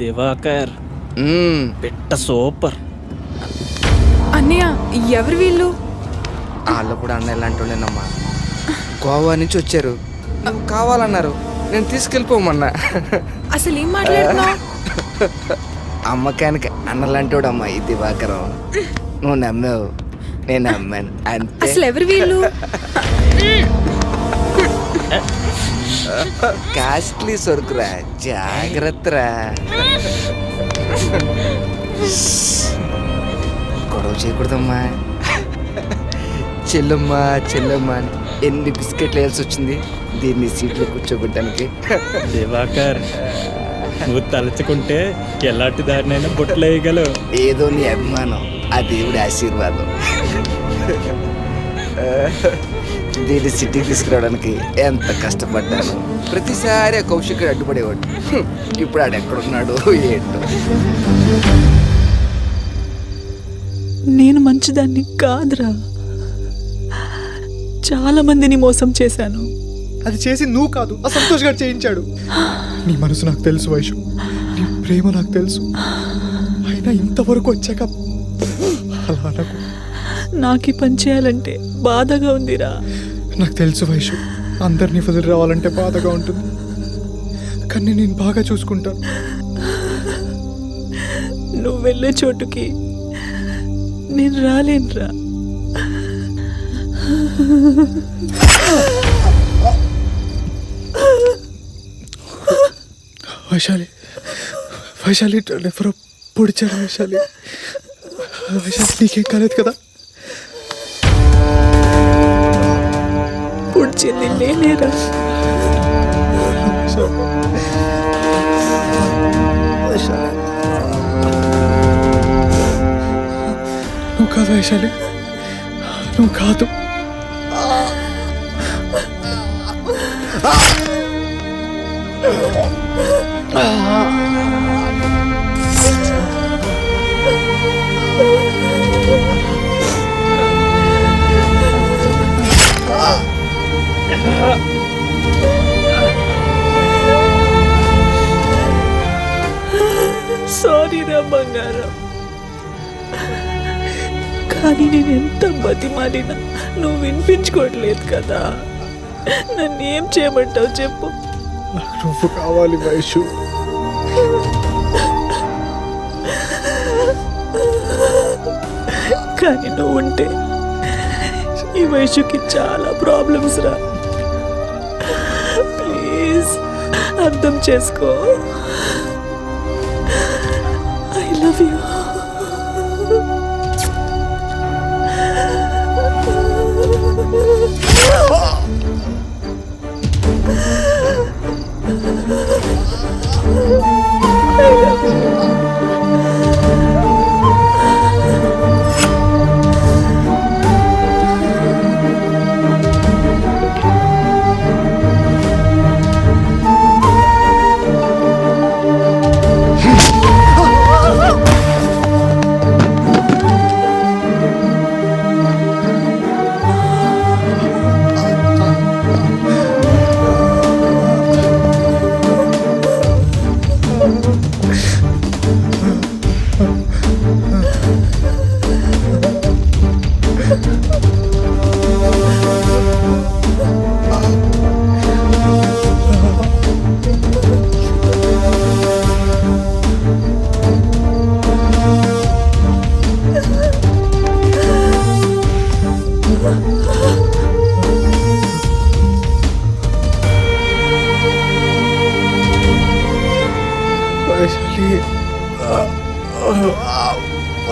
దివాకర్ పెట్ట సూపర్. అన్నయ్య ఎవరు వీళ్ళు? వాళ్ళు కూడా అన్న ఎలాంటోళ్ళేనమ్మా. గోవా నుంచి వచ్చారు, నువ్వు కావాలన్నారు, నేను తీసుకెళ్ళిపోమన్నా. అసలు ఏం మాట్లాడుతున్నావు? అమ్మకానికి అన్నలాంటోడు అమ్మా ఈ దివాకరం. నువ్వు నమ్మావు, నేను నమ్మాను అంతే. అసలు ఎవరు వీళ్ళు? కాస్ట్లీ సరుకురా, జాగ్రత్తరా. గొడవ చేయకూడదమ్మా. చెల్లమ్మా చెల్లమ్మా అని ఎన్ని బిస్కెట్లు వేయాల్సి వచ్చింది దీన్ని సీట్లో కూర్చోబెట్టడానికి. దివాకర్, నువ్వు తలుచుకుంటే ఎలాంటి దారినైనా బొట్లు వేయగలవు. ఏదో నీ అభిమానం, ఆ దేవుడి ఆశీర్వాదం. దీన్ని సిటీకి తీసుకురావడానికి ఎంత కష్టపడ్డాను. ప్రతిసారి ఆ కౌశికుడు అడ్డుపడేవాడు. ఇప్పుడు ఆడు ఎక్కడున్నాడు ఏంటో. నేను మంచిదాన్ని కాదురా. చాలా మందిని మోసం చేశాను. అది చేసి నువ్వు కాదు, ఆ సంతోష్ గారు చేయించాడు. నీ మనసు నాకు తెలుసు వైషు, నీ ప్రేమ నాకు తెలుసు. అయినా ఇంతవరకు వచ్చాక అలా అనకు. నాకు ఈ పని చేయాలంటే బాధగా ఉందిరా. నాకు తెలుసు వైషు, అందరినీ వదిలి రావాలంటే బాధగా ఉంటుంది, కానీ నేను బాగా చూసుకుంటాను. నువ్వు వెళ్ళే చోటుకి నేను రాలేనురా. వైశాలి, వైశాలి ఎవరో పొడిచాడు. వైశాలి, వైశాలి నీకేం కాలేదు కదా? పొడిచింది నేనేరా. నువ్వు కాదు వైశాలి, నువ్వు కాదు. సారీ రా బంగారం, కానీ నేను ఎంత బతిమాలినా నువ్వు వినిపించుకోవట్లేదు కదా. నన్ను ఏం చేయమంటావు చెప్పు. నాకు నువ్వు కావాలి వైషు. కానీ నువ్వు ఉంటే ఈ వయసుకి చాలా ప్రాబ్లమ్స్ రా. ప్లీజ్ అర్థం చేసుకో. I love you.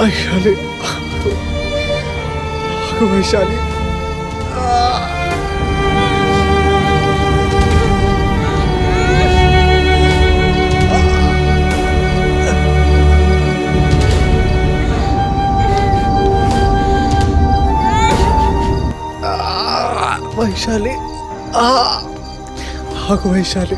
Vaishali, Vaishali, Vaishali. Vaishali, ఆగు వైశాలి.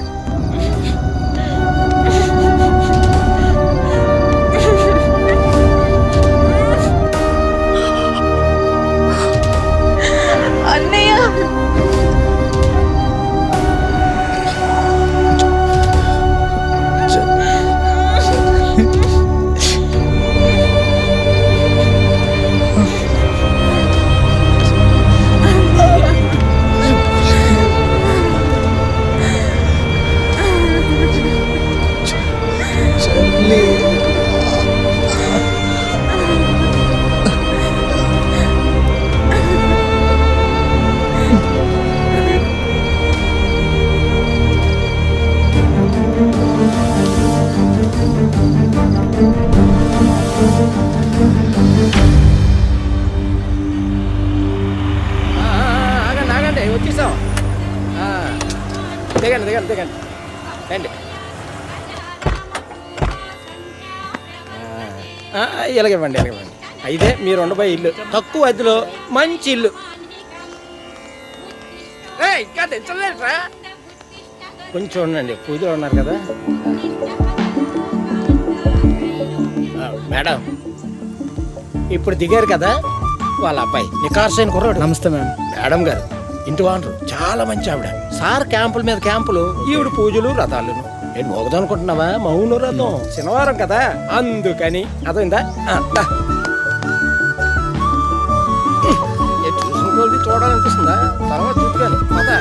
తీసాం దిగండి దిగండి దిగండి రండి ఇలాగివ్వండి ఇలాగివ్వండి అయితే మీరు ఉండబోయే ఇల్లు తక్కువ అదిలో మంచి ఇల్లు ఇంకా తెచ్చలేట్రా కొంచెం ఉండండి పూజలో ఉన్నారు కదా మేడం ఇప్పుడు దిగారు కదా వాళ్ళ అబ్బాయి నికార్సైన కుర్రాడు. నమస్తే మ్యామ్. మేడం గారు ఇంటి వానరు చాలా మంచి ఆవిడ. సార్ క్యాంపుల మీద క్యాంపులు, ఈవిడ పూజలు రథాలు. నేను మోగదనుకుంటున్నావా? మౌన రథం శనివారం కదా అందుకని అదైందా చూసిన కొద్ది చూడాలనిపిస్తుందా? తర్వాత చూసుకోవాలి కదా.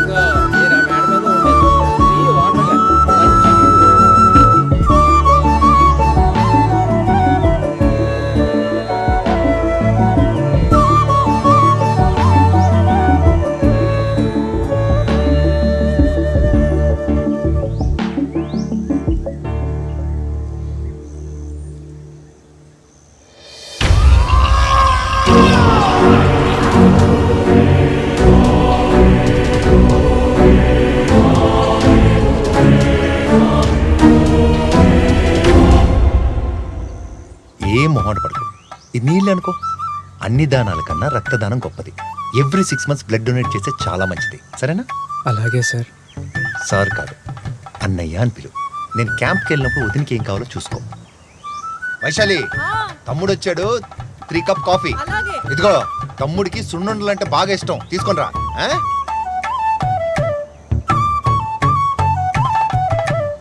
ఇదిగో మీరు ఆ మేడ మీద ఉండేది ఈ వానర్ గారు మంచి ఏం మొహాట పడకు. ఇది నీళ్ళు అనుకో. అన్ని దానాల కన్నా రక్తదానం గొప్పది. ఎవ్రీ 6 months బ్లడ్ డొనేట్ చేస్తే చాలా మంచిది. సరేనా? అలాగే సార్. సార్ కాదు, అన్నయ్య అని పిలువు. నేను క్యాంప్కి వెళ్ళినప్పుడు వదినికి ఏం కావాలో చూసుకో. వైశాలి, తమ్ముడు వచ్చాడు. 3 cup కాఫీ. ఇదిగో, తమ్ముడికి సున్నుండలు అంటే బాగా ఇష్టం. తీసుకొని రా.